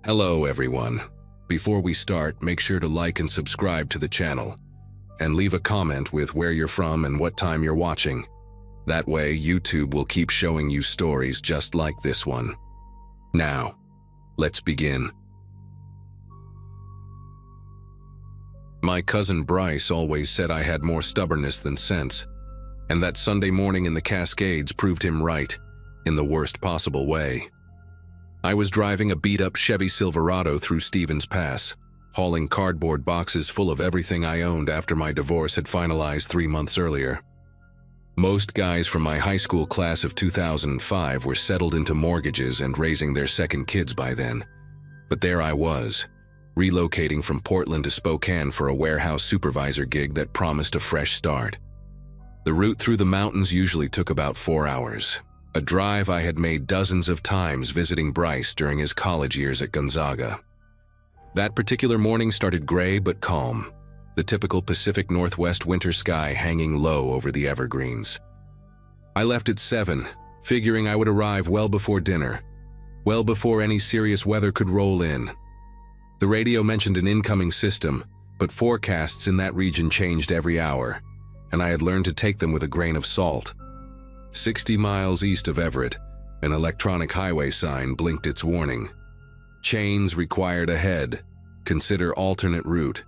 Hello everyone. Before we start, make sure to like and subscribe to the channel, and leave a comment with where you're from and what time you're watching. That way, YouTube will keep showing you stories just like this one. Now, let's begin. My cousin Bryce always said I had more stubbornness than sense, and that Sunday morning in the Cascades proved him right, in the worst possible way. I was driving a beat-up Chevy Silverado through Stevens Pass, hauling cardboard boxes full of everything I owned after my divorce had finalized 3 months earlier. Most guys from my high school class of 2005 were settled into mortgages and raising their second kids by then. But there I was, relocating from Portland to Spokane for a warehouse supervisor gig that promised a fresh start. The route through the mountains usually took about 4 hours. A drive I had made dozens of times visiting Bryce during his college years at Gonzaga. That particular morning started gray but calm, the typical Pacific Northwest winter sky hanging low over the evergreens. I left at 7, figuring I would arrive well before dinner, well before any serious weather could roll in. The radio mentioned an incoming system, but forecasts in that region changed every hour, and I had learned to take them with a grain of salt. 60 miles east of Everett, an electronic highway sign blinked its warning. Chains required ahead. Consider alternate route.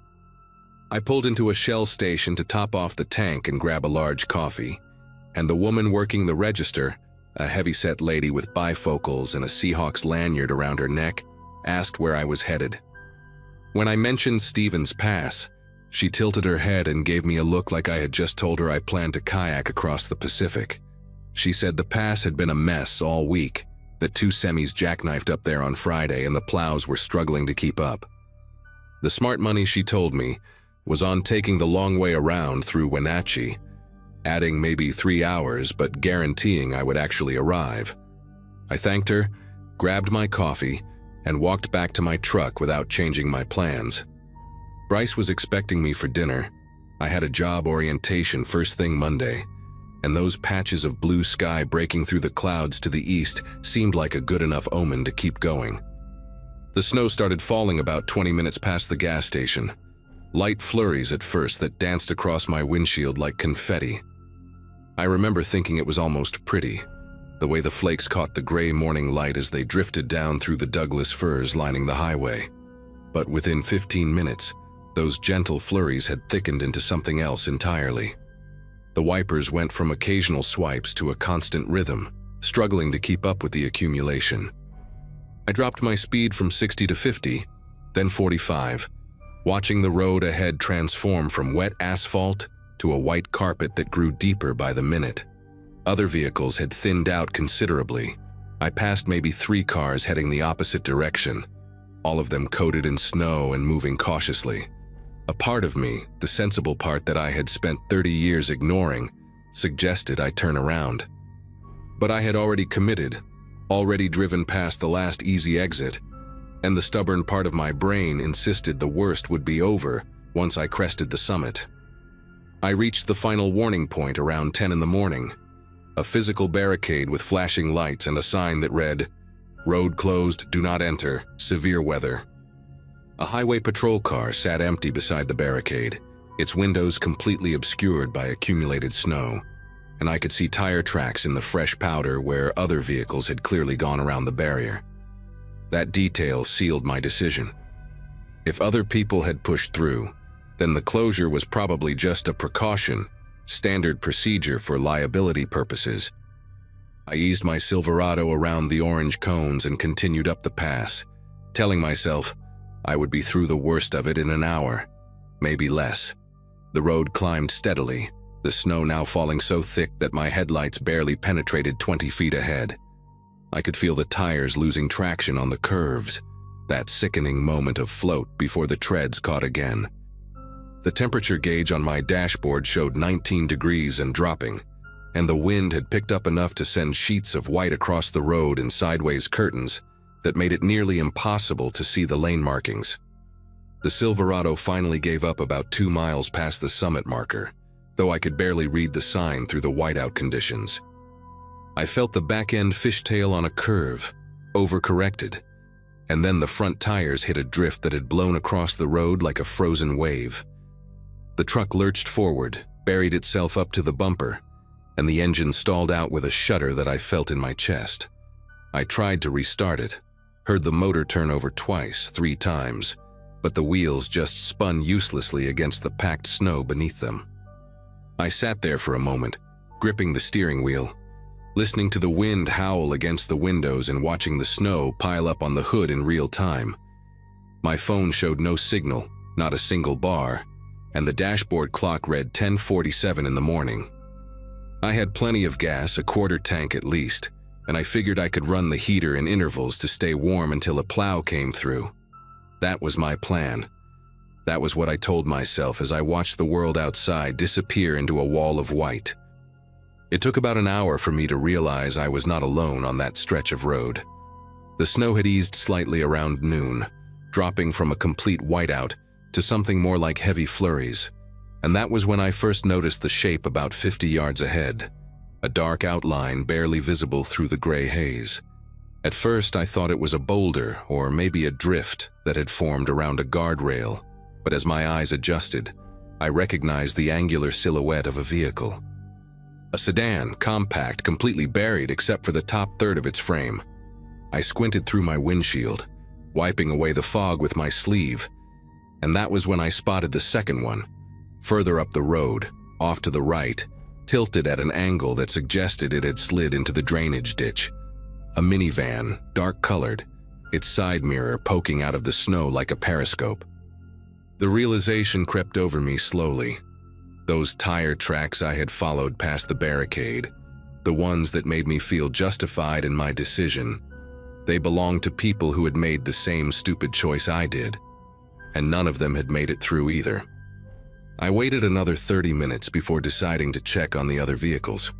I pulled into a Shell station to top off the tank and grab a large coffee, and the woman working the register, a heavyset lady with bifocals and a Seahawks lanyard around her neck, asked where I was headed. When I mentioned Stevens Pass, she tilted her head and gave me a look like I had just told her I planned to kayak across the Pacific. She said the pass had been a mess all week, that 2 semis jackknifed up there on Friday and the plows were struggling to keep up. The smart money, she told me, was on taking the long way around through Wenatchee, adding maybe 3 hours but guaranteeing I would actually arrive. I thanked her, grabbed my coffee, and walked back to my truck without changing my plans. Bryce was expecting me for dinner. I had a job orientation first thing Monday, and those patches of blue sky breaking through the clouds to the east seemed like a good enough omen to keep going. The snow started falling about 20 minutes past the gas station. Light flurries at first that danced across my windshield like confetti. I remember thinking it was almost pretty, the way the flakes caught the gray morning light as they drifted down through the Douglas firs lining the highway. But within 15 minutes, those gentle flurries had thickened into something else entirely. The wipers went from occasional swipes to a constant rhythm, struggling to keep up with the accumulation. I dropped my speed from 60 to 50, then 45, watching the road ahead transform from wet asphalt to a white carpet that grew deeper by the minute. Other vehicles had thinned out considerably. I passed maybe 3 cars heading the opposite direction, all of them coated in snow and moving cautiously. A part of me, the sensible part that I had spent 30 years ignoring, suggested I turn around. But I had already committed, already driven past the last easy exit, and the stubborn part of my brain insisted the worst would be over once I crested the summit. I reached the final warning point around 10 in the morning, a physical barricade with flashing lights and a sign that read, "Road closed, do not enter, severe weather." A highway patrol car sat empty beside the barricade, its windows completely obscured by accumulated snow, and I could see tire tracks in the fresh powder where other vehicles had clearly gone around the barrier. That detail sealed my decision. If other people had pushed through, then the closure was probably just a precaution, standard procedure for liability purposes. I eased my Silverado around the orange cones and continued up the pass, telling myself I would be through the worst of it in an hour, maybe less. The road climbed steadily, the snow now falling so thick that my headlights barely penetrated 20 feet ahead. I could feel the tires losing traction on the curves, that sickening moment of float before the treads caught again. The temperature gauge on my dashboard showed 19 degrees and dropping, and the wind had picked up enough to send sheets of white across the road in sideways curtains that made it nearly impossible to see the lane markings. The Silverado finally gave up about 2 miles past the summit marker, though I could barely read the sign through the whiteout conditions. I felt the back-end fishtail on a curve, overcorrected, and then the front tires hit a drift that had blown across the road like a frozen wave. The truck lurched forward, buried itself up to the bumper, and the engine stalled out with a shudder that I felt in my chest. I tried to restart it, heard the motor turn over twice, 3 times, but the wheels just spun uselessly against the packed snow beneath them. I sat there for a moment, gripping the steering wheel, listening to the wind howl against the windows and watching the snow pile up on the hood in real time. My phone showed no signal, not a single bar, and the dashboard clock read 10:47 in the morning. I had plenty of gas, a quarter tank at least, and I figured I could run the heater in intervals to stay warm until a plow came through. That was my plan. That was what I told myself as I watched the world outside disappear into a wall of white. It took about an hour for me to realize I was not alone on that stretch of road. The snow had eased slightly around noon, dropping from a complete whiteout to something more like heavy flurries, and that was when I first noticed the shape about 50 yards ahead, a dark outline barely visible through the gray haze. At first I thought it was a boulder or maybe a drift that had formed around a guardrail, but as my eyes adjusted, I recognized the angular silhouette of a vehicle. A sedan, compact, completely buried except for the top third of its frame. I squinted through my windshield, wiping away the fog with my sleeve, and that was when I spotted the second one, further up the road, off to the right, tilted at an angle that suggested it had slid into the drainage ditch. A minivan, dark-colored, its side mirror poking out of the snow like a periscope. The realization crept over me slowly. Those tire tracks I had followed past the barricade, the ones that made me feel justified in my decision, they belonged to people who had made the same stupid choice I did, and none of them had made it through either. I waited another 30 minutes before deciding to check on the other vehicles.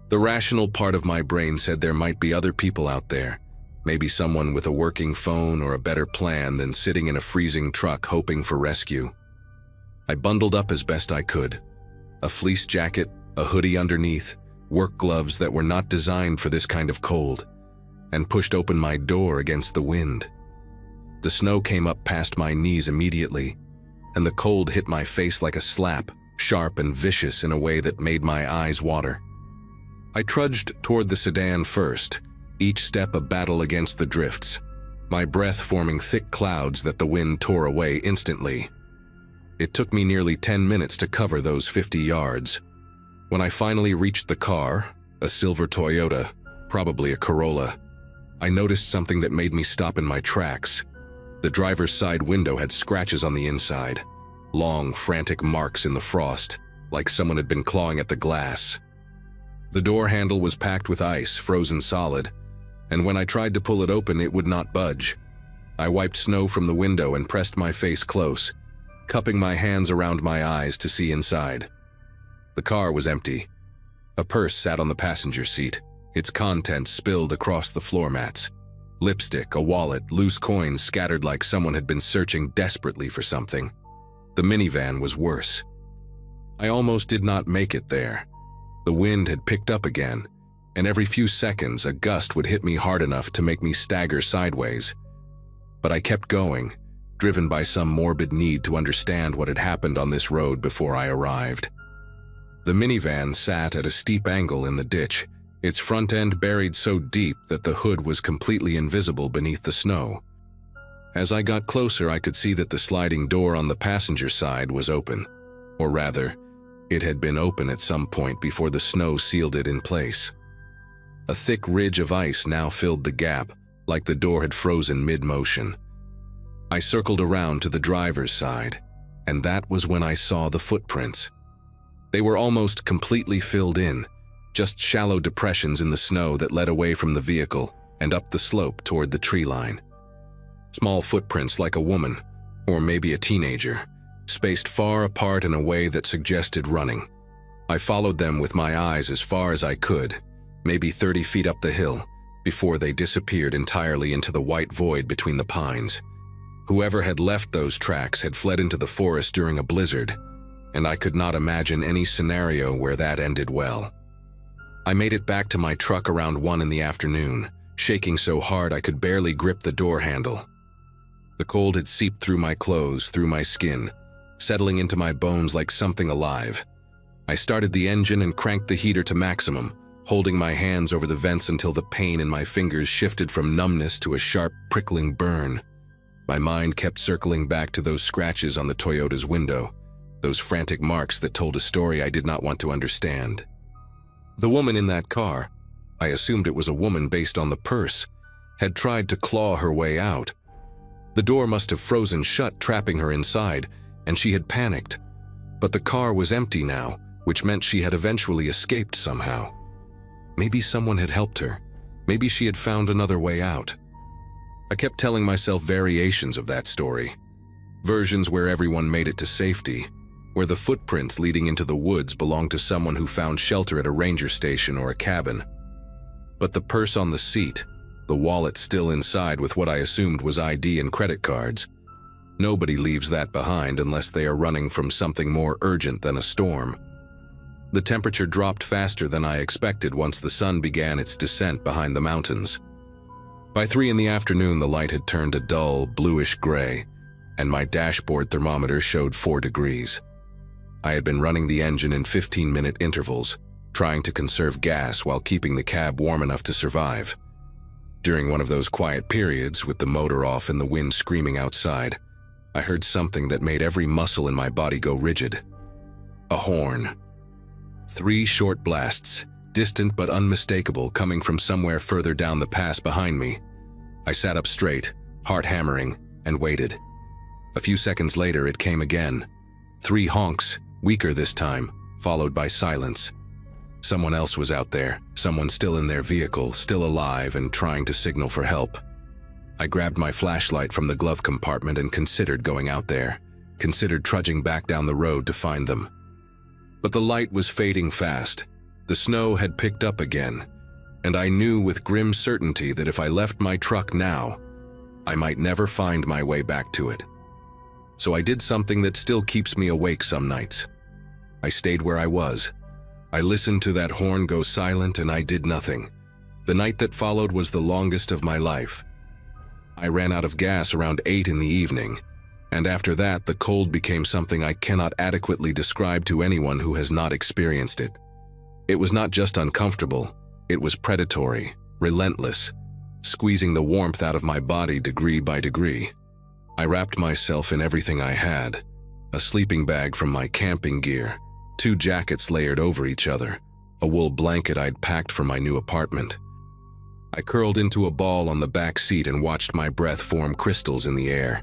The rational part of my brain said there might be other people out there, maybe someone with a working phone or a better plan than sitting in a freezing truck hoping for rescue. I bundled up as best I could. A fleece jacket, a hoodie underneath, work gloves that were not designed for this kind of cold, and pushed open my door against the wind. The snow came up past my knees immediately, and the cold hit my face like a slap, sharp and vicious in a way that made my eyes water. I trudged toward the sedan first, each step a battle against the drifts, my breath forming thick clouds that the wind tore away instantly. It took me nearly 10 minutes to cover those 50 yards. When I finally reached the car, a silver Toyota, probably a Corolla, I noticed something that made me stop in my tracks. The driver's side window had scratches on the inside, long, frantic marks in the frost, like someone had been clawing at the glass. The door handle was packed with ice, frozen solid, and when I tried to pull it open, it would not budge. I wiped snow from the window and pressed my face close, cupping my hands around my eyes to see inside. The car was empty. A purse sat on the passenger seat, its contents spilled across the floor mats. Lipstick, a wallet, loose coins scattered like someone had been searching desperately for something. The minivan was worse. I almost did not make it there. The wind had picked up again, and every few seconds a gust would hit me hard enough to make me stagger sideways. But I kept going, driven by some morbid need to understand what had happened on this road before I arrived. The minivan sat at a steep angle in the ditch, its front end buried so deep that the hood was completely invisible beneath the snow. As I got closer, I could see that the sliding door on the passenger side was open, or rather, it had been open at some point before the snow sealed it in place. A thick ridge of ice now filled the gap, like the door had frozen mid-motion. I circled around to the driver's side, and that was when I saw the footprints. They were almost completely filled in, just shallow depressions in the snow that led away from the vehicle and up the slope toward the tree line. Small footprints like a woman, or maybe a teenager, spaced far apart in a way that suggested running. I followed them with my eyes as far as I could, maybe 30 feet up the hill, before they disappeared entirely into the white void between the pines. Whoever had left those tracks had fled into the forest during a blizzard, and I could not imagine any scenario where that ended well. I made it back to my truck around 1 in the afternoon, shaking so hard I could barely grip the door handle. The cold had seeped through my clothes, through my skin, settling into my bones like something alive. I started the engine and cranked the heater to maximum, holding my hands over the vents until the pain in my fingers shifted from numbness to a sharp, prickling burn. My mind kept circling back to those scratches on the Toyota's window, those frantic marks that told a story I did not want to understand. The woman in that car, I assumed it was a woman based on the purse, had tried to claw her way out. The door must have frozen shut, trapping her inside, and she had panicked. But the car was empty now, which meant she had eventually escaped somehow. Maybe someone had helped her. Maybe she had found another way out. I kept telling myself variations of that story. Versions where everyone made it to safety, where the footprints leading into the woods belonged to someone who found shelter at a ranger station or a cabin. But the purse on the seat, the wallet still inside with what I assumed was ID and credit cards. Nobody leaves that behind unless they are running from something more urgent than a storm. The temperature dropped faster than I expected once the sun began its descent behind the mountains. By 3 in the afternoon, the light had turned a dull, bluish gray, and my dashboard thermometer showed 4 degrees. I had been running the engine in 15-minute intervals, trying to conserve gas while keeping the cab warm enough to survive. During one of those quiet periods, with the motor off and the wind screaming outside, I heard something that made every muscle in my body go rigid. A horn. 3 short blasts, distant but unmistakable, coming from somewhere further down the pass behind me. I sat up straight, heart hammering, and waited. A few seconds later, it came again. 3 honks, weaker this time, followed by silence. Someone else was out there, someone still in their vehicle, still alive and trying to signal for help. I grabbed my flashlight from the glove compartment and considered going out there, considered trudging back down the road to find them. But the light was fading fast. The snow had picked up again, and I knew with grim certainty that if I left my truck now, I might never find my way back to it. So I did something that still keeps me awake some nights. I stayed where I was. I listened to that horn go silent and I did nothing. The night that followed was the longest of my life. I ran out of gas around 8 in the evening, and after that the cold became something I cannot adequately describe to anyone who has not experienced it. It was not just uncomfortable, it was predatory, relentless, squeezing the warmth out of my body degree by degree. I wrapped myself in everything I had, a sleeping bag from my camping gear, 2 jackets layered over each other, a wool blanket I'd packed for my new apartment. I curled into a ball on the back seat and watched my breath form crystals in the air,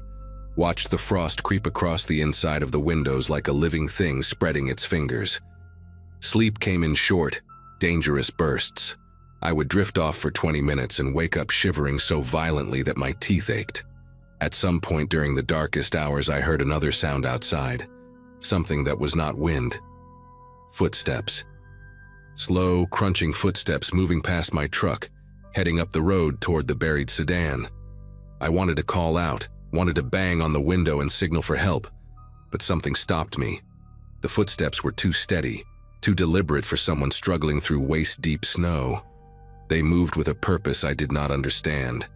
watched the frost creep across the inside of the windows like a living thing spreading its fingers. Sleep came in short, dangerous bursts. I would drift off for 20 minutes and wake up shivering so violently that my teeth ached. At some point during the darkest hours, I heard another sound outside, something that was not wind. Footsteps. Slow, crunching footsteps moving past my truck, heading up the road toward the buried sedan. I wanted to call out, wanted to bang on the window and signal for help, but something stopped me. The footsteps were too steady, too deliberate for someone struggling through waist-deep snow. They moved with a purpose I did not understand,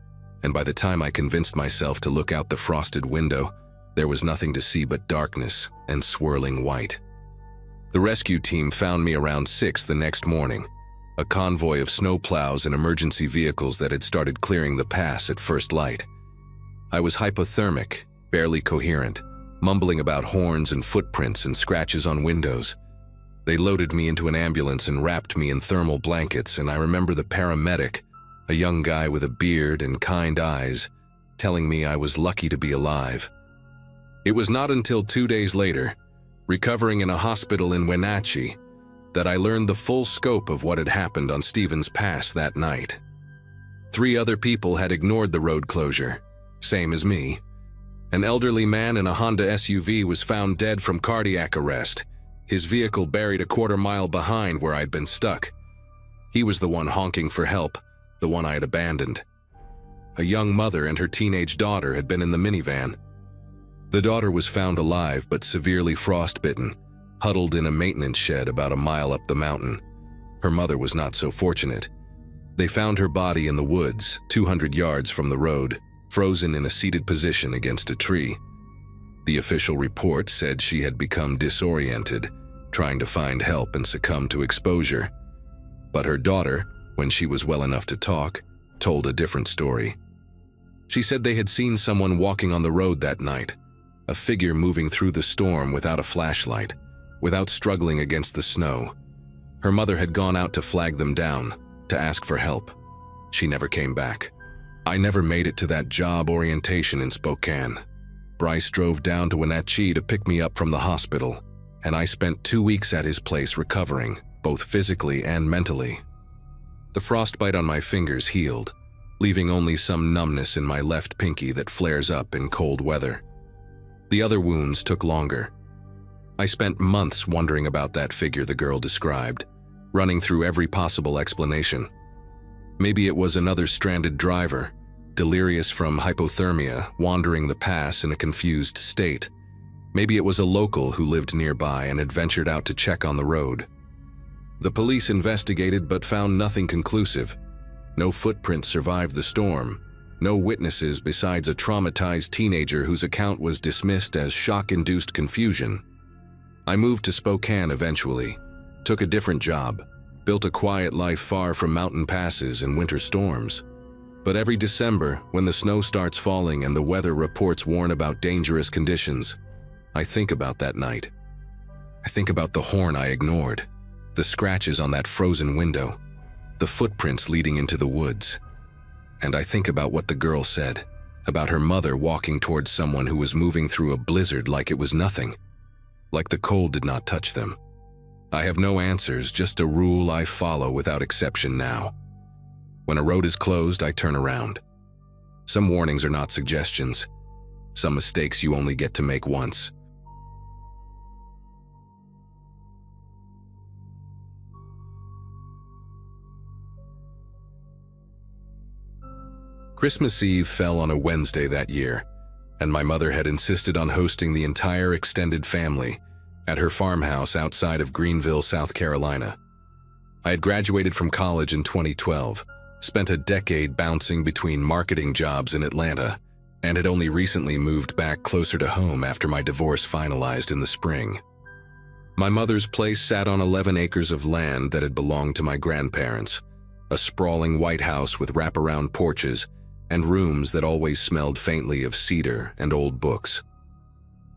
and by the time I convinced myself to look out the frosted window, there was nothing to see but darkness and swirling white. The rescue team found me around 6 the next morning, a convoy of snowplows and emergency vehicles that had started clearing the pass at first light. I was hypothermic, barely coherent, mumbling about horns and footprints and scratches on windows. They loaded me into an ambulance and wrapped me in thermal blankets, and I remember the paramedic, a young guy with a beard and kind eyes, telling me I was lucky to be alive. It was not until 2 days later, recovering in a hospital in Wenatchee, that I learned the full scope of what had happened on Stevens Pass that night. 3 other people had ignored the road closure, same as me. An elderly man in a Honda SUV was found dead from cardiac arrest, his vehicle buried a quarter-mile behind where I'd been stuck. He was the one honking for help, the one I had abandoned. A young mother and her teenage daughter had been in the minivan. The daughter was found alive but severely frostbitten, huddled in a maintenance shed about a mile up the mountain. Her mother was not so fortunate. They found her body in the woods, 200 yards from the road, frozen in a seated position against a tree. The official report said she had become disoriented, trying to find help and succumbed to exposure. But her daughter, when she was well enough to talk, told a different story. She said they had seen someone walking on the road that night, a figure moving through the storm without a flashlight, without struggling against the snow. Her mother had gone out to flag them down, to ask for help. She never came back. I never made it to that job orientation in Spokane. Bryce drove down to Wenatchee to pick me up from the hospital, and I spent 2 weeks at his place recovering, both physically and mentally. The frostbite on my fingers healed, leaving only some numbness in my left pinky that flares up in cold weather. The other wounds took longer. I spent months wondering about that figure the girl described, running through every possible explanation. Maybe it was another stranded driver, delirious from hypothermia, wandering the pass in a confused state. Maybe it was a local who lived nearby and had ventured out to check on the road. The police investigated but found nothing conclusive. No footprints survived the storm. No witnesses besides a traumatized teenager whose account was dismissed as shock-induced confusion. I moved to Spokane eventually, took a different job, built a quiet life far from mountain passes and winter storms. But every December, when the snow starts falling and the weather reports warn about dangerous conditions, I think about that night. I think about the horn I ignored, the scratches on that frozen window, the footprints leading into the woods. And I think about what the girl said, about her mother walking towards someone who was moving through a blizzard like it was nothing, like the cold did not touch them. I have no answers, just a rule I follow without exception now. When a road is closed, I turn around. Some warnings are not suggestions. Some mistakes you only get to make once. Christmas Eve fell on a Wednesday that year, and my mother had insisted on hosting the entire extended family at her farmhouse outside of Greenville, South Carolina. I had graduated from college in 2012, spent a decade bouncing between marketing jobs in Atlanta, and had only recently moved back closer to home after my divorce finalized in the spring. My mother's place sat on 11 acres of land that had belonged to my grandparents, a sprawling white house with wraparound porches and rooms that always smelled faintly of cedar and old books.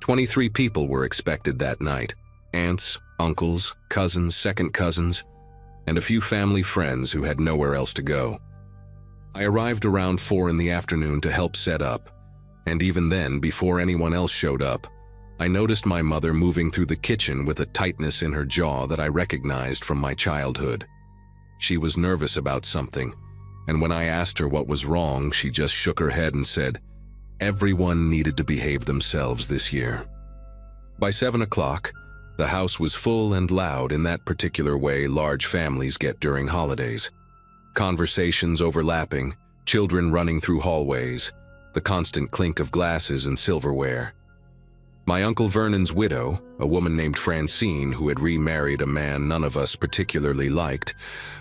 23 people were expected that night: aunts, uncles, cousins, second cousins, and a few family friends who had nowhere else to go. I arrived around 4 in the afternoon to help set up, and even then, before anyone else showed up, I noticed my mother moving through the kitchen with a tightness in her jaw that I recognized from my childhood. She was nervous about something, and when I asked her what was wrong, she just shook her head and said, everyone needed to behave themselves this year. By 7 o'clock, the house was full and loud in that particular way large families get during holidays. Conversations overlapping, children running through hallways, the constant clink of glasses and silverware. My Uncle Vernon's widow, a woman named Francine who had remarried a man none of us particularly liked,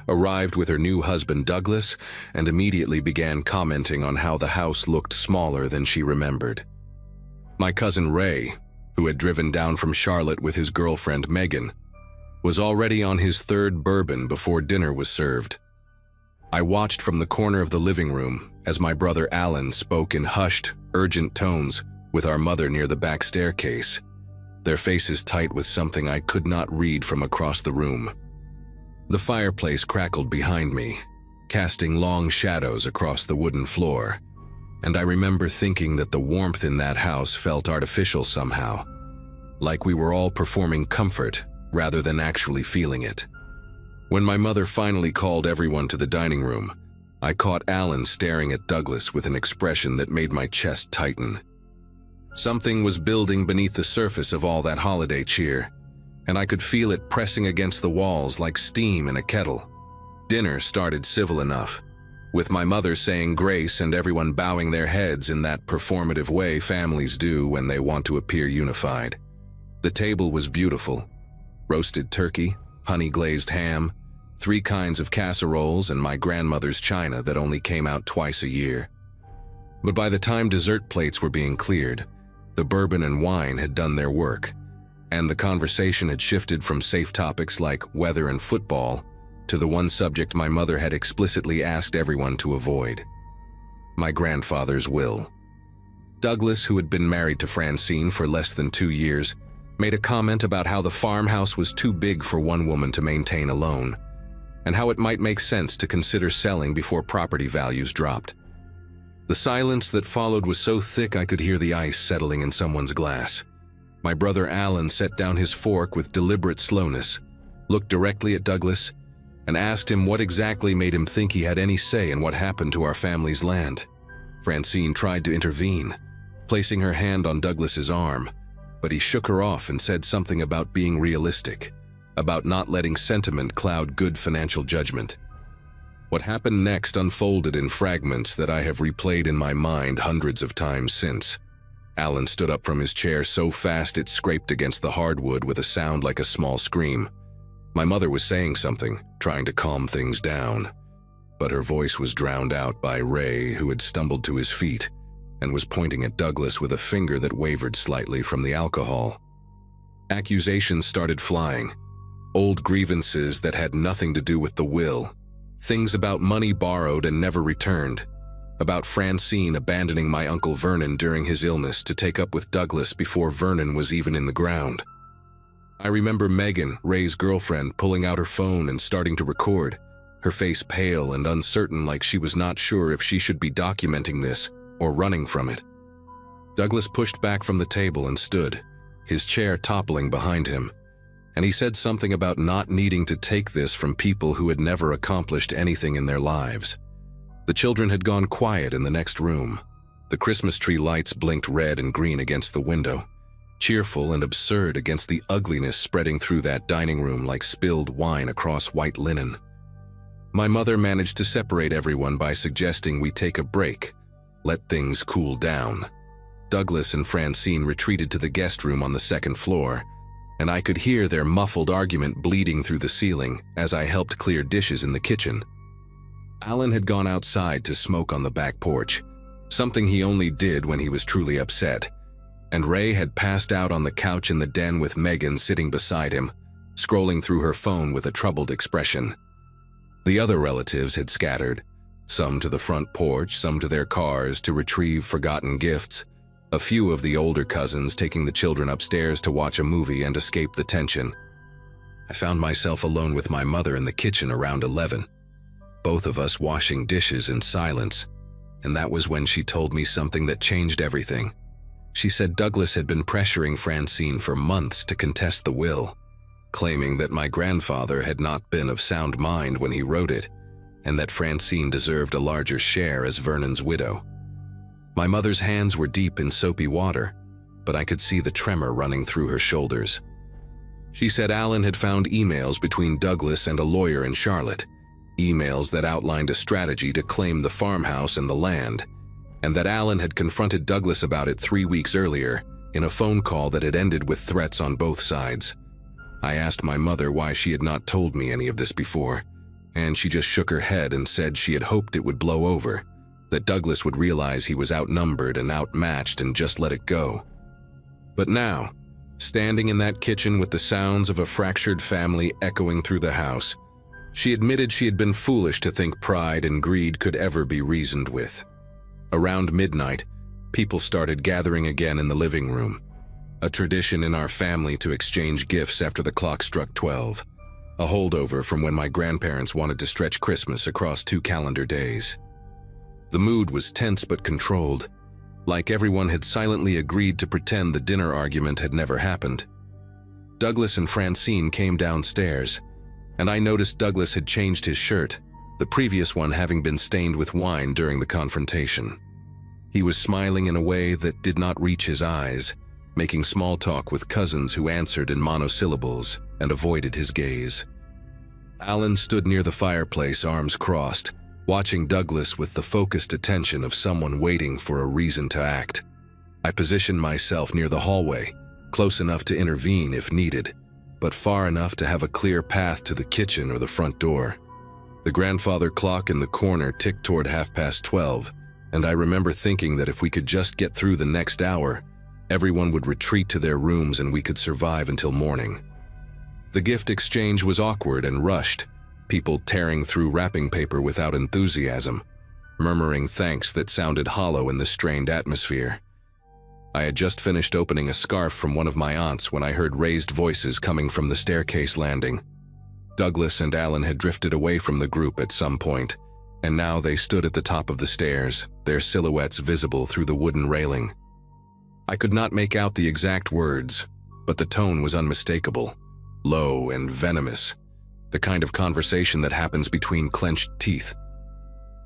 arrived with her new husband Douglas and immediately began commenting on how the house looked smaller than she remembered. My cousin Ray, who had driven down from Charlotte with his girlfriend Megan, was already on his 3rd bourbon before dinner was served. I watched from the corner of the living room as my brother Alan spoke in hushed, urgent tones with our mother near the back staircase, their faces tight with something I could not read from across the room. The fireplace crackled behind me, casting long shadows across the wooden floor, and I remember thinking that the warmth in that house felt artificial somehow, like we were all performing comfort rather than actually feeling it. When my mother finally called everyone to the dining room, I caught Alan staring at Douglas with an expression that made my chest tighten. Something was building beneath the surface of all that holiday cheer, and I could feel it pressing against the walls like steam in a kettle. Dinner started civil enough, with my mother saying grace and everyone bowing their heads in that performative way families do when they want to appear unified. The table was beautiful: roasted turkey, honey-glazed ham, 3 kinds of casseroles, and my grandmother's china that only came out twice a year. But by the time dessert plates were being cleared, the bourbon and wine had done their work, and the conversation had shifted from safe topics like weather and football to the one subject my mother had explicitly asked everyone to avoid: my grandfather's will. Douglas, who had been married to Francine for less than 2 years, made a comment about how the farmhouse was too big for one woman to maintain alone, and how it might make sense to consider selling before property values dropped. The silence that followed was so thick I could hear the ice settling in someone's glass. My brother Alan set down his fork with deliberate slowness, looked directly at Douglas, and asked him what exactly made him think he had any say in what happened to our family's land. Francine tried to intervene, placing her hand on Douglas's arm, but he shook her off and said something about being realistic, about not letting sentiment cloud good financial judgment. What happened next unfolded in fragments that I have replayed in my mind hundreds of times since. Alan stood up from his chair so fast it scraped against the hardwood with a sound like a small scream. My mother was saying something, trying to calm things down, but her voice was drowned out by Ray, who had stumbled to his feet and was pointing at Douglas with a finger that wavered slightly from the alcohol. Accusations started flying, old grievances that had nothing to do with the will, things about money borrowed and never returned, about Francine abandoning my Uncle Vernon during his illness to take up with Douglas before Vernon was even in the ground. I remember Megan, Ray's girlfriend, pulling out her phone and starting to record, her face pale and uncertain, like she was not sure if she should be documenting this or running from it. Douglas pushed back from the table and stood, his chair toppling behind him, and he said something about not needing to take this from people who had never accomplished anything in their lives. The children had gone quiet in the next room. The Christmas tree lights blinked red and green against the window, cheerful and absurd against the ugliness spreading through that dining room like spilled wine across white linen. My mother managed to separate everyone by suggesting we take a break, let things cool down. Douglas and Francine retreated to the guest room on the 2nd floor, and I could hear their muffled argument bleeding through the ceiling as I helped clear dishes in the kitchen. Alan had gone outside to smoke on the back porch, something he only did when he was truly upset, and Ray had passed out on the couch in the den with Megan sitting beside him, scrolling through her phone with a troubled expression. The other relatives had scattered, some to the front porch, some to their cars to retrieve forgotten gifts, a few of the older cousins taking the children upstairs to watch a movie and escape the tension. I found myself alone with my mother in the kitchen around 11, both of us washing dishes in silence, and that was when she told me something that changed everything. She said Douglas had been pressuring Francine for months to contest the will, claiming that my grandfather had not been of sound mind when he wrote it, and that Francine deserved a larger share as Vernon's widow. My mother's hands were deep in soapy water, but I could see the tremor running through her shoulders. She said Alan had found emails between Douglas and a lawyer in Charlotte, emails that outlined a strategy to claim the farmhouse and the land, and that Alan had confronted Douglas about it 3 weeks earlier in a phone call that had ended with threats on both sides. I asked my mother why she had not told me any of this before, and she just shook her head and said she had hoped it would blow over, that Douglas would realize he was outnumbered and outmatched and just let it go. But now, standing in that kitchen with the sounds of a fractured family echoing through the house, she admitted she had been foolish to think pride and greed could ever be reasoned with. Around midnight, people started gathering again in the living room, a tradition in our family to exchange gifts after the clock struck 12, a holdover from when my grandparents wanted to stretch Christmas across 2 calendar days. The mood was tense but controlled, like everyone had silently agreed to pretend the dinner argument had never happened. Douglas and Francine came downstairs, and I noticed Douglas had changed his shirt, the previous one having been stained with wine during the confrontation. He was smiling in a way that did not reach his eyes, making small talk with cousins who answered in monosyllables and avoided his gaze. Alan stood near the fireplace, arms crossed, watching Douglas with the focused attention of someone waiting for a reason to act. I positioned myself near the hallway, close enough to intervene if needed, but far enough to have a clear path to the kitchen or the front door. The grandfather clock in the corner ticked toward 12:30, and I remember thinking that if we could just get through the next hour, everyone would retreat to their rooms and we could survive until morning. The gift exchange was awkward and rushed, people tearing through wrapping paper without enthusiasm, murmuring thanks that sounded hollow in the strained atmosphere. I had just finished opening a scarf from one of my aunts when I heard raised voices coming from the staircase landing. Douglas and Alan had drifted away from the group at some point, and now they stood at the top of the stairs, their silhouettes visible through the wooden railing. I could not make out the exact words, but the tone was unmistakable, low and venomous, the kind of conversation that happens between clenched teeth.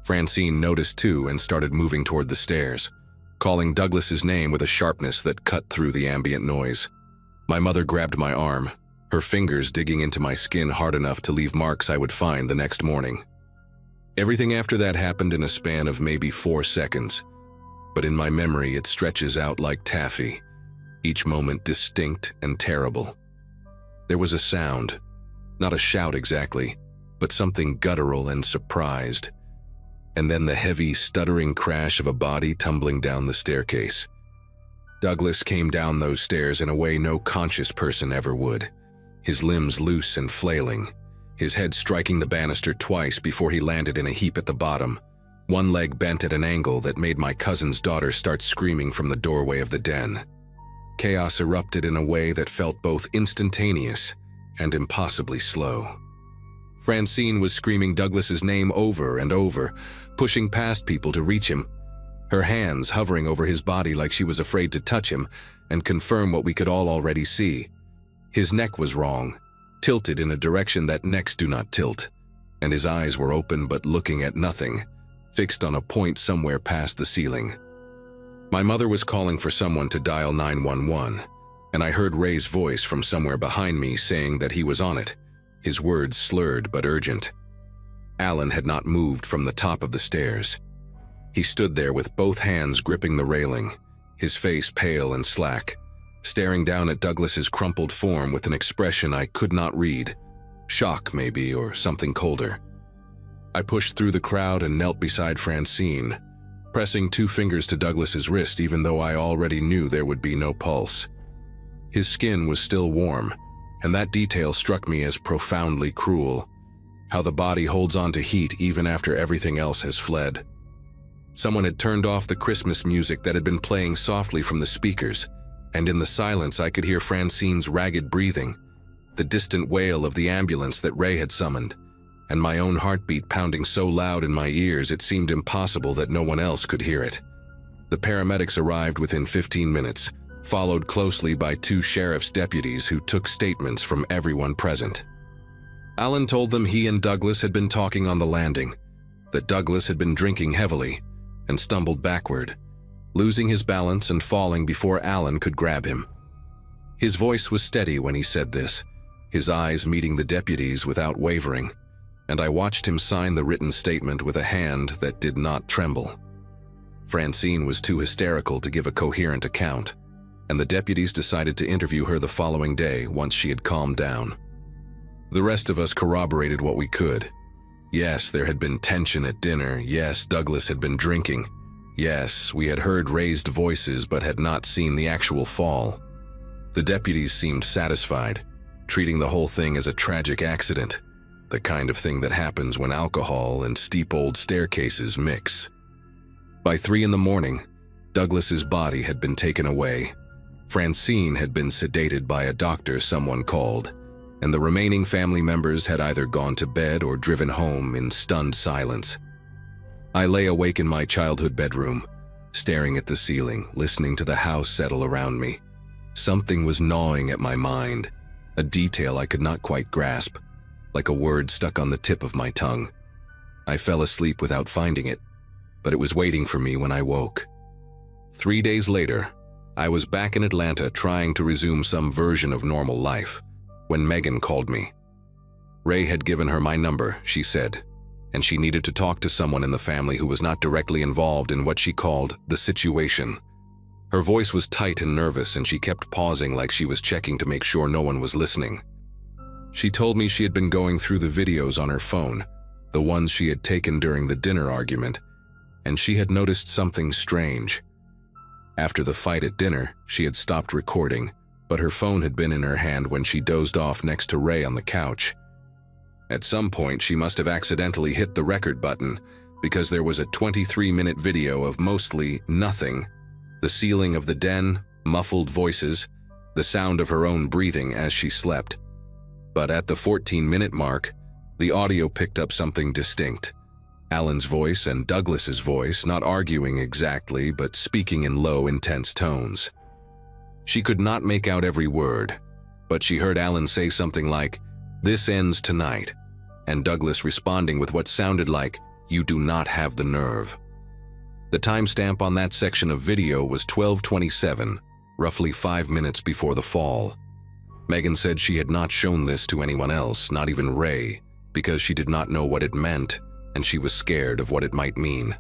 Francine noticed too and started moving toward the stairs, calling Douglas's name with a sharpness that cut through the ambient noise. My mother grabbed my arm, her fingers digging into my skin hard enough to leave marks I would find the next morning. Everything after that happened in a span of maybe 4 seconds, but in my memory it stretches out like taffy, each moment distinct and terrible. There was a sound, not a shout exactly, but something guttural and surprised, and then the heavy, stuttering crash of a body tumbling down the staircase. Douglas came down those stairs in a way no conscious person ever would, his limbs loose and flailing, his head striking the banister twice before he landed in a heap at the bottom, one leg bent at an angle that made my cousin's daughter start screaming from the doorway of the den. Chaos erupted in a way that felt both instantaneous and impossibly slow. Francine was screaming Douglas's name over and over, pushing past people to reach him, her hands hovering over his body like she was afraid to touch him and confirm what we could all already see. His neck was wrong, tilted in a direction that necks do not tilt, and his eyes were open but looking at nothing, fixed on a point somewhere past the ceiling. My mother was calling for someone to dial 911, and I heard Ray's voice from somewhere behind me saying that he was on it, his words slurred but urgent. Alan had not moved from the top of the stairs. He stood there with both hands gripping the railing, his face pale and slack, staring down at Douglas's crumpled form with an expression I could not read, shock maybe, or something colder. I pushed through the crowd and knelt beside Francine, pressing 2 fingers to Douglas's wrist even though I already knew there would be no pulse. His skin was still warm, and that detail struck me as profoundly cruel, how the body holds on to heat even after everything else has fled. Someone had turned off the Christmas music that had been playing softly from the speakers, and in the silence I could hear Francine's ragged breathing, the distant wail of the ambulance that Ray had summoned, and my own heartbeat pounding so loud in my ears it seemed impossible that no one else could hear it. The paramedics arrived within 15 minutes, followed closely by 2 sheriff's deputies who took statements from everyone present. Alan told them he and Douglas had been talking on the landing, that Douglas had been drinking heavily and stumbled backward, losing his balance and falling before Alan could grab him. His voice was steady when he said this, his eyes meeting the deputies without wavering, and I watched him sign the written statement with a hand that did not tremble. Francine was too hysterical to give a coherent account, and the deputies decided to interview her the following day once she had calmed down. The rest of us corroborated what we could. Yes, there had been tension at dinner. Yes, Douglas had been drinking. Yes, we had heard raised voices but had not seen the actual fall. The deputies seemed satisfied, treating the whole thing as a tragic accident, the kind of thing that happens when alcohol and steep old staircases mix. By 3 in the morning, Douglas's body had been taken away. Francine had been sedated by a doctor someone called, and the remaining family members had either gone to bed or driven home in stunned silence. I lay awake in my childhood bedroom, staring at the ceiling, listening to the house settle around me. Something was gnawing at my mind, a detail I could not quite grasp, like a word stuck on the tip of my tongue. I fell asleep without finding it, but it was waiting for me when I woke. 3 days later, I was back in Atlanta trying to resume some version of normal life, when Megan called me. Ray had given her my number, she said, and she needed to talk to someone in the family who was not directly involved in what she called the situation. Her voice was tight and nervous, and she kept pausing like she was checking to make sure no one was listening. She told me she had been going through the videos on her phone, the ones she had taken during the dinner argument, and she had noticed something strange. After the fight at dinner, she had stopped recording, but her phone had been in her hand when she dozed off next to Ray on the couch. At some point, she must have accidentally hit the record button, because there was a 23-minute video of mostly nothing: the ceiling of the den, muffled voices, the sound of her own breathing as she slept. But at the 14-minute mark, the audio picked up something distinct. Alan's voice and Douglas's voice, not arguing exactly, but speaking in low, intense tones. She could not make out every word, but she heard Alan say something like, "This ends tonight," and Douglas responding with what sounded like, "You do not have the nerve." The timestamp on that section of video was 12:27, roughly 5 minutes before the fall. Megan said she had not shown this to anyone else, not even Ray, because she did not know what it meant, and she was scared of what it might mean.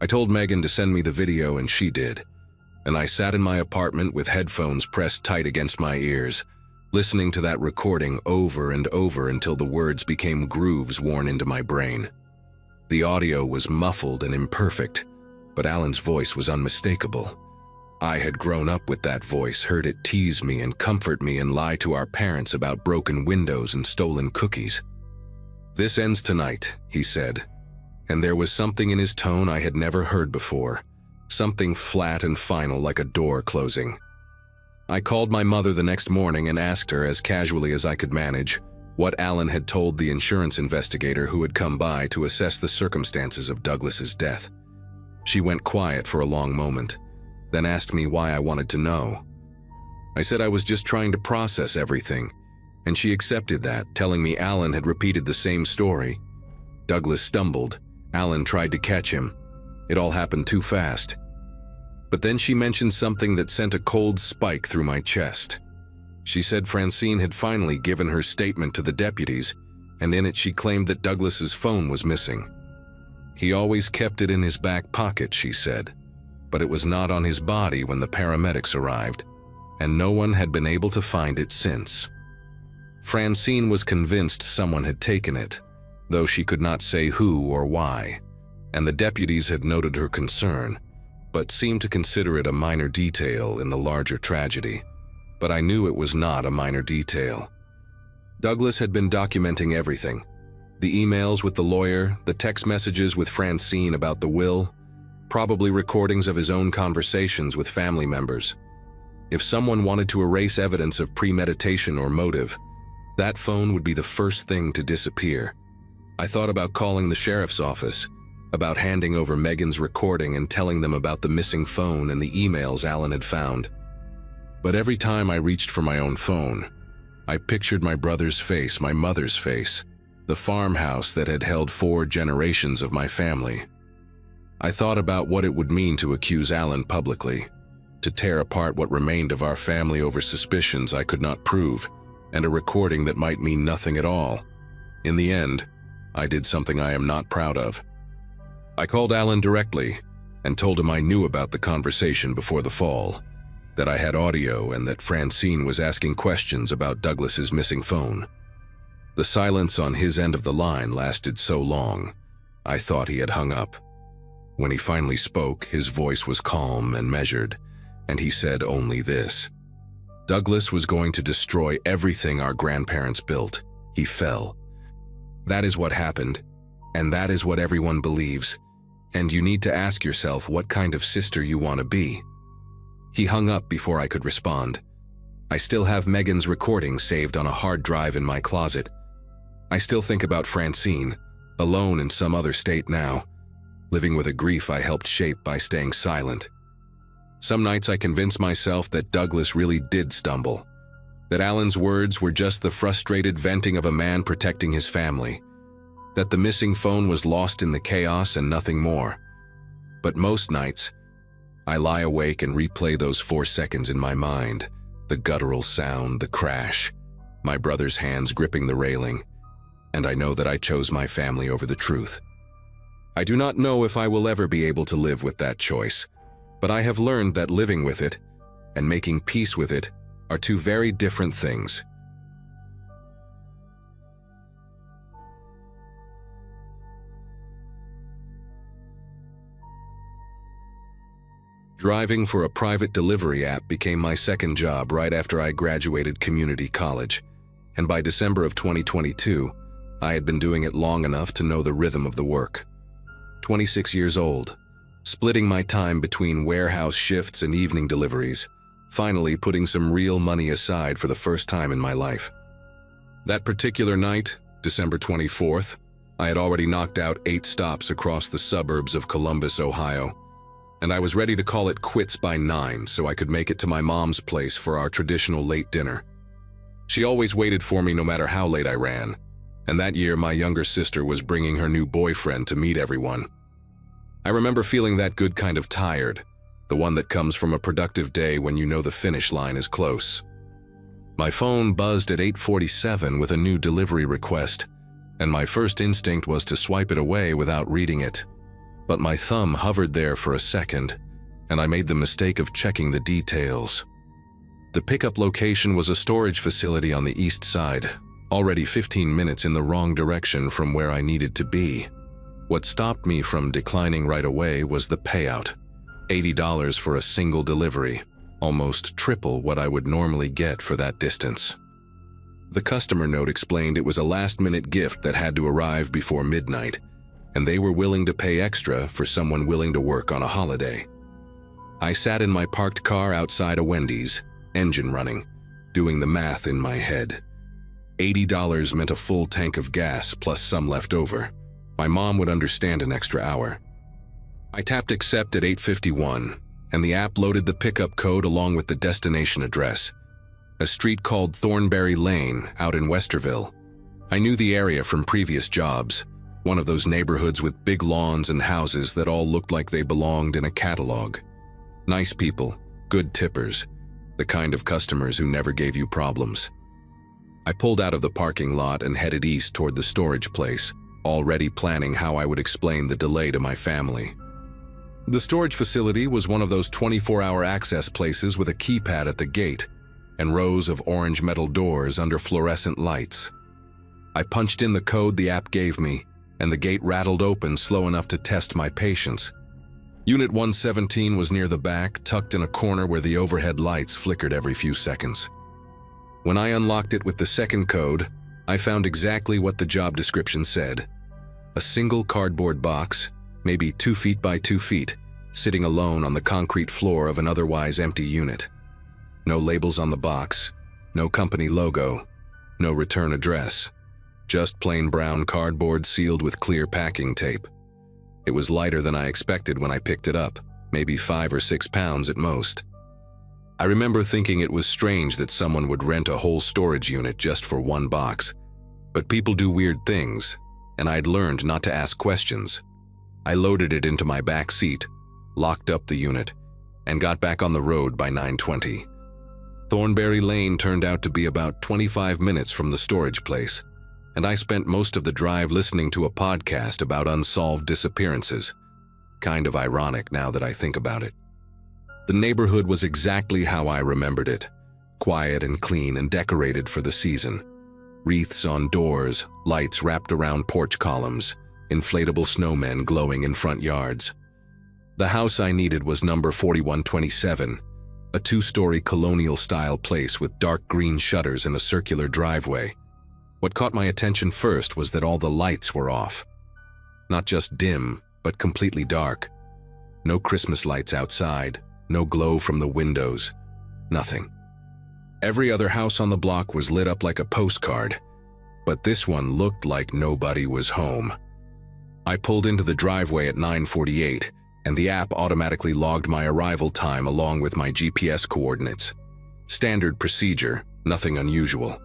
I told Megan to send me the video, and she did, and I sat in my apartment with headphones pressed tight against my ears, listening to that recording over and over until the words became grooves worn into my brain. The audio was muffled and imperfect, but Alan's voice was unmistakable. I had grown up with that voice, heard it tease me and comfort me and lie to our parents about broken windows and stolen cookies. "This ends tonight," he said, and there was something in his tone I had never heard before, something flat and final like a door closing. I called my mother the next morning and asked her, as casually as I could manage, what Alan had told the insurance investigator who had come by to assess the circumstances of Douglas's death. She went quiet for a long moment, then asked me why I wanted to know. I said I was just trying to process everything, and she accepted that, telling me Alan had repeated the same story. Douglas stumbled. Alan tried to catch him. It all happened too fast. But then she mentioned something that sent a cold spike through my chest. She said Francine had finally given her statement to the deputies, and in it she claimed that Douglas's phone was missing. He always kept it in his back pocket, she said, but it was not on his body when the paramedics arrived, and no one had been able to find it since. Francine was convinced someone had taken it, though she could not say who or why, and the deputies had noted her concern, but seemed to consider it a minor detail in the larger tragedy. But I knew it was not a minor detail. Douglas had been documenting everything: the emails with the lawyer, the text messages with Francine about the will, probably recordings of his own conversations with family members. If someone wanted to erase evidence of premeditation or motive, that phone would be the first thing to disappear. I thought about calling the sheriff's office, about handing over Megan's recording and telling them about the missing phone and the emails Alan had found. But every time I reached for my own phone, I pictured my brother's face, my mother's face, the farmhouse that had held 4 generations of my family. I thought about what it would mean to accuse Alan publicly, to tear apart what remained of our family over suspicions I could not prove, and a recording that might mean nothing at all. In the end, I did something I am not proud of. I called Alan directly and told him I knew about the conversation before the fall, that I had audio and that Francine was asking questions about Douglas's missing phone. The silence on his end of the line lasted so long, I thought he had hung up. When he finally spoke, his voice was calm and measured, and he said only this: Douglas was going to destroy everything our grandparents built. He fell. That is what happened, and that is what everyone believes, and you need to ask yourself what kind of sister you want to be. He hung up before I could respond. I still have Megan's recording saved on a hard drive in my closet. I still think about Francine, alone in some other state now, living with a grief I helped shape by staying silent. Some nights I convince myself that Douglas really did stumble, that Alan's words were just the frustrated venting of a man protecting his family, that the missing phone was lost in the chaos and nothing more. But most nights, I lie awake and replay those 4 seconds in my mind, the guttural sound, the crash, my brother's hands gripping the railing, and I know that I chose my family over the truth. I do not know if I will ever be able to live with that choice, but I have learned that living with it and making peace with it are 2 very different things. Driving for a private delivery app became my second job right after I graduated community college, and by December of 2022, I had been doing it long enough to know the rhythm of the work. 26 years old, splitting my time between warehouse shifts and evening deliveries, finally putting some real money aside for the first time in my life. That particular night, December 24th, I had already knocked out 8 stops across the suburbs of Columbus, Ohio, and I was ready to call it quits by 9 so I could make it to my mom's place for our traditional late dinner. She always waited for me no matter how late I ran, and that year my younger sister was bringing her new boyfriend to meet everyone. I remember feeling that good kind of tired, the one that comes from a productive day when you know the finish line is close. My phone buzzed at 8:47 with a new delivery request, and my first instinct was to swipe it away without reading it. But my thumb hovered there for a second, and I made the mistake of checking the details. The pickup location was a storage facility on the east side, already 15 minutes in the wrong direction from where I needed to be. What stopped me from declining right away was the payout, $80 for a single delivery, almost triple what I would normally get for that distance. The customer note explained it was a last-minute gift that had to arrive before midnight, and they were willing to pay extra for someone willing to work on a holiday. I sat in my parked car outside a Wendy's, engine running, doing the math in my head. $80 meant a full tank of gas plus some left over. My mom would understand an extra hour. I tapped accept at 8:51, and the app loaded the pickup code along with the destination address, a street called Thornberry Lane out in Westerville. I knew the area from previous jobs, one of those neighborhoods with big lawns and houses that all looked like they belonged in a catalog. Nice people, good tippers, the kind of customers who never gave you problems. I pulled out of the parking lot and headed east toward the storage place, already planning how I would explain the delay to my family. The storage facility was one of those 24-hour access places with a keypad at the gate and rows of orange metal doors under fluorescent lights. I punched in the code the app gave me, and the gate rattled open slow enough to test my patience. Unit 117 was near the back, tucked in a corner where the overhead lights flickered every few seconds. When I unlocked it with the second code, I found exactly what the job description said. A single cardboard box, maybe 2 feet by 2 feet, sitting alone on the concrete floor of an otherwise empty unit. No labels on the box, no company logo, no return address. Just plain brown cardboard sealed with clear packing tape. It was lighter than I expected when I picked it up, maybe 5 or 6 pounds at most. I remember thinking it was strange that someone would rent a whole storage unit just for one box. But people do weird things, and I'd learned not to ask questions. I loaded it into my back seat, locked up the unit, and got back on the road by 9:20. Thornberry Lane turned out to be about 25 minutes from the storage place, and I spent most of the drive listening to a podcast about unsolved disappearances. Kind of ironic now that I think about it. The neighborhood was exactly how I remembered it, quiet and clean and decorated for the season. Wreaths on doors, lights wrapped around porch columns, inflatable snowmen glowing in front yards. The house I needed was number 4127, a 2-story colonial-style place with dark green shutters and a circular driveway. What caught my attention first was that all the lights were off. Not just dim, but completely dark. No Christmas lights outside, no glow from the windows, nothing. Every other house on the block was lit up like a postcard, but this one looked like nobody was home. I pulled into the driveway at 9:48, and the app automatically logged my arrival time along with my GPS coordinates. Standard procedure, nothing unusual.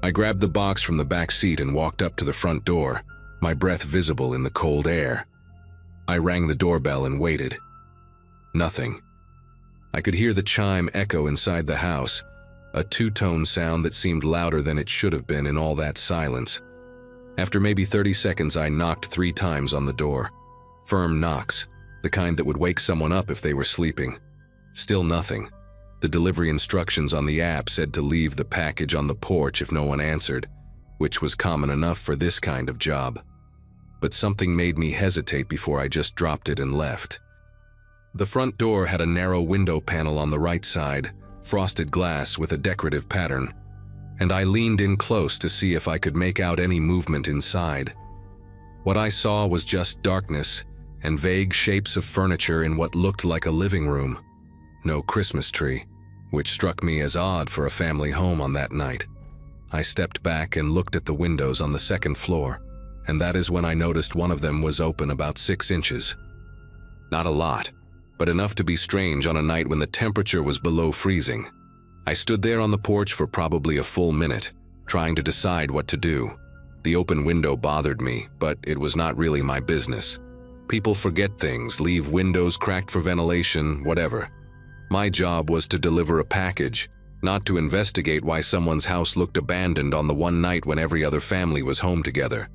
I grabbed the box from the back seat and walked up to the front door, my breath visible in the cold air. I rang the doorbell and waited. Nothing. I could hear the chime echo inside the house, a 2-tone sound that seemed louder than it should have been in all that silence. After maybe 30 seconds, I knocked 3 times on the door. Firm knocks, the kind that would wake someone up if they were sleeping. Still nothing. The delivery instructions on the app said to leave the package on the porch if no one answered, which was common enough for this kind of job. But something made me hesitate before I just dropped it and left. The front door had a narrow window panel on the right side, frosted glass with a decorative pattern, and I leaned in close to see if I could make out any movement inside. What I saw was just darkness and vague shapes of furniture in what looked like a living room. No Christmas tree, which struck me as odd for a family home on that night. I stepped back and looked at the windows on the second floor, and that is when I noticed one of them was open about 6 inches. Not a lot, but enough to be strange on a night when the temperature was below freezing. I stood there on the porch for probably a full minute, trying to decide what to do. The open window bothered me, but it was not really my business. People forget things, leave windows cracked for ventilation, whatever. My job was to deliver a package, not to investigate why someone's house looked abandoned on the one night when every other family was home together.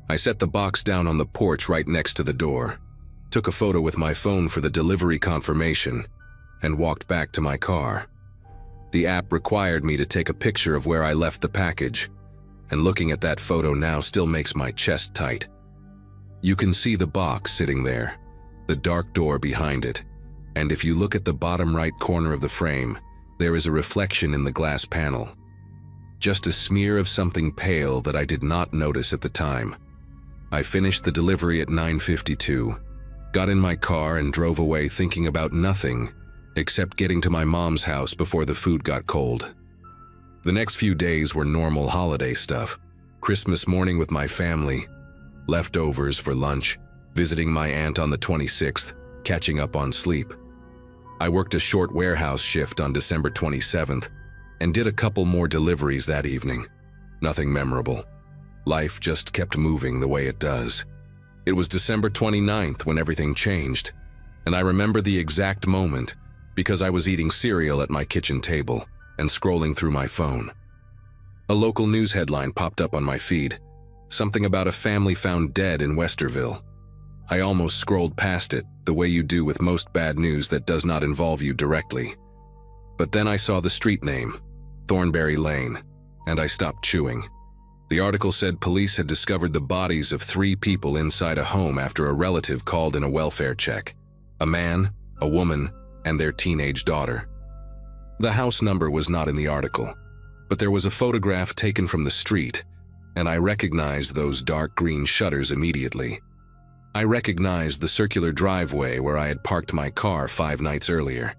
I set the box down on the porch right next to the door, took a photo with my phone for the delivery confirmation, and walked back to my car. The app required me to take a picture of where I left the package, and looking at that photo now still makes my chest tight. You can see the box sitting there, the dark door behind it, and if you look at the bottom right corner of the frame, there is a reflection in the glass panel. Just a smear of something pale that I did not notice at the time. I finished the delivery at 9:52, got in my car and drove away thinking about nothing except getting to my mom's house before the food got cold. The next few days were normal holiday stuff. Christmas morning with my family, leftovers for lunch, visiting my aunt on the 26th, catching up on sleep. I worked a short warehouse shift on December 27th and did a couple more deliveries that evening. Nothing memorable. Life just kept moving the way it does. It was December 29th when everything changed, and I remember the exact moment because I was eating cereal at my kitchen table and scrolling through my phone. A local news headline popped up on my feed, something about a family found dead in Westerville. I almost scrolled past it, the way you do with most bad news that does not involve you directly. But then I saw the street name, Thornberry Lane, and I stopped chewing. The article said police had discovered the bodies of 3 people inside a home after a relative called in a welfare check. A man, a woman, and their teenage daughter. The house number was not in the article, but there was a photograph taken from the street, and I recognized those dark green shutters immediately. I recognized the circular driveway where I had parked my car 5 nights earlier.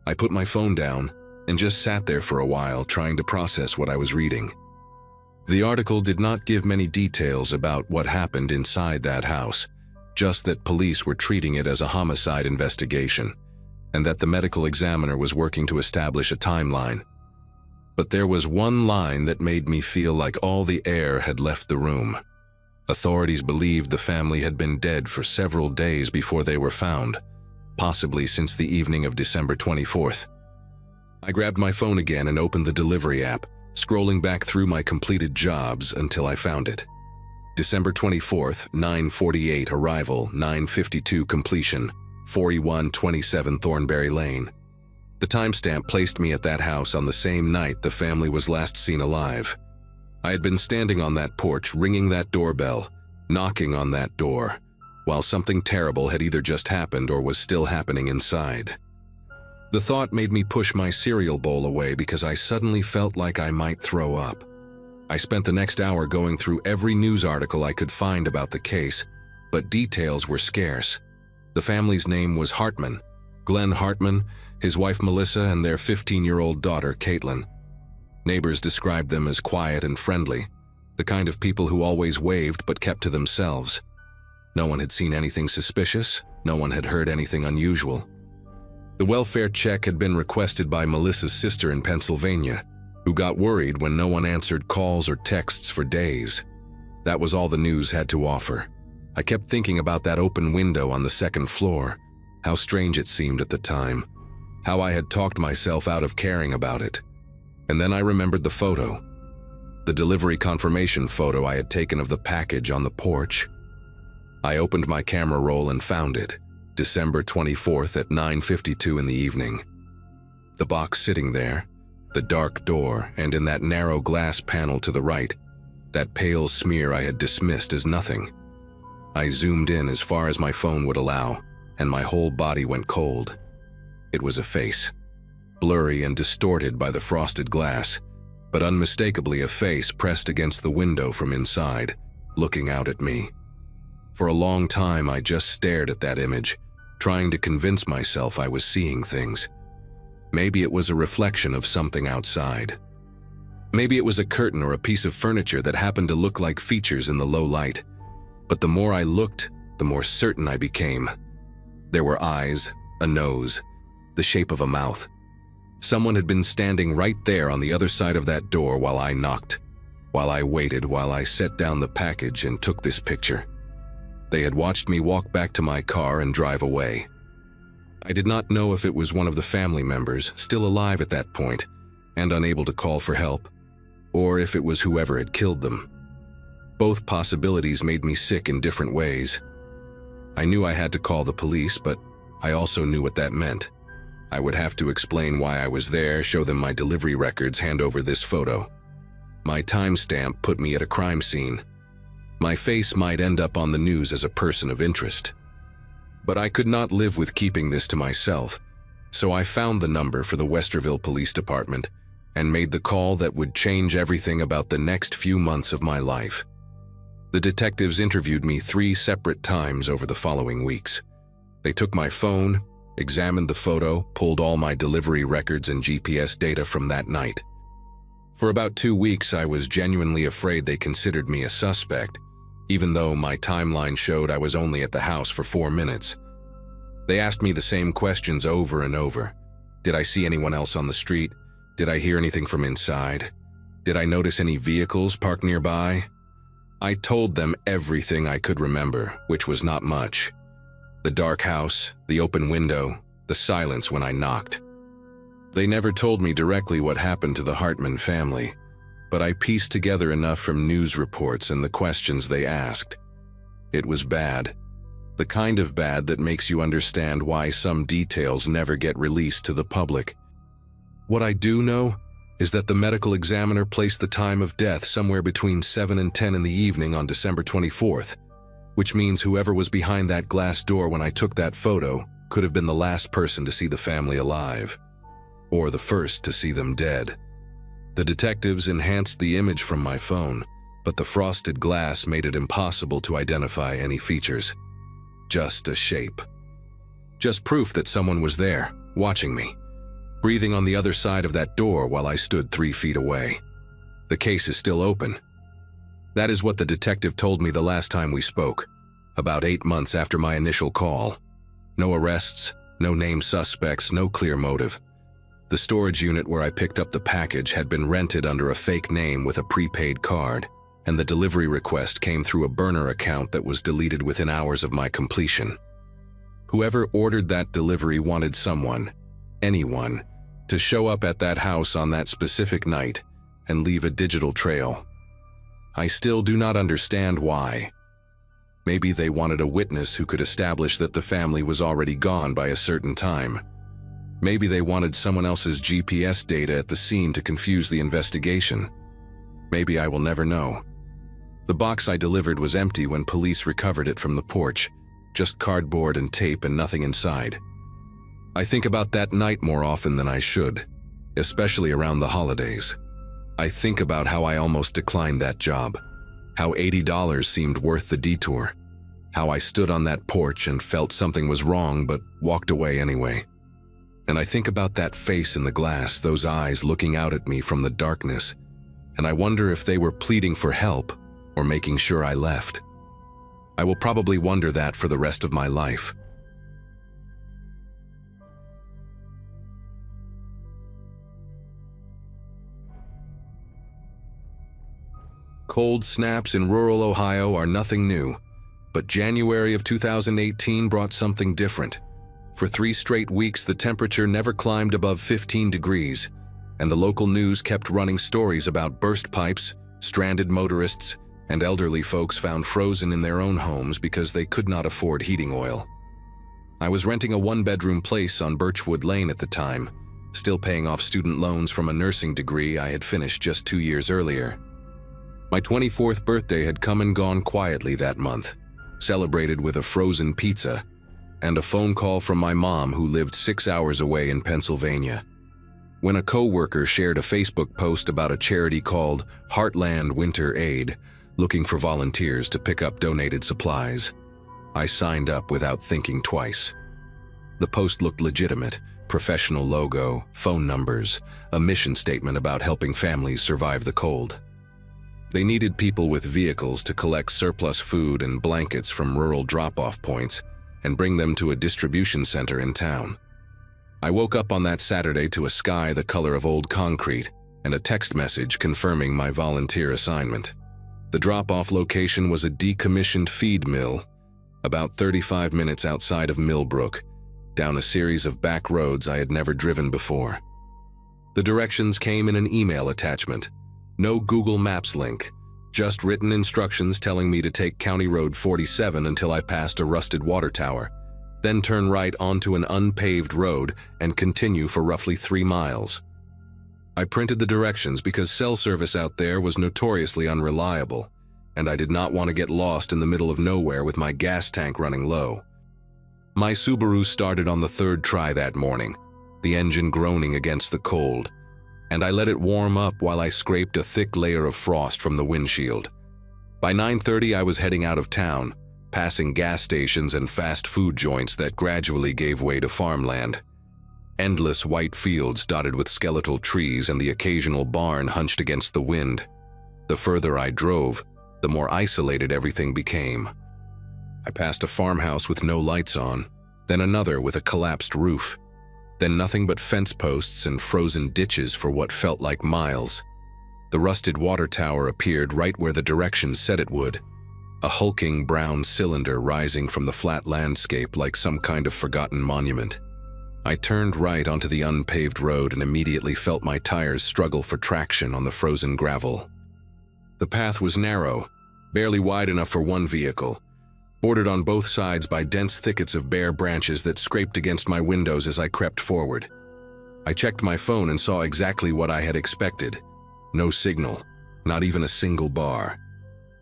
I put my phone down and just sat there for a while trying to process what I was reading. The article did not give many details about what happened inside that house, just that police were treating it as a homicide investigation, and that the medical examiner was working to establish a timeline. But there was one line that made me feel like all the air had left the room. Authorities believed the family had been dead for several days before they were found, possibly since the evening of December 24th. I grabbed my phone again and opened the delivery app, scrolling back through my completed jobs until I found it. December 24th, 9:48 arrival, 9:52 completion, 4127 Thornberry Lane. The timestamp placed me at that house on the same night the family was last seen alive. I had been standing on that porch, ringing that doorbell, knocking on that door, while something terrible had either just happened or was still happening inside. The thought made me push my cereal bowl away because I suddenly felt like I might throw up. I spent the next hour going through every news article I could find about the case, but details were scarce. The family's name was Hartman, Glenn Hartman, his wife Melissa, and their 15-year-old daughter Caitlin. Neighbors described them as quiet and friendly, the kind of people who always waved but kept to themselves. No one had seen anything suspicious, no one had heard anything unusual. The welfare check had been requested by Melissa's sister in Pennsylvania, who got worried when no one answered calls or texts for days. That was all the news had to offer. I kept thinking about that open window on the second floor, how strange it seemed at the time, how I had talked myself out of caring about it. And then I remembered the photo, the delivery confirmation photo I had taken of the package on the porch. I opened my camera roll and found it, December 24th at 9:52 in the evening. The box sitting there, the dark door, and in that narrow glass panel to the right, that pale smear I had dismissed as nothing. I zoomed in as far as my phone would allow and my whole body went cold. It was a face, blurry and distorted by the frosted glass, but unmistakably a face pressed against the window from inside, looking out at me. For a long time, I just stared at that image, trying to convince myself I was seeing things. Maybe it was a reflection of something outside. Maybe it was a curtain or a piece of furniture that happened to look like features in the low light. But the more I looked, the more certain I became. There were eyes, a nose, the shape of a mouth. Someone had been standing right there on the other side of that door while I knocked, while I waited, while I set down the package and took this picture. They had watched me walk back to my car and drive away. I did not know if it was one of the family members, still alive at that point, and unable to call for help, or if it was whoever had killed them. Both possibilities made me sick in different ways. I knew I had to call the police, but I also knew what that meant. I would have to explain why I was there, show them my delivery records, hand over this photo. My timestamp put me at a crime scene. My face might end up on the news as a person of interest. But I could not live with keeping this to myself, so I found the number for the Westerville Police Department and made the call that would change everything about the next few months of my life. The detectives interviewed me 3 separate times over the following weeks. They took my phone, examined the photo, pulled all my delivery records and GPS data from that night. For about 2 weeks, I was genuinely afraid they considered me a suspect, even though my timeline showed I was only at the house for 4 minutes. They asked me the same questions over and over. Did I see anyone else on the street? Did I hear anything from inside? Did I notice any vehicles parked nearby? I told them everything I could remember, which was not much. The dark house, the open window, the silence when I knocked. They never told me directly what happened to the Hartman family, but I pieced together enough from news reports and the questions they asked. It was bad. The kind of bad that makes you understand why some details never get released to the public. What I do know is that the medical examiner placed the time of death somewhere between 7 and 10 in the evening on December 24th, which means whoever was behind that glass door when I took that photo could have been the last person to see the family alive, or the first to see them dead. The detectives enhanced the image from my phone, but the frosted glass made it impossible to identify any features. Just a shape. Just proof that someone was there, watching me, breathing on the other side of that door while I stood 3 feet away. The case is still open. That is what the detective told me the last time we spoke, about 8 months after my initial call. No arrests, no named suspects, no clear motive. The storage unit where I picked up the package had been rented under a fake name with a prepaid card, and the delivery request came through a burner account that was deleted within hours of my completion. Whoever ordered that delivery wanted someone, anyone, to show up at that house on that specific night and leave a digital trail. I still do not understand why. Maybe they wanted a witness who could establish that the family was already gone by a certain time. Maybe they wanted someone else's GPS data at the scene to confuse the investigation. Maybe I will never know. The box I delivered was empty when police recovered it from the porch, just cardboard and tape and nothing inside. I think about that night more often than I should, especially around the holidays. I think about how I almost declined that job, how $80 seemed worth the detour, how I stood on that porch and felt something was wrong but walked away anyway. And I think about that face in the glass, those eyes looking out at me from the darkness, and I wonder if they were pleading for help or making sure I left. I will probably wonder that for the rest of my life. Cold snaps in rural Ohio are nothing new, but January of 2018 brought something different. For 3 straight weeks, the temperature never climbed above 15 degrees, and the local news kept running stories about burst pipes, stranded motorists, and elderly folks found frozen in their own homes because they could not afford heating oil. I was renting a 1-bedroom place on Birchwood Lane at the time, still paying off student loans from a nursing degree I had finished just 2 years earlier. My 24th birthday had come and gone quietly that month, celebrated with a frozen pizza, and a phone call from my mom who lived 6 hours away in Pennsylvania. When a coworker shared a Facebook post about a charity called Heartland Winter Aid, looking for volunteers to pick up donated supplies, I signed up without thinking twice. The post looked legitimate: professional logo, phone numbers, a mission statement about helping families survive the cold. They needed people with vehicles to collect surplus food and blankets from rural drop-off points and bring them to a distribution center in town. I woke up on that Saturday to a sky the color of old concrete and a text message confirming my volunteer assignment. The drop-off location was a decommissioned feed mill, about 35 minutes outside of Millbrook, down a series of back roads I had never driven before. The directions came in an email attachment. No Google Maps link, just written instructions telling me to take County Road 47 until I passed a rusted water tower, then turn right onto an unpaved road and continue for roughly 3 miles. I printed the directions because cell service out there was notoriously unreliable, and I did not want to get lost in the middle of nowhere with my gas tank running low. My Subaru started on the 3rd try that morning, the engine groaning against the cold, and I let it warm up while I scraped a thick layer of frost from the windshield. By 9:30 I was heading out of town, passing gas stations and fast food joints that gradually gave way to farmland. Endless white fields dotted with skeletal trees and the occasional barn hunched against the wind. The further I drove, the more isolated everything became. I passed a farmhouse with no lights on, then another with a collapsed roof, then nothing but fence posts and frozen ditches for what felt like miles. The rusted water tower appeared right where the directions said it would, a hulking brown cylinder rising from the flat landscape like some kind of forgotten monument. I turned right onto the unpaved road and immediately felt my tires struggle for traction on the frozen gravel. The path was narrow, barely wide enough for one vehicle, bordered on both sides by dense thickets of bare branches that scraped against my windows as I crept forward. I checked my phone and saw exactly what I had expected. No signal, not even a single bar.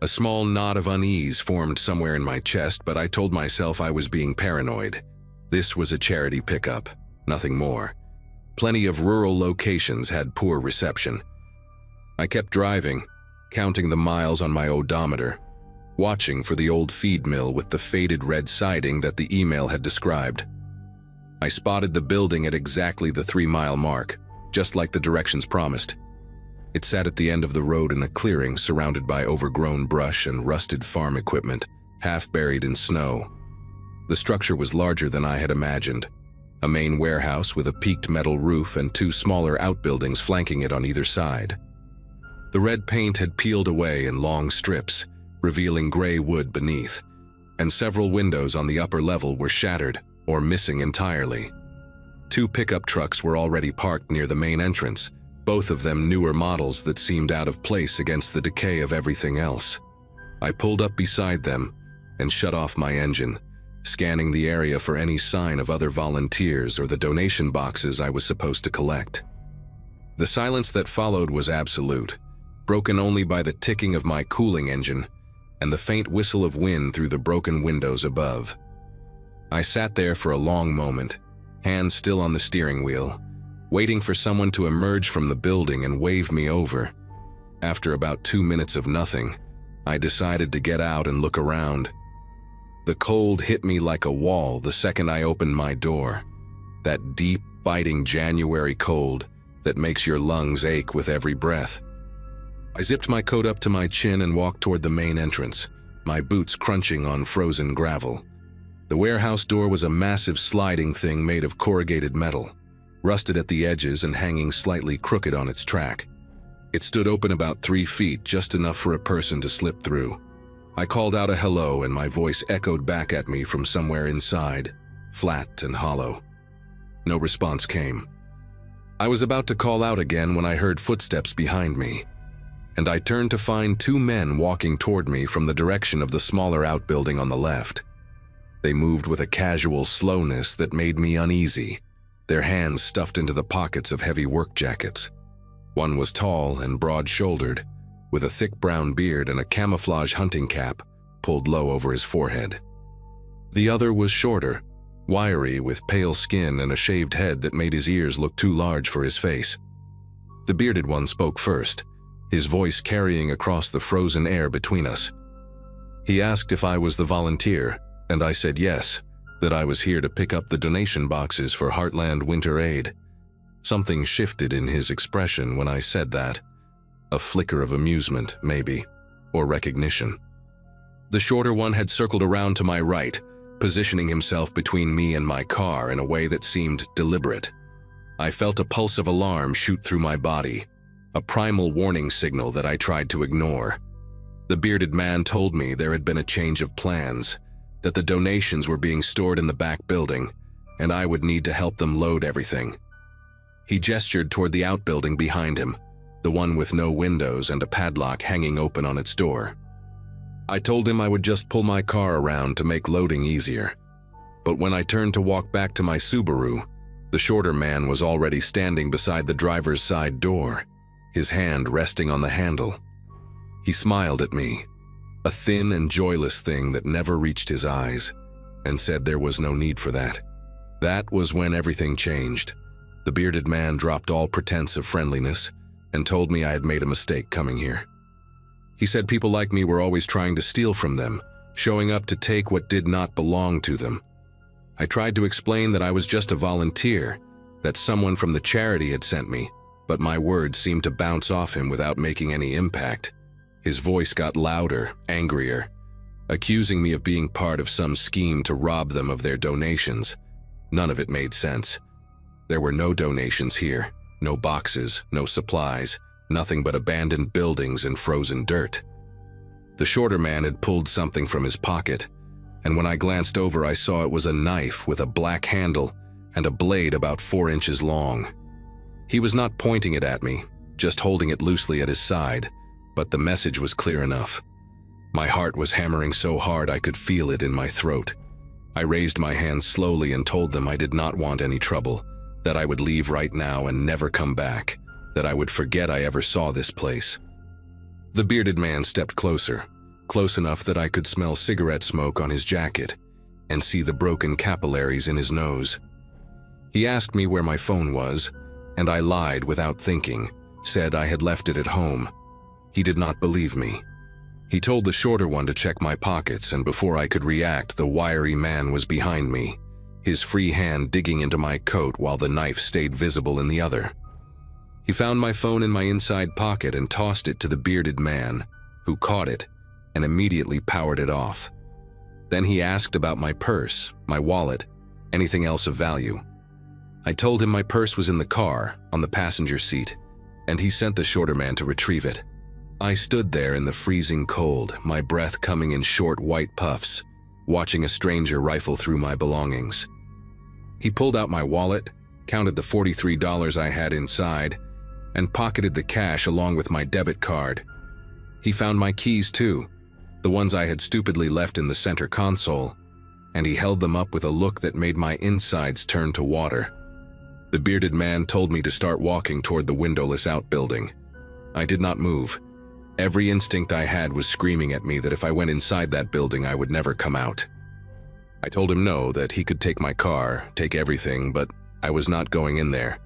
A small knot of unease formed somewhere in my chest, but I told myself I was being paranoid. This was a charity pickup, nothing more. Plenty of rural locations had poor reception. I kept driving, counting the miles on my odometer, watching for the old feed mill with the faded red siding that the email had described. I spotted the building at exactly the 3-mile mark, just like the directions promised. It sat at the end of the road in a clearing surrounded by overgrown brush and rusted farm equipment, half buried in snow. The structure was larger than I had imagined, a main warehouse with a peaked metal roof and 2 smaller outbuildings flanking it on either side. The red paint had peeled away in long strips, revealing gray wood beneath, and several windows on the upper level were shattered or missing entirely. 2 pickup trucks were already parked near the main entrance, both of them newer models that seemed out of place against the decay of everything else. I pulled up beside them and shut off my engine, scanning the area for any sign of other volunteers or the donation boxes I was supposed to collect. The silence that followed was absolute, broken only by the ticking of my cooling engine and the faint whistle of wind through the broken windows above. I sat there for a long moment, hands still on the steering wheel, waiting for someone to emerge from the building and wave me over. After about 2 minutes of nothing, I decided to get out and look around. The cold hit me like a wall the second I opened my door, that deep, biting January cold that makes your lungs ache with every breath. I zipped my coat up to my chin and walked toward the main entrance, my boots crunching on frozen gravel. The warehouse door was a massive sliding thing made of corrugated metal, rusted at the edges and hanging slightly crooked on its track. It stood open about 3 feet, just enough for a person to slip through. I called out a hello and my voice echoed back at me from somewhere inside, flat and hollow. No response came. I was about to call out again when I heard footsteps behind me, and I turned to find 2 men walking toward me from the direction of the smaller outbuilding on the left. They moved with a casual slowness that made me uneasy, their hands stuffed into the pockets of heavy work jackets. One was tall and broad-shouldered, with a thick brown beard and a camouflage hunting cap pulled low over his forehead. The other was shorter, wiry with pale skin and a shaved head that made his ears look too large for his face. The bearded one spoke first, his voice carrying across the frozen air between us. He asked if I was the volunteer, and I said yes, that I was here to pick up the donation boxes for Heartland Winter Aid. Something shifted in his expression when I said that. A flicker of amusement, maybe, or recognition. The shorter one had circled around to my right, positioning himself between me and my car in a way that seemed deliberate. I felt a pulse of alarm shoot through my body, a primal warning signal that I tried to ignore. The bearded man told me there had been a change of plans, that the donations were being stored in the back building, and I would need to help them load everything. He gestured toward the outbuilding behind him, the one with no windows and a padlock hanging open on its door. I told him I would just pull my car around to make loading easier. But when I turned to walk back to my Subaru, the shorter man was already standing beside the driver's side door, his hand resting on the handle. He smiled at me, a thin and joyless thing that never reached his eyes, and said there was no need for that. That was when everything changed. The bearded man dropped all pretense of friendliness and told me I had made a mistake coming here. He said people like me were always trying to steal from them, showing up to take what did not belong to them. I tried to explain that I was just a volunteer, that someone from the charity had sent me, but my words seemed to bounce off him without making any impact. His voice got louder, angrier, accusing me of being part of some scheme to rob them of their donations. None of it made sense. There were no donations here, no boxes, no supplies, nothing but abandoned buildings and frozen dirt. The shorter man had pulled something from his pocket, and when I glanced over I saw it was a knife with a black handle and a blade about 4 inches long. He was not pointing it at me, just holding it loosely at his side, but the message was clear enough. My heart was hammering so hard I could feel it in my throat. I raised my hand slowly and told them I did not want any trouble, that I would leave right now and never come back, that I would forget I ever saw this place. The bearded man stepped closer, close enough that I could smell cigarette smoke on his jacket and see the broken capillaries in his nose. He asked me where my phone was, and I lied without thinking, said I had left it at home. He did not believe me. He told the shorter one to check my pockets, and before I could react, the wiry man was behind me, his free hand digging into my coat while the knife stayed visible in the other. He found my phone in my inside pocket and tossed it to the bearded man, who caught it and immediately powered it off. Then he asked about my purse, my wallet, anything else of value. I told him my purse was in the car, on the passenger seat, and he sent the shorter man to retrieve it. I stood there in the freezing cold, my breath coming in short white puffs, watching a stranger rifle through my belongings. He pulled out my wallet, counted the $43 I had inside, and pocketed the cash along with my debit card. He found my keys too, the ones I had stupidly left in the center console, and he held them up with a look that made my insides turn to water. The bearded man told me to start walking toward the windowless outbuilding. I did not move. Every instinct I had was screaming at me that if I went inside that building, I would never come out. I told him no, that he could take my car, take everything, but I was not going in there.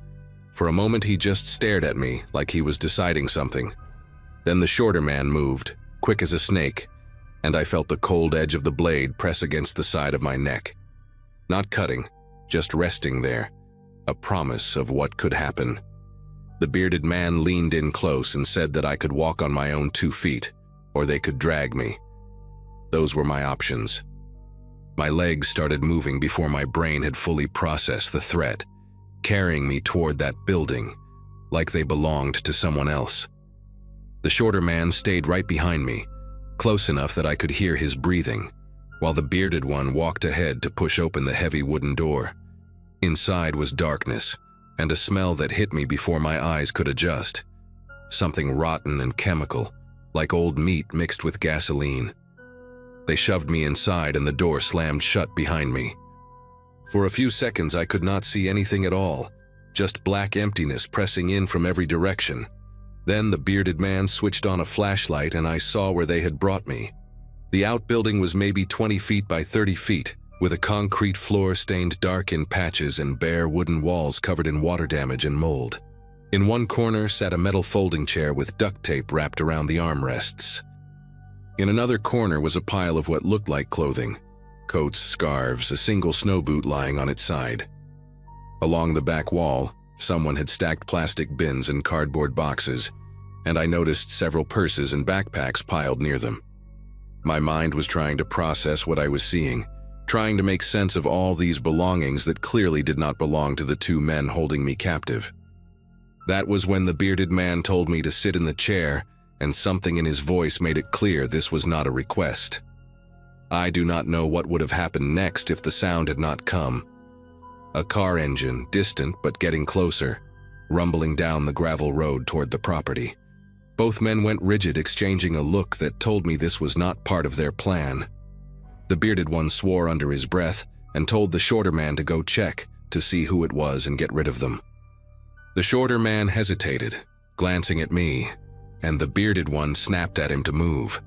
For a moment, he just stared at me like he was deciding something. Then the shorter man moved, quick as a snake, and I felt the cold edge of the blade press against the side of my neck. Not cutting, just resting there, a promise of what could happen. The bearded man leaned in close and said that I could walk on my own 2 feet, or they could drag me. Those were my options. My legs started moving before my brain had fully processed the threat, carrying me toward that building, like they belonged to someone else. The shorter man stayed right behind me, close enough that I could hear his breathing, while the bearded one walked ahead to push open the heavy wooden door. Inside was darkness, and a smell that hit me before my eyes could adjust. Something rotten and chemical, like old meat mixed with gasoline. They shoved me inside and the door slammed shut behind me. For a few seconds I could not see anything at all, just black emptiness pressing in from every direction. Then the bearded man switched on a flashlight and I saw where they had brought me. The outbuilding was maybe 20 feet by 30 feet, with a concrete floor stained dark in patches and bare wooden walls covered in water damage and mold. In one corner sat a metal folding chair with duct tape wrapped around the armrests. In another corner was a pile of what looked like clothing, coats, scarves, a single snow boot lying on its side. Along the back wall, someone had stacked plastic bins and cardboard boxes, and I noticed several purses and backpacks piled near them. My mind was trying to process what I was seeing, trying to make sense of all these belongings that clearly did not belong to the two men holding me captive. That was when the bearded man told me to sit in the chair, and something in his voice made it clear this was not a request. I do not know what would have happened next if the sound had not come. A car engine, distant but getting closer, rumbling down the gravel road toward the property. Both men went rigid, exchanging a look that told me this was not part of their plan. The bearded one swore under his breath and told the shorter man to go check to see who it was and get rid of them. The shorter man hesitated, glancing at me, and the bearded one snapped at him to move.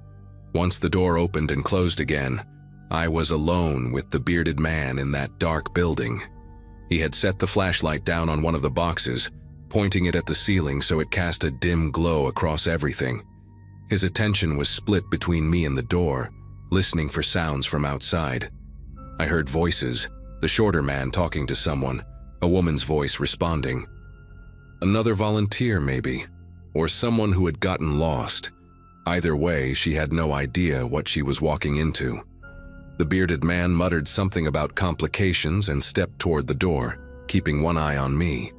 Once the door opened and closed again, I was alone with the bearded man in that dark building. He had set the flashlight down on one of the boxes, pointing it at the ceiling so it cast a dim glow across everything. His attention was split between me and the door, listening for sounds from outside. I heard voices, the shorter man talking to someone, a woman's voice responding. Another volunteer, maybe, or someone who had gotten lost. Either way, she had no idea what she was walking into. The bearded man muttered something about complications and stepped toward the door, keeping one eye on me.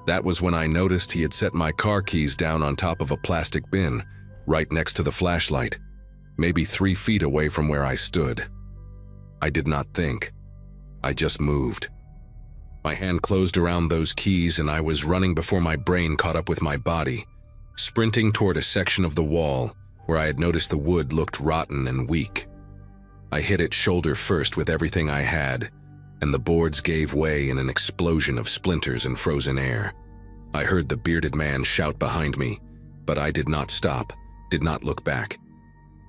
That was when I noticed he had set my car keys down on top of a plastic bin, right next to the flashlight, maybe 3 feet away from where I stood. I did not think. I just moved. My hand closed around those keys and I was running before my brain caught up with my body, sprinting toward a section of the wall where I had noticed the wood looked rotten and weak. I hit it shoulder first with everything I had, and the boards gave way in an explosion of splinters and frozen air. I heard the bearded man shout behind me, but I did not stop, did not look back.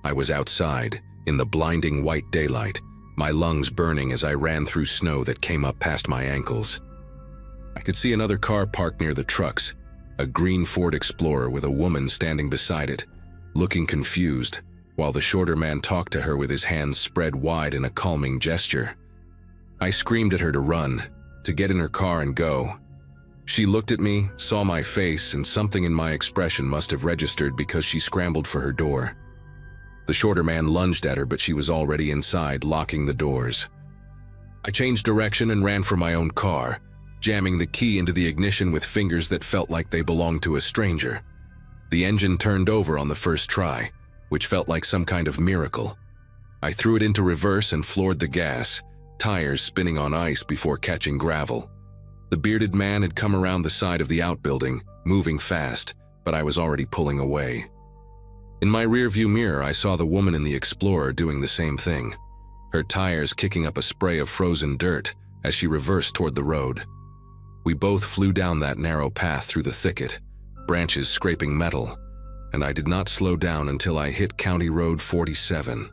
I was outside, in the blinding white daylight, my lungs burning as I ran through snow that came up past my ankles. I could see another car parked near the trucks, a green Ford Explorer with a woman standing beside it, looking confused, while the shorter man talked to her with his hands spread wide in a calming gesture. I screamed at her to run, to get in her car and go. She looked at me, saw my face, and something in my expression must have registered because she scrambled for her door. The shorter man lunged at her, but she was already inside, locking the doors. I changed direction and ran for my own car, jamming the key into the ignition with fingers that felt like they belonged to a stranger. The engine turned over on the first try, which felt like some kind of miracle. I threw it into reverse and floored the gas, tires spinning on ice before catching gravel. The bearded man had come around the side of the outbuilding, moving fast, but I was already pulling away. In my rearview mirror, I saw the woman in the Explorer doing the same thing, her tires kicking up a spray of frozen dirt as she reversed toward the road. We both flew down that narrow path through the thicket, branches scraping metal, and I did not slow down until I hit County Road 47.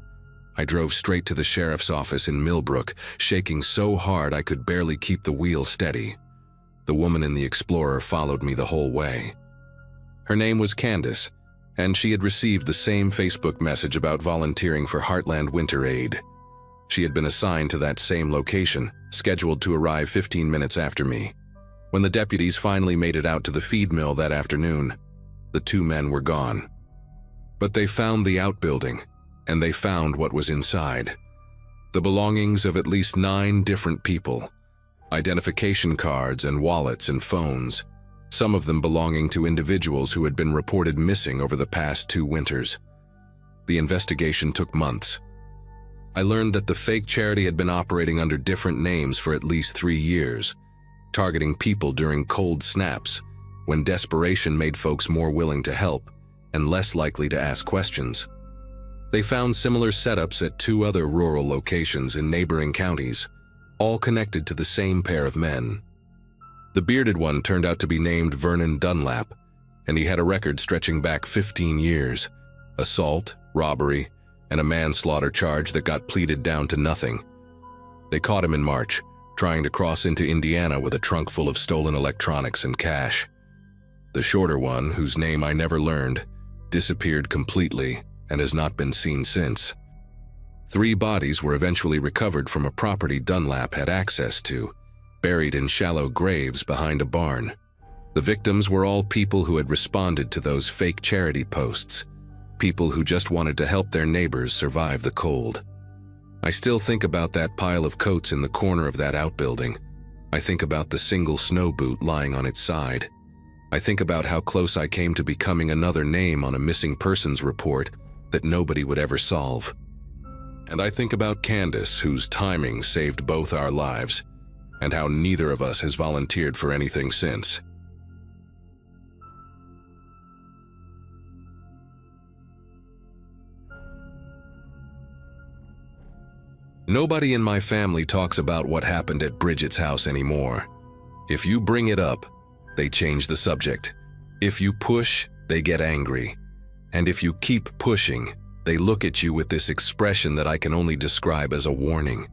I drove straight to the sheriff's office in Millbrook, shaking so hard I could barely keep the wheel steady. The woman in the Explorer followed me the whole way. Her name was Candace, and she had received the same Facebook message about volunteering for Heartland Winter Aid. She had been assigned to that same location, scheduled to arrive 15 minutes after me. When the deputies finally made it out to the feed mill that afternoon, the two men were gone. But they found the outbuilding, and they found what was inside. The belongings of at least 9 different people, identification cards and wallets and phones, some of them belonging to individuals who had been reported missing over the past 2 winters. The investigation took months. I learned that the fake charity had been operating under different names for at least 3 years, targeting people during cold snaps, when desperation made folks more willing to help and less likely to ask questions. They found similar setups at 2 other rural locations in neighboring counties, all connected to the same pair of men. The bearded one turned out to be named Vernon Dunlap, and he had a record stretching back 15 years, assault, robbery, and a manslaughter charge that got pleaded down to nothing. They caught him in March, trying to cross into Indiana with a trunk full of stolen electronics and cash. The shorter one, whose name I never learned, disappeared completely and has not been seen since. 3 bodies were eventually recovered from a property Dunlap had access to, buried in shallow graves behind a barn. The victims were all people who had responded to those fake charity posts, people who just wanted to help their neighbors survive the cold. I still think about that pile of coats in the corner of that outbuilding. I think about the single snow boot lying on its side. I think about how close I came to becoming another name on a missing persons report that nobody would ever solve. And I think about Candace, whose timing saved both our lives, and how neither of us has volunteered for anything since. Nobody in my family talks about what happened at Bridget's house anymore. If you bring it up, they change the subject. If you push, they get angry. And if you keep pushing, they look at you with this expression that I can only describe as a warning.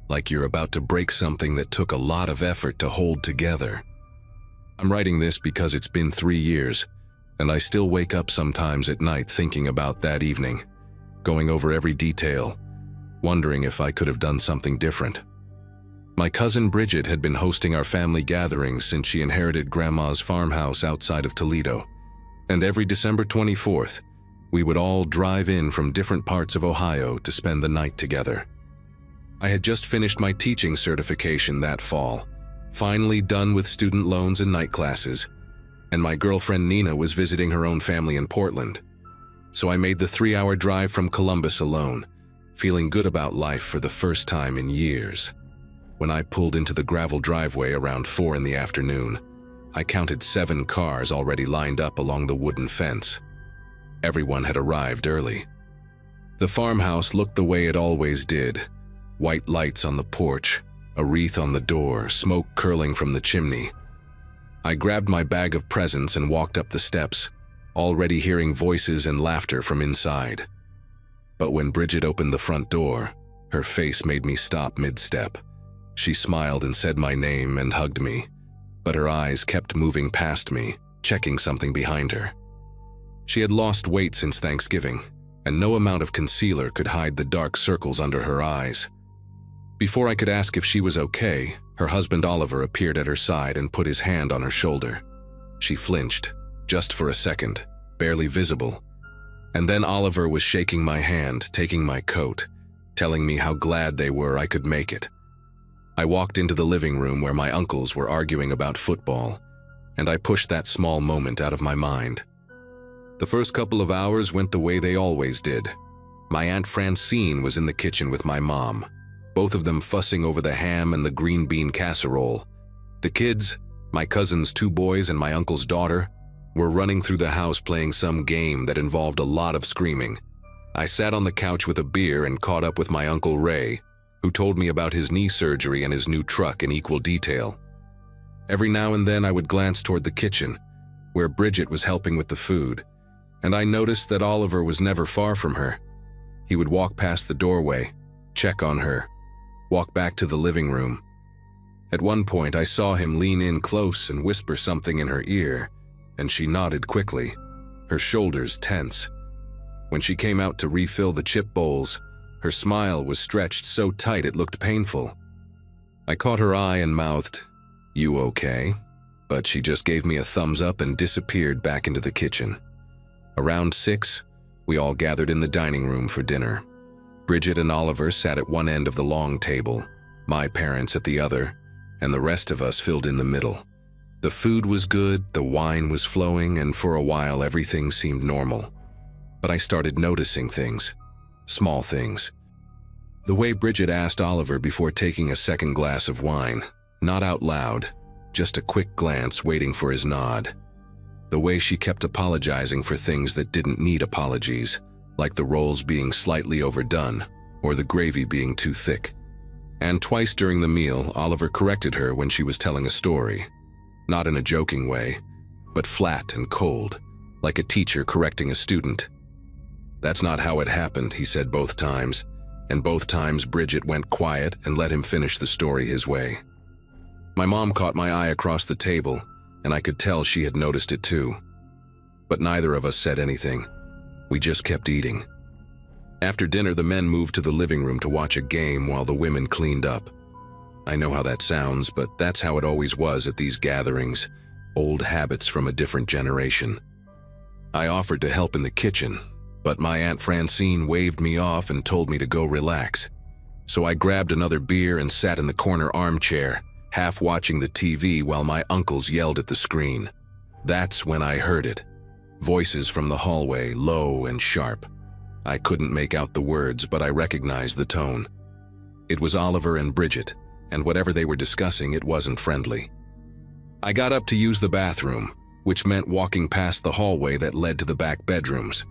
Like you're about to break something that took a lot of effort to hold together. I'm writing this because it's been 3 years, and I still wake up sometimes at night thinking about that evening, going over every detail, wondering if I could have done something different. My cousin Bridget had been hosting our family gatherings since she inherited Grandma's farmhouse outside of Toledo, and every December 24th, we would all drive in from different parts of Ohio to spend the night together. I had just finished my teaching certification that fall, finally done with student loans and night classes, and my girlfriend Nina was visiting her own family in Portland. So I made the 3-hour drive from Columbus alone, feeling good about life for the first time in years. When I pulled into the gravel driveway around 4 in the afternoon, I counted 7 cars already lined up along the wooden fence. Everyone had arrived early. The farmhouse looked the way it always did. White lights on the porch, a wreath on the door, smoke curling from the chimney. I grabbed my bag of presents and walked up the steps, already hearing voices and laughter from inside. But when Bridget opened the front door, her face made me stop mid-step. She smiled and said my name and hugged me, but her eyes kept moving past me, checking something behind her. She had lost weight since Thanksgiving, and no amount of concealer could hide the dark circles under her eyes. Before I could ask if she was okay, her husband Oliver appeared at her side and put his hand on her shoulder. She flinched, just for a second, barely visible. And then Oliver was shaking my hand, taking my coat, telling me how glad they were I could make it. I walked into the living room where my uncles were arguing about football, and I pushed that small moment out of my mind. The first couple of hours went the way they always did. My Aunt Francine was in the kitchen with my mom, both of them fussing over the ham and the green bean casserole. The kids, my cousin's 2 boys and my uncle's daughter, were running through the house playing some game that involved a lot of screaming. I sat on the couch with a beer and caught up with my Uncle Ray, who told me about his knee surgery and his new truck in equal detail. Every now and then I would glance toward the kitchen, where Bridget was helping with the food, and I noticed that Oliver was never far from her. He would walk past the doorway, check on her, walk back to the living room. At one point I saw him lean in close and whisper something in her ear, and she nodded quickly, her shoulders tense. When she came out to refill the chip bowls, her smile was stretched so tight it looked painful. I caught her eye and mouthed, "You okay?" But she just gave me a thumbs up and disappeared back into the kitchen. Around 6, we all gathered in the dining room for dinner. Bridget and Oliver sat at one end of the long table, my parents at the other, and the rest of us filled in the middle. The food was good, the wine was flowing, and for a while everything seemed normal. But I started noticing things, small things. The way Bridget asked Oliver before taking a second glass of wine, not out loud, just a quick glance waiting for his nod. The way she kept apologizing for things that didn't need apologies, like the rolls being slightly overdone or the gravy being too thick. And twice during the meal, Oliver corrected her when she was telling a story. Not in a joking way, but flat and cold, like a teacher correcting a student. "That's not how it happened," he said both times. and both times Bridget went quiet and let him finish the story his way. My mom caught my eye across the table, and I could tell she had noticed it too. But neither of us said anything. We just kept eating. After dinner, the men moved to the living room to watch a game while the women cleaned up. I know how that sounds, but that's how it always was at these gatherings, old habits from a different generation. I offered to help in the kitchen, but my Aunt Francine waved me off and told me to go relax. So I grabbed another beer and sat in the corner armchair, half watching the TV while my uncles yelled at the screen. That's when I heard it. Voices from the hallway, low and sharp. I couldn't make out the words, but I recognized the tone. It was Oliver and Bridget, and whatever they were discussing, it wasn't friendly. I got up to use the bathroom, which meant walking past the hallway that led to the back bedrooms.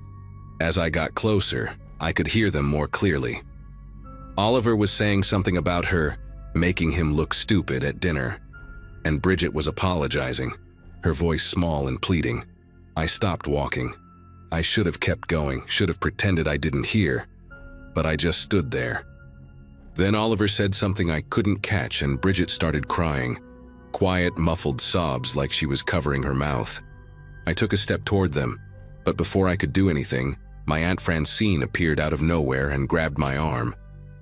As I got closer, I could hear them more clearly. Oliver was saying something about her making him look stupid at dinner, and Bridget was apologizing, her voice small and pleading. I stopped walking. I should have kept going, should have pretended I didn't hear, but I just stood there. Then Oliver said something I couldn't catch, and Bridget started crying, quiet, muffled sobs like she was covering her mouth. I took a step toward them, but before I could do anything, my Aunt Francine appeared out of nowhere and grabbed my arm.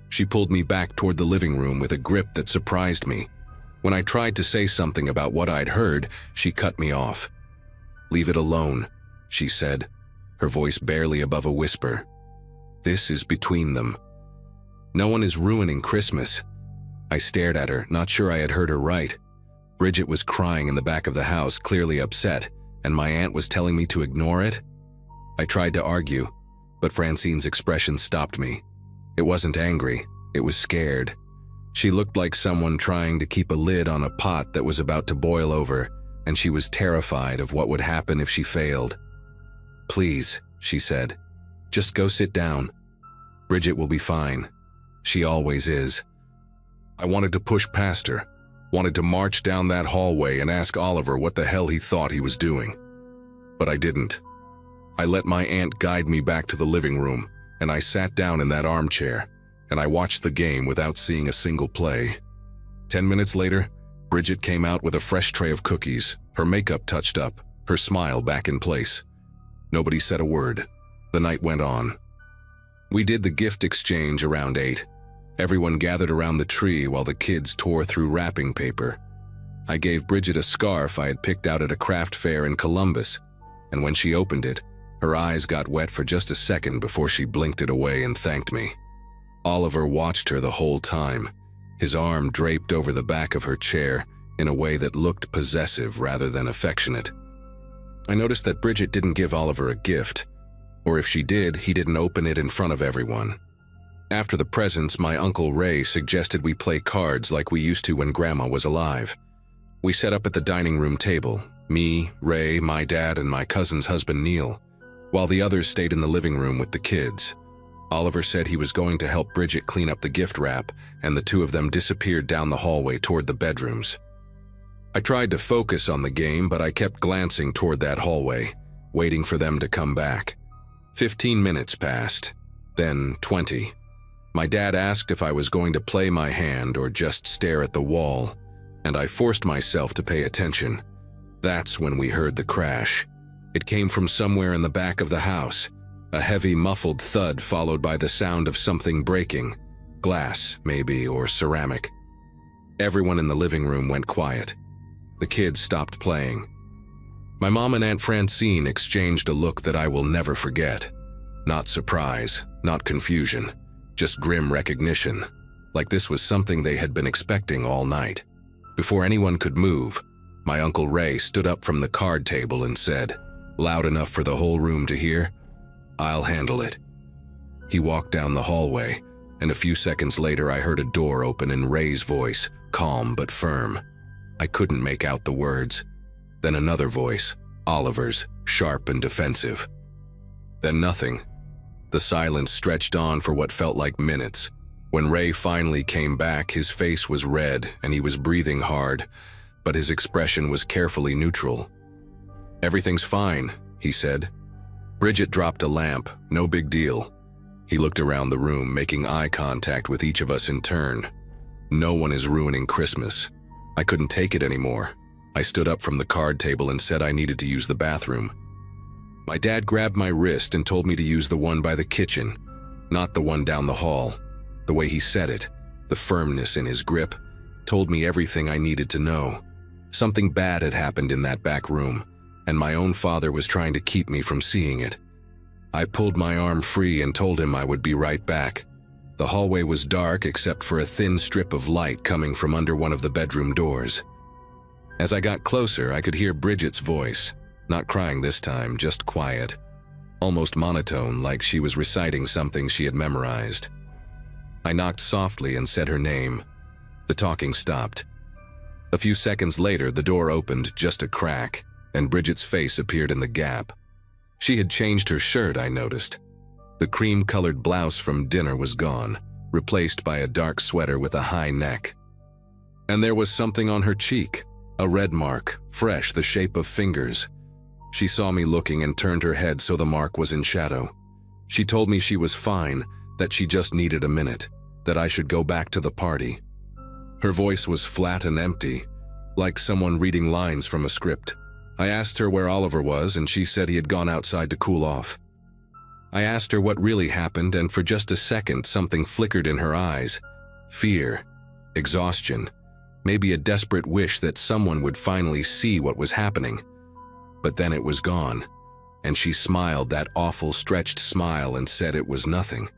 She pulled me back toward the living room with a grip that surprised me. When I tried to say something about what I'd heard, she cut me off. "Leave it alone," she said, her voice barely above a whisper. "This is between them. No one is ruining Christmas." I stared at her, not sure I had heard her right. Bridget was crying in the back of the house, clearly upset, and my aunt was telling me to ignore it? I tried to argue, but Francine's expression stopped me. It wasn't angry, it was scared. She looked like someone trying to keep a lid on a pot that was about to boil over, and she was terrified of what would happen if she failed. "Please," she said, "just go sit down. Bridget will be fine. She always is." I wanted to push past her, wanted to march down that hallway and ask Oliver what the hell he thought he was doing. But I didn't. I let my aunt guide me back to the living room, and I sat down in that armchair, and I watched the game without seeing a single play. 10 minutes later, Bridget came out with a fresh tray of cookies, her makeup touched up, her smile back in place. Nobody said a word. The night went on. We did the gift exchange around 8. Everyone gathered around the tree while the kids tore through wrapping paper. I gave Bridget a scarf I had picked out at a craft fair in Columbus, and when she opened it, her eyes got wet for just a second before she blinked it away and thanked me. Oliver watched her the whole time, his arm draped over the back of her chair in a way that looked possessive rather than affectionate. I noticed that Bridget didn't give Oliver a gift, or if she did, he didn't open it in front of everyone. After the presents, my Uncle Ray suggested we play cards like we used to when Grandma was alive. We set up at the dining room table, me, Ray, my dad, and my cousin's husband Neil, while the others stayed in the living room with the kids. Oliver said he was going to help Bridget clean up the gift wrap, and the two of them disappeared down the hallway toward the bedrooms. I tried to focus on the game, but I kept glancing toward that hallway, waiting for them to come back. 15 minutes passed, then 20. My dad asked if I was going to play my hand or just stare at the wall, and I forced myself to pay attention. That's when we heard the crash. It came from somewhere in the back of the house, a heavy muffled thud followed by the sound of something breaking, glass maybe, or ceramic. Everyone in the living room went quiet. The kids stopped playing. My mom and Aunt Francine exchanged a look that I will never forget. Not surprise, not confusion, just grim recognition, like this was something they had been expecting all night. Before anyone could move, my Uncle Ray stood up from the card table and said, loud enough for the whole room to hear, "I'll handle it." He walked down the hallway, and a few seconds later I heard a door open in Ray's voice, calm but firm. I couldn't make out the words. Then another voice, Oliver's, sharp and defensive. Then nothing. The silence stretched on for what felt like minutes. When Ray finally came back, his face was red and he was breathing hard, but his expression was carefully neutral. "Everything's fine," he said. "Bridget dropped a lamp, no big deal." He looked around the room, making eye contact with each of us in turn. No one is ruining Christmas. I couldn't take it anymore. I stood up from the card table and said I needed to use the bathroom. My dad grabbed my wrist and told me to use the one by the kitchen, not the one down the hall. The way he said it, the firmness in his grip, told me everything I needed to know. Something bad had happened in that back room, and my own father was trying to keep me from seeing it. I pulled my arm free and told him I would be right back. The hallway was dark except for a thin strip of light coming from under one of the bedroom doors. As I got closer, I could hear Bridget's voice, not crying this time, just quiet, almost monotone, like she was reciting something she had memorized. I knocked softly and said her name. The talking stopped. A few seconds later, the door opened just a crack, and Bridget's face appeared in the gap. She had changed her shirt, I noticed. The cream-colored blouse from dinner was gone, replaced by a dark sweater with a high neck. And there was something on her cheek, a red mark, fresh, the shape of fingers. She saw me looking and turned her head so the mark was in shadow. She told me she was fine, that she just needed a minute, that I should go back to the party. Her voice was flat and empty, like someone reading lines from a script. I asked her where Oliver was, and she said he had gone outside to cool off. I asked her what really happened, and for just a second something flickered in her eyes. Fear, exhaustion, maybe a desperate wish that someone would finally see what was happening. But then it was gone, and she smiled that awful stretched smile and said it was nothing.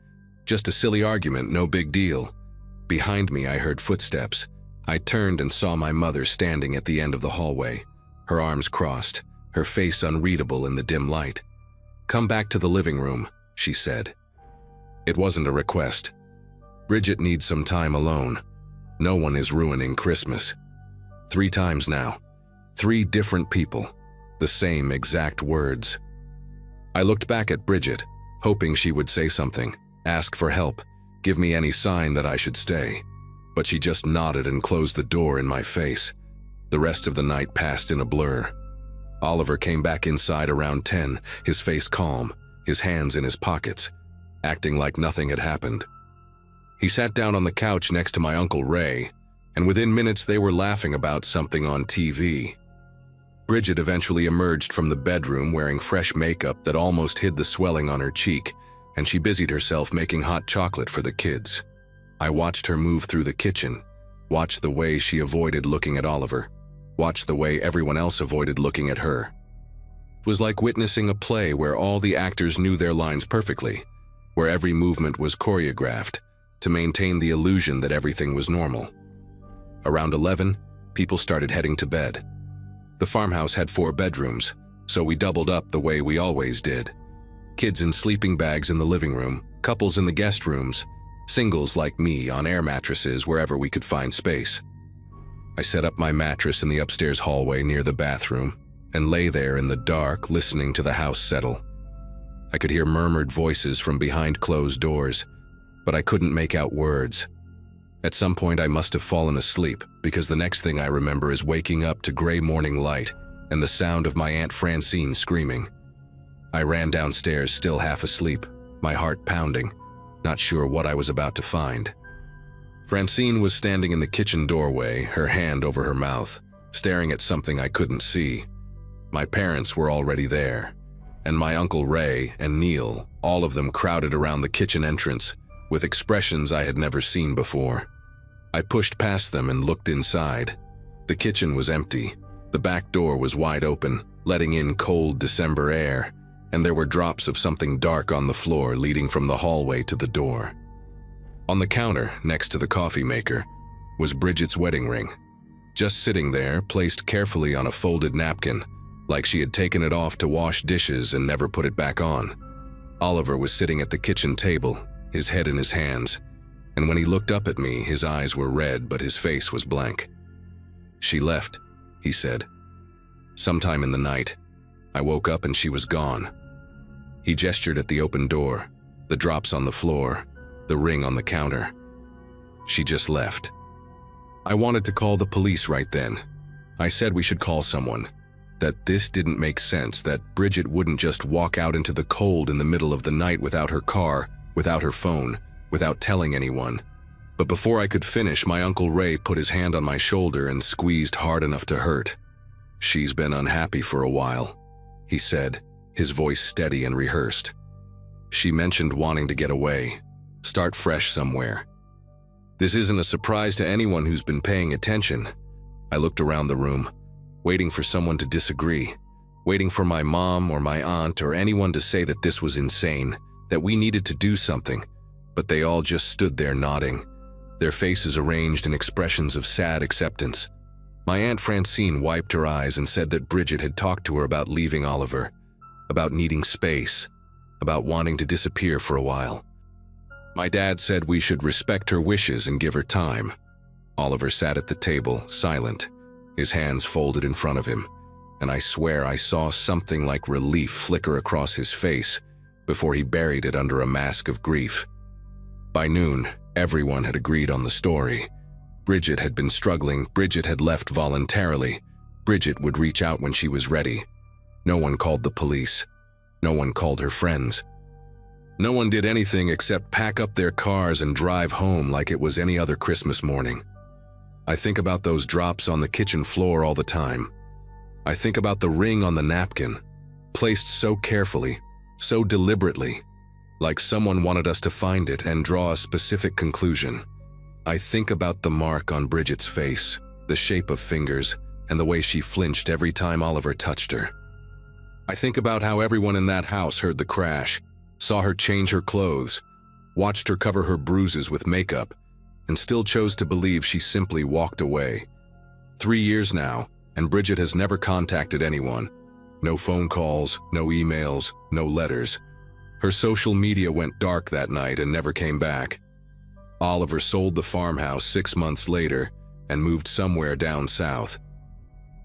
Just a silly argument, no big deal. Behind me I heard footsteps. I turned and saw my mother standing at the end of the hallway, her arms crossed, her face unreadable in the dim light. "Come back to the living room," she said. It wasn't a request. Bridget needs some time alone. No one is ruining Christmas. 3 times now. 3 different people. The same exact words. I looked back at Bridget, hoping she would say something, ask for help, give me any sign that I should stay. But she just nodded and closed the door in my face. The rest of the night passed in a blur. Oliver came back inside around 10, his face calm, his hands in his pockets, acting like nothing had happened. He sat down on the couch next to my Uncle Ray, and within minutes they were laughing about something on TV. Bridget eventually emerged from the bedroom wearing fresh makeup that almost hid the swelling on her cheek, and she busied herself making hot chocolate for the kids. I watched her move through the kitchen, watched the way she avoided looking at Oliver, watched the way everyone else avoided looking at her. It was like witnessing a play where all the actors knew their lines perfectly, where every movement was choreographed to maintain the illusion that everything was normal. Around 11, people started heading to bed. The farmhouse had 4 bedrooms, so we doubled up the way we always did. Kids in sleeping bags in the living room, couples in the guest rooms, singles like me on air mattresses wherever we could find space. I set up my mattress in the upstairs hallway near the bathroom and lay there in the dark listening to the house settle. I could hear murmured voices from behind closed doors, but I couldn't make out words. At some point I must have fallen asleep because the next thing I remember is waking up to gray morning light and the sound of my Aunt Francine screaming. I ran downstairs still half asleep, my heart pounding, not sure what I was about to find. Francine was standing in the kitchen doorway, her hand over her mouth, staring at something I couldn't see. My parents were already there, and my Uncle Ray and Neil, all of them crowded around the kitchen entrance, with expressions I had never seen before. I pushed past them and looked inside. The kitchen was empty. The back door was wide open, letting in cold December air, and there were drops of something dark on the floor leading from the hallway to the door. On the counter, next to the coffee maker, was Bridget's wedding ring, just sitting there, placed carefully on a folded napkin, like she had taken it off to wash dishes and never put it back on. Oliver was sitting at the kitchen table, his head in his hands, and when he looked up at me, his eyes were red, but his face was blank. "She left," he said. "Sometime in the night. I woke up and she was gone." He gestured at the open door, the drops on the floor, the ring on the counter. "She just left." I wanted to call the police right then. I said we should call someone, that this didn't make sense, that Bridget wouldn't just walk out into the cold in the middle of the night without her car without her phone, without telling anyone. But before I could finish, my Uncle Ray put his hand on my shoulder and squeezed hard enough to hurt. "She's been unhappy for a while," he said, his voice steady and rehearsed. "She mentioned wanting to get away, start fresh somewhere." This isn't a surprise to anyone who's been paying attention. I looked around the room, waiting for someone to disagree, waiting for my mom or my aunt or anyone to say that this was insane, that we needed to do something, but they all just stood there nodding, their faces arranged in expressions of sad acceptance. My Aunt Francine wiped her eyes and said that Bridget had talked to her about leaving Oliver, about needing space, about wanting to disappear for a while. My dad said we should respect her wishes and give her time. Oliver sat at the table, silent, his hands folded in front of him, and I swear I saw something like relief flicker across his face before he buried it under a mask of grief. By noon, everyone had agreed on the story. Bridget had been struggling, Bridget had left voluntarily, Bridget would reach out when she was ready. No one called the police. No one called her friends. No one did anything except pack up their cars and drive home like it was any other Christmas morning. I think about those drops on the kitchen floor all the time. I think about the ring on the napkin, placed so carefully, so deliberately, like someone wanted us to find it and draw a specific conclusion. I think about the mark on Bridget's face, the shape of fingers, and the way she flinched every time Oliver touched her. I think about how everyone in that house heard the crash, saw her change her clothes, watched her cover her bruises with makeup, and still chose to believe she simply walked away. 3 years now, and Bridget has never contacted anyone. No phone calls, no emails, no letters. Her social media went dark that night and never came back. Oliver sold the farmhouse 6 months later and moved somewhere down south.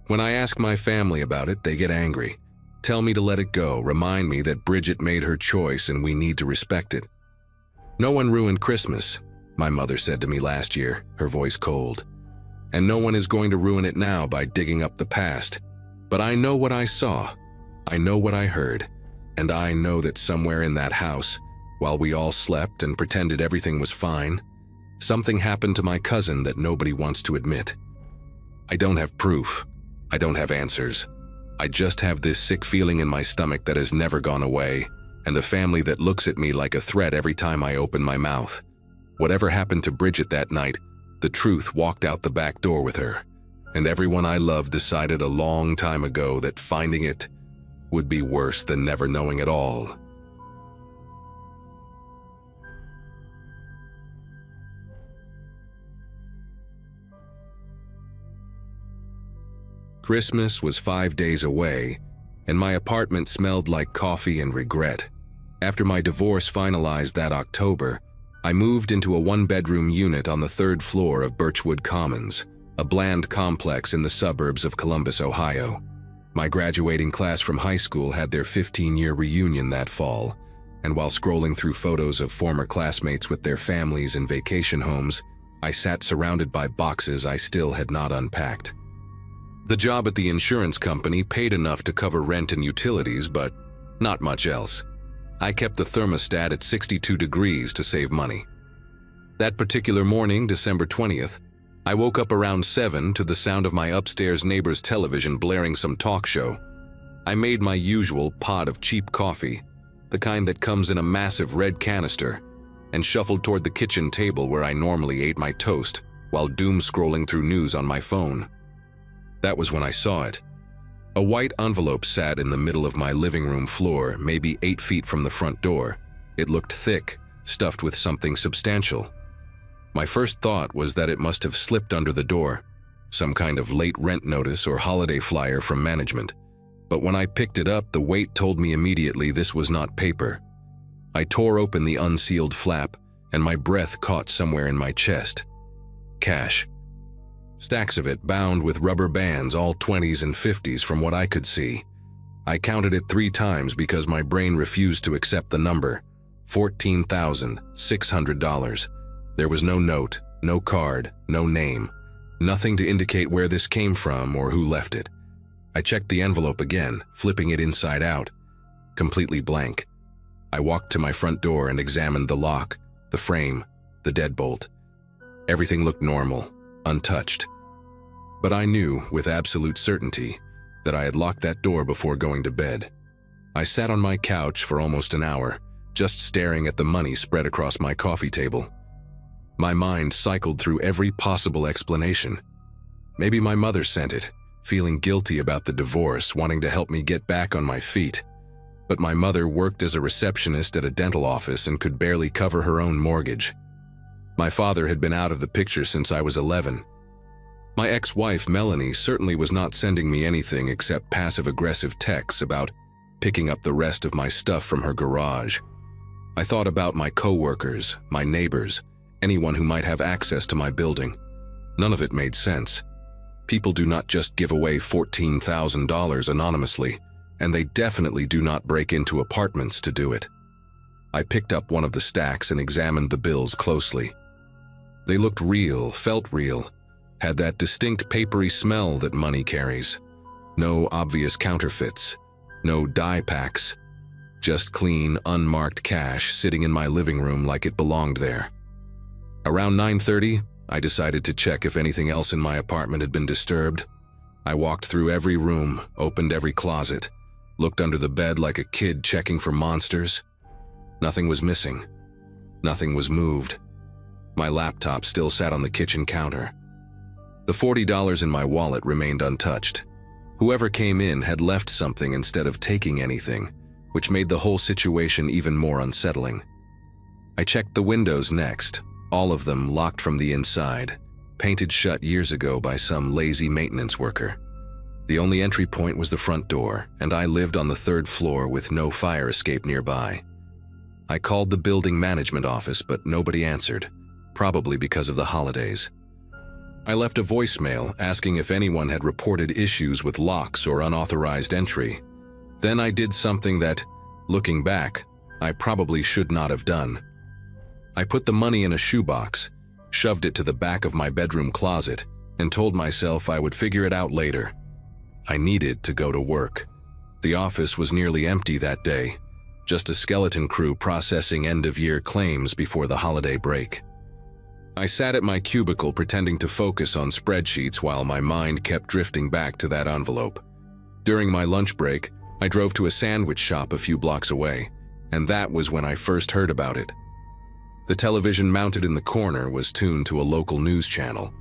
When I ask my family about it, they get angry. Tell me to let it go, remind me that Bridget made her choice and we need to respect it. "No one ruined Christmas," my mother said to me last year, her voice cold. "And no one is going to ruin it now by digging up the past. But I know what I saw, I know what I heard, and I know that somewhere in that house, while we all slept and pretended everything was fine, something happened to my cousin that nobody wants to admit. I don't have proof. I don't have answers. I just have this sick feeling in my stomach that has never gone away, and the family that looks at me like a threat every time I open my mouth. Whatever happened to Bridget that night, the truth walked out the back door with her, and everyone I loved decided a long time ago that finding it would be worse than never knowing at all." Christmas was 5 days away, and my apartment smelled like coffee and regret. After my divorce finalized that October, I moved into a one-bedroom unit on the 3rd floor of Birchwood Commons, a bland complex in the suburbs of Columbus, Ohio. My graduating class from high school had their 15-year reunion that fall, and while scrolling through photos of former classmates with their families and vacation homes, I sat surrounded by boxes I still had not unpacked. The job at the insurance company paid enough to cover rent and utilities, but not much else. I kept the thermostat at 62 degrees to save money. That particular morning, December 20th, I woke up around 7 to the sound of my upstairs neighbor's television blaring some talk show. I made my usual pot of cheap coffee, the kind that comes in a massive red canister, and shuffled toward the kitchen table where I normally ate my toast while doom-scrolling through news on my phone. That was when I saw it. A white envelope sat in the middle of my living room floor, maybe 8 feet from the front door. It looked thick, stuffed with something substantial. My first thought was that it must have slipped under the door, some kind of late rent notice or holiday flyer from management. But when I picked it up, the weight told me immediately this was not paper. I tore open the unsealed flap, and my breath caught somewhere in my chest. Cash. Stacks of it bound with rubber bands, all 20s and 50s from what I could see. I counted it 3 times because my brain refused to accept the number. $14,600. There was no note, no card, no name, nothing to indicate where this came from or who left it. I checked the envelope again, flipping it inside out. Completely blank. I walked to my front door and examined the lock, the frame, the deadbolt. Everything looked normal, untouched. But I knew, with absolute certainty, that I had locked that door before going to bed. I sat on my couch for almost an hour, just staring at the money spread across my coffee table. My mind cycled through every possible explanation. Maybe my mother sent it, feeling guilty about the divorce, wanting to help me get back on my feet. But my mother worked as a receptionist at a dental office and could barely cover her own mortgage. My father had been out of the picture since I was 11. My ex-wife, Melanie, certainly was not sending me anything except passive-aggressive texts about picking up the rest of my stuff from her garage. I thought about my coworkers, my neighbors, anyone who might have access to my building. None of it made sense. People do not just give away $14,000 anonymously, and they definitely do not break into apartments to do it. I picked up one of the stacks and examined the bills closely. They looked real, felt real, had that distinct papery smell that money carries. No obvious counterfeits, no dye packs, just clean, unmarked cash sitting in my living room like it belonged there. Around 9:30, I decided to check if anything else in my apartment had been disturbed. I walked through every room, opened every closet, looked under the bed like a kid checking for monsters. Nothing was missing. Nothing was moved. My laptop still sat on the kitchen counter. The $40 in my wallet remained untouched. Whoever came in had left something instead of taking anything, which made the whole situation even more unsettling. I checked the windows next, all of them locked from the inside, painted shut years ago by some lazy maintenance worker. The only entry point was the front door, and I lived on the 3rd floor with no fire escape nearby. I called the building management office, but nobody answered, probably because of the holidays. I left a voicemail asking if anyone had reported issues with locks or unauthorized entry. Then I did something that, looking back, I probably should not have done. I put the money in a shoebox, shoved it to the back of my bedroom closet, and told myself I would figure it out later. I needed to go to work. The office was nearly empty that day, just a skeleton crew processing end-of-year claims before the holiday break. I sat at my cubicle pretending to focus on spreadsheets while my mind kept drifting back to that envelope. During my lunch break, I drove to a sandwich shop a few blocks away, and that was when I first heard about it. The television mounted in the corner was tuned to a local news channel,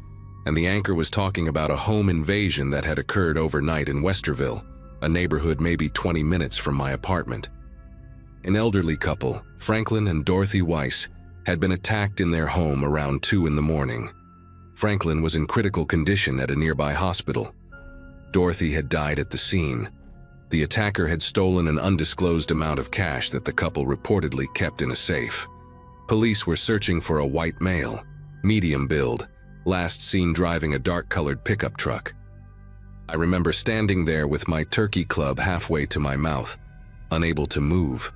and the anchor was talking about a home invasion that had occurred overnight in Westerville, a neighborhood maybe 20 minutes from my apartment. An elderly couple, Franklin and Dorothy Weiss, had been attacked in their home around 2 in the morning. Franklin was in critical condition at a nearby hospital. Dorothy had died at the scene. The attacker had stolen an undisclosed amount of cash that the couple reportedly kept in a safe. Police were searching for a white male, medium build, last seen driving a dark-colored pickup truck. I remember standing there with my turkey club halfway to my mouth, unable to move,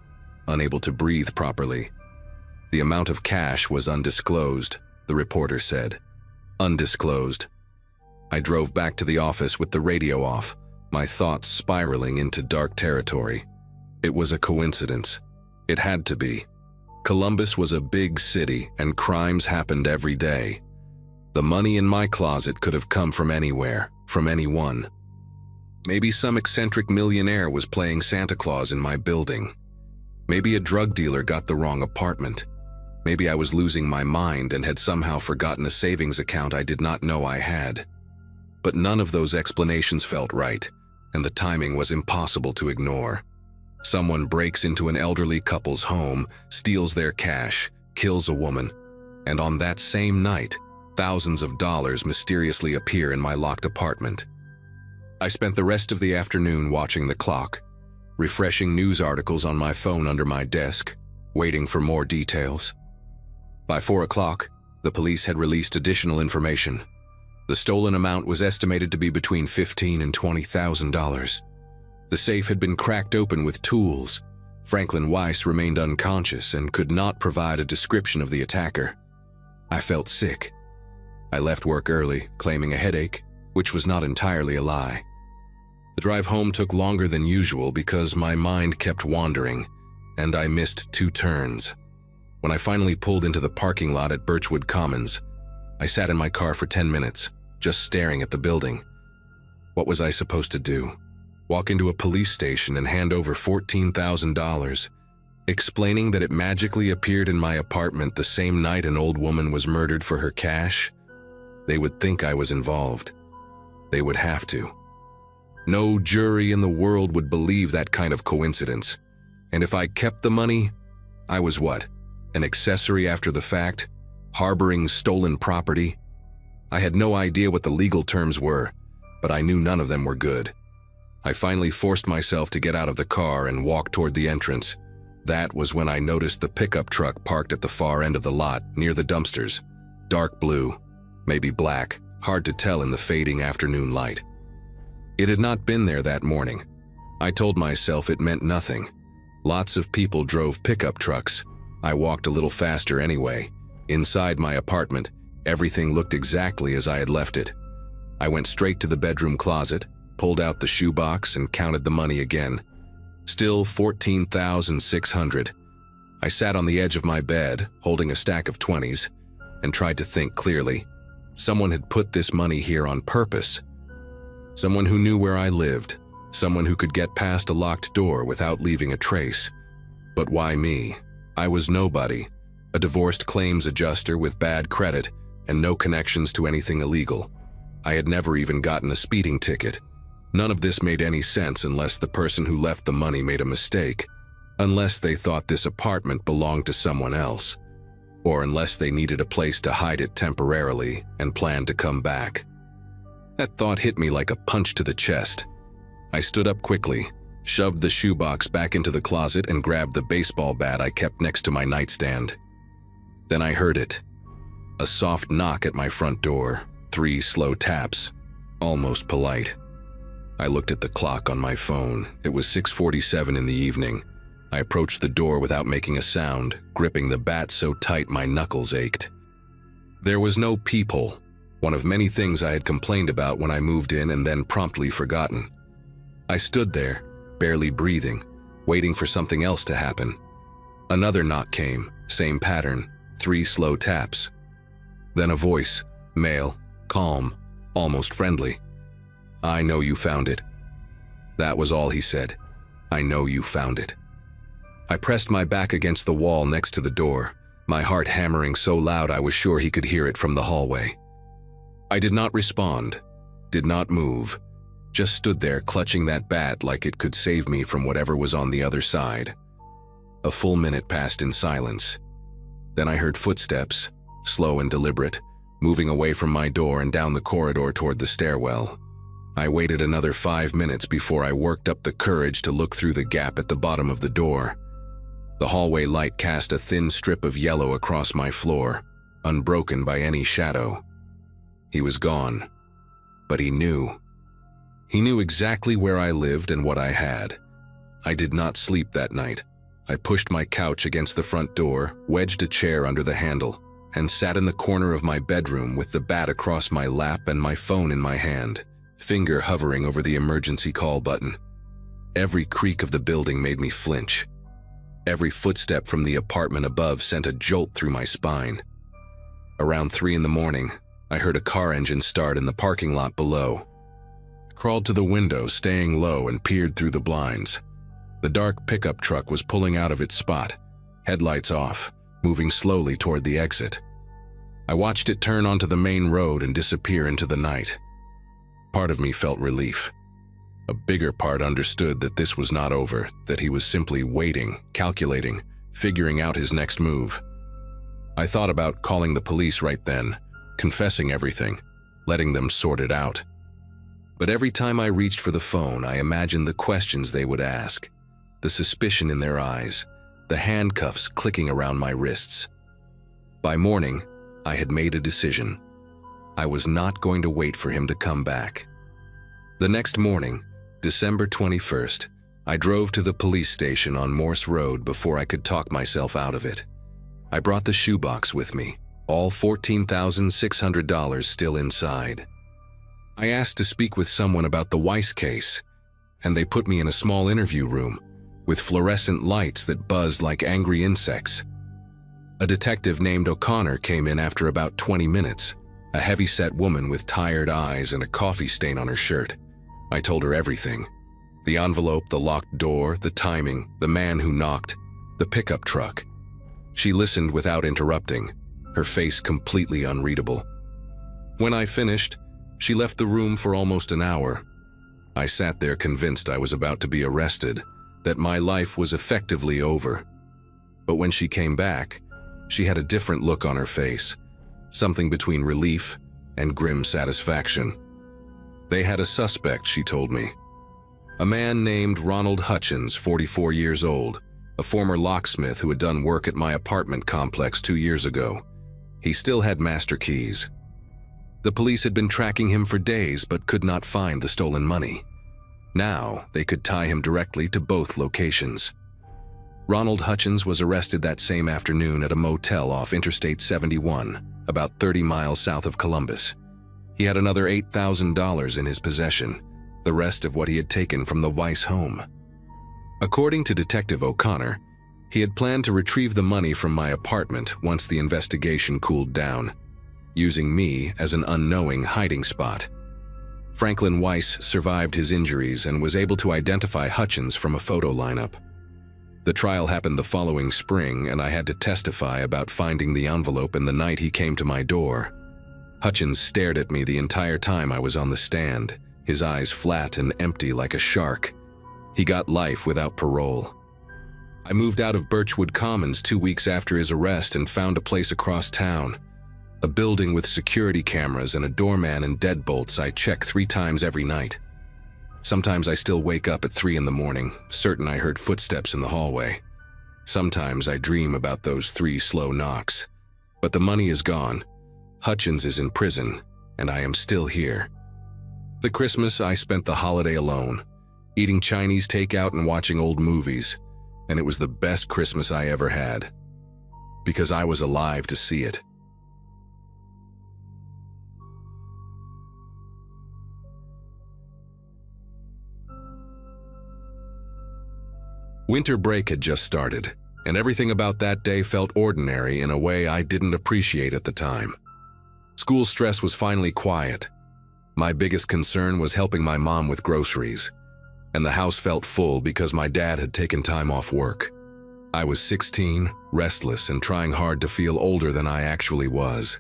unable to breathe properly. The amount of cash was undisclosed, the reporter said. Undisclosed. I drove back to the office with the radio off, my thoughts spiraling into dark territory. It was a coincidence. It had to be. Columbus was a big city, and crimes happened every day. The money in my closet could have come from anywhere, from anyone. Maybe some eccentric millionaire was playing Santa Claus in my building. Maybe a drug dealer got the wrong apartment. Maybe I was losing my mind and had somehow forgotten a savings account I did not know I had. But none of those explanations felt right, and the timing was impossible to ignore. Someone breaks into an elderly couple's home, steals their cash, kills a woman, and on that same night, thousands of dollars mysteriously appear in my locked apartment. I spent the rest of the afternoon watching the clock, refreshing news articles on my phone under my desk, waiting for more details. By 4 o'clock, the police had released additional information. The stolen amount was estimated to be between $15,000 and $20,000. The safe had been cracked open with tools. Franklin Weiss remained unconscious and could not provide a description of the attacker. I felt sick. I left work early, claiming a headache, which was not entirely a lie. The drive home took longer than usual because my mind kept wandering, and I missed 2 turns. When I finally pulled into the parking lot at Birchwood Commons, I sat in my car for 10 minutes, just staring at the building. What was I supposed to do? Walk into a police station and hand over $14,000, explaining that it magically appeared in my apartment the same night an old woman was murdered for her cash? They would think I was involved. They would have to. No jury in the world would believe that kind of coincidence. And if I kept the money, I was what? An accessory after the fact? Harboring stolen property? I had no idea what the legal terms were, but I knew none of them were good. I finally forced myself to get out of the car and walk toward the entrance. That was when I noticed the pickup truck parked at the far end of the lot, near the dumpsters. Dark blue, maybe black, hard to tell in the fading afternoon light. It had not been there that morning. I told myself it meant nothing. Lots of people drove pickup trucks. I walked a little faster anyway. Inside my apartment, everything looked exactly as I had left it. I went straight to the bedroom closet, pulled out the shoebox, and counted the money again. Still $14,600. I sat on the edge of my bed, holding a stack of 20s, and tried to think clearly. Someone had put this money here on purpose. Someone who knew where I lived. Someone who could get past a locked door without leaving a trace. But why me? I was nobody. A divorced claims adjuster with bad credit and no connections to anything illegal. I had never even gotten a speeding ticket. None of this made any sense unless the person who left the money made a mistake, unless they thought this apartment belonged to someone else, or unless they needed a place to hide it temporarily and planned to come back. That thought hit me like a punch to the chest. I stood up quickly, shoved the shoebox back into the closet, and grabbed the baseball bat I kept next to my nightstand. Then I heard it. A soft knock at my front door, 3 slow taps, almost polite. I looked at the clock on my phone. It was 6:47 in the evening. I approached the door without making a sound, gripping the bat so tight my knuckles ached. There was no peephole, one of many things I had complained about when I moved in and then promptly forgotten. I stood there, barely breathing, waiting for something else to happen. Another knock came, same pattern, 3 slow taps. Then a voice, male, calm, almost friendly. "I know you found it." That was all he said. "I know you found it." I pressed my back against the wall next to the door, my heart hammering so loud I was sure he could hear it from the hallway. I did not respond, did not move, just stood there clutching that bat like it could save me from whatever was on the other side. A full minute passed in silence. Then I heard footsteps, slow and deliberate, moving away from my door and down the corridor toward the stairwell. I waited another 5 minutes before I worked up the courage to look through the gap at the bottom of the door. The hallway light cast a thin strip of yellow across my floor, unbroken by any shadow. He was gone, but he knew. He knew exactly where I lived and what I had. I did not sleep that night. I pushed my couch against the front door, wedged a chair under the handle, and sat in the corner of my bedroom with the bat across my lap and my phone in my hand, finger hovering over the emergency call button. Every creak of the building made me flinch. Every footstep from the apartment above sent a jolt through my spine. Around 3 in the morning, I heard a car engine start in the parking lot below. I crawled to the window, staying low, and peered through the blinds. The dark pickup truck was pulling out of its spot, headlights off, moving slowly toward the exit. I watched it turn onto the main road and disappear into the night. Part of me felt relief. A bigger part understood that this was not over, that he was simply waiting, calculating, figuring out his next move. I thought about calling the police right then, confessing everything, letting them sort it out. But every time I reached for the phone, I imagined the questions they would ask, the suspicion in their eyes, the handcuffs clicking around my wrists. By morning, I had made a decision. I was not going to wait for him to come back. The next morning, December 21st, I drove to the police station on Morse Road before I could talk myself out of it. I brought the shoebox with me, all $14,600 still inside. I asked to speak with someone about the Weiss case, and they put me in a small interview room, with fluorescent lights that buzzed like angry insects. A detective named O'Connor came in after about 20 minutes, a heavy-set woman with tired eyes and a coffee stain on her shirt. I told her everything. The envelope, the locked door, the timing, the man who knocked, the pickup truck. She listened without interrupting, her face completely unreadable. When I finished, she left the room for almost an hour. I sat there convinced I was about to be arrested, that my life was effectively over. But when she came back, she had a different look on her face, something between relief and grim satisfaction. They had a suspect, she told me. A man named Ronald Hutchins, 44 years old, a former locksmith who had done work at my apartment complex 2 years ago. He still had master keys. The police had been tracking him for days but could not find the stolen money. Now, they could tie him directly to both locations. Ronald Hutchins was arrested that same afternoon at a motel off Interstate 71, about 30 miles south of Columbus. He had another $8,000 in his possession, the rest of what he had taken from the Weiss home. According to Detective O'Connor, he had planned to retrieve the money from my apartment once the investigation cooled down, using me as an unknowing hiding spot. Franklin Weiss survived his injuries and was able to identify Hutchins from a photo lineup. The trial happened the following spring, and I had to testify about finding the envelope in the night he came to my door. Hutchins stared at me the entire time I was on the stand, his eyes flat and empty like a shark. He got life without parole. I moved out of Birchwood Commons 2 weeks after his arrest and found a place across town. A building with security cameras and a doorman and deadbolts I check 3 times every night. Sometimes I still wake up at 3 in the morning, certain I heard footsteps in the hallway. Sometimes I dream about those 3 slow knocks. But the money is gone. Hutchins is in prison, and I am still here. The Christmas, I spent the holiday alone, eating Chinese takeout and watching old movies, and it was the best Christmas I ever had. Because I was alive to see it. Winter break had just started, and everything about that day felt ordinary in a way I didn't appreciate at the time. School stress was finally quiet. My biggest concern was helping my mom with groceries, and the house felt full because my dad had taken time off work. I was 16, restless, and trying hard to feel older than I actually was.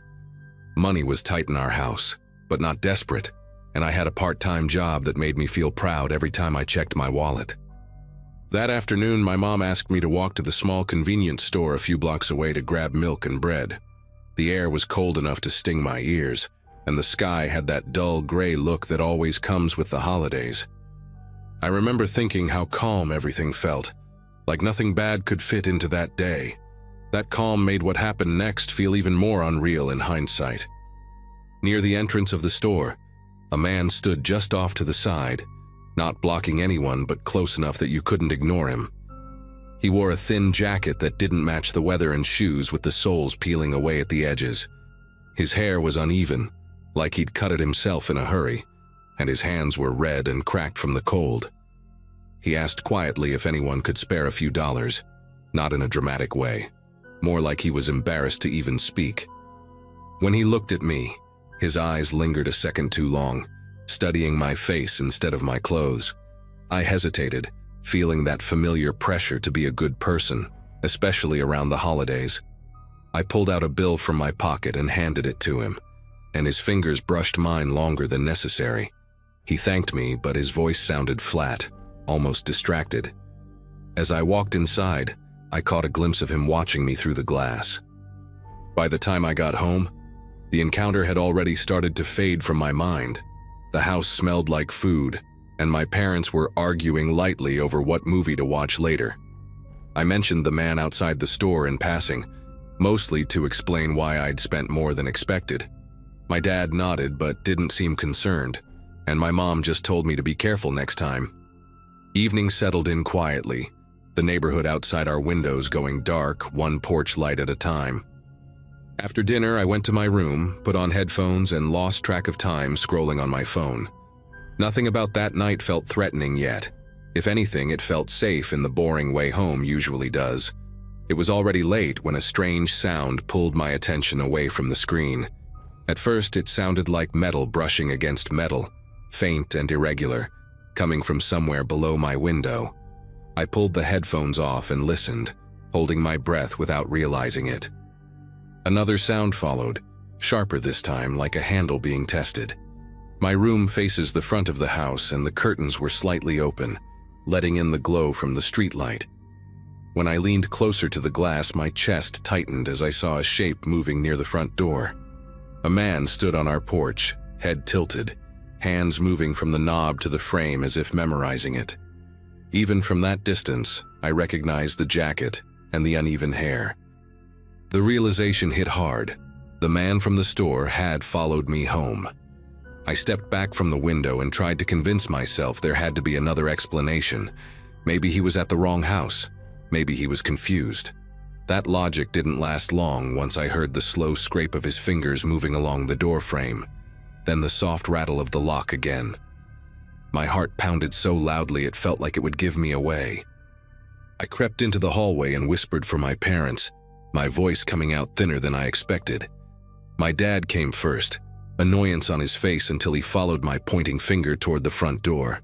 Money was tight in our house, but not desperate, and I had a part-time job that made me feel proud every time I checked my wallet. That afternoon, my mom asked me to walk to the small convenience store a few blocks away to grab milk and bread. The air was cold enough to sting my ears, and the sky had that dull gray look that always comes with the holidays. I remember thinking how calm everything felt, like nothing bad could fit into that day. That calm made what happened next feel even more unreal in hindsight. Near the entrance of the store, a man stood just off to the side, not blocking anyone but close enough that you couldn't ignore him. He wore a thin jacket that didn't match the weather and shoes with the soles peeling away at the edges. His hair was uneven, like he'd cut it himself in a hurry, and his hands were red and cracked from the cold. He asked quietly if anyone could spare a few dollars, not in a dramatic way, more like he was embarrassed to even speak. When he looked at me, his eyes lingered a second too long, studying my face instead of my clothes. I hesitated, feeling that familiar pressure to be a good person, especially around the holidays. I pulled out a bill from my pocket and handed it to him, and his fingers brushed mine longer than necessary. He thanked me, but his voice sounded flat, almost distracted. As I walked inside, I caught a glimpse of him watching me through the glass. By the time I got home, the encounter had already started to fade from my mind. The house smelled like food, and my parents were arguing lightly over what movie to watch later. I mentioned the man outside the store in passing, mostly to explain why I'd spent more than expected. My dad nodded but didn't seem concerned, and my mom just told me to be careful next time. Evening settled in quietly, the neighborhood outside our windows going dark, one porch light at a time. After dinner, I went to my room, put on headphones, and lost track of time scrolling on my phone. Nothing about that night felt threatening yet, If anything, it felt safe in the boring way home usually does. It was already late when a strange sound pulled my attention away from the screen. At first, it sounded like metal brushing against metal, faint and irregular, coming from somewhere below my window. I pulled the headphones off and listened, holding my breath without realizing it. Another sound followed, sharper this time, like a handle being tested. My room faces the front of the house and the curtains were slightly open, letting in the glow from the streetlight. When I leaned closer to the glass, my chest tightened as I saw a shape moving near the front door. A man stood on our porch, head tilted, hands moving from the knob to the frame as if memorizing it. Even from that distance, I recognized the jacket and the uneven hair. The realization hit hard. The man from the store had followed me home. I stepped back from the window and tried to convince myself there had to be another explanation. Maybe he was at the wrong house. Maybe he was confused. That logic didn't last long once I heard the slow scrape of his fingers moving along the door frame, then the soft rattle of the lock again. My heart pounded so loudly it felt like it would give me away. I crept into the hallway and whispered for my parents, my voice coming out thinner than I expected. My dad came first, annoyance on his face until he followed my pointing finger toward the front door.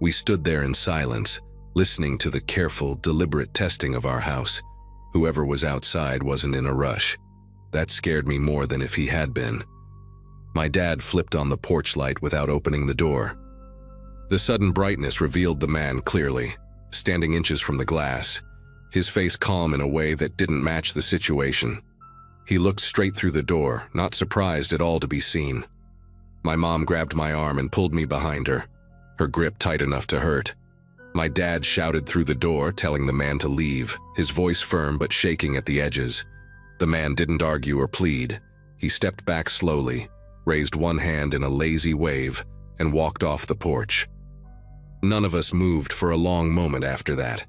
We stood there in silence, listening to the careful, deliberate testing of our house. Whoever was outside wasn't in a rush. That scared me more than if he had been. My dad flipped on the porch light without opening the door. The sudden brightness revealed the man clearly, standing inches from the glass, his face calm in a way that didn't match the situation. He looked straight through the door, not surprised at all to be seen. My mom grabbed my arm and pulled me behind her, her grip tight enough to hurt. My dad shouted through the door, telling the man to leave, his voice firm but shaking at the edges. The man didn't argue or plead. He stepped back slowly, raised one hand in a lazy wave, and walked off the porch. None of us moved for a long moment after that.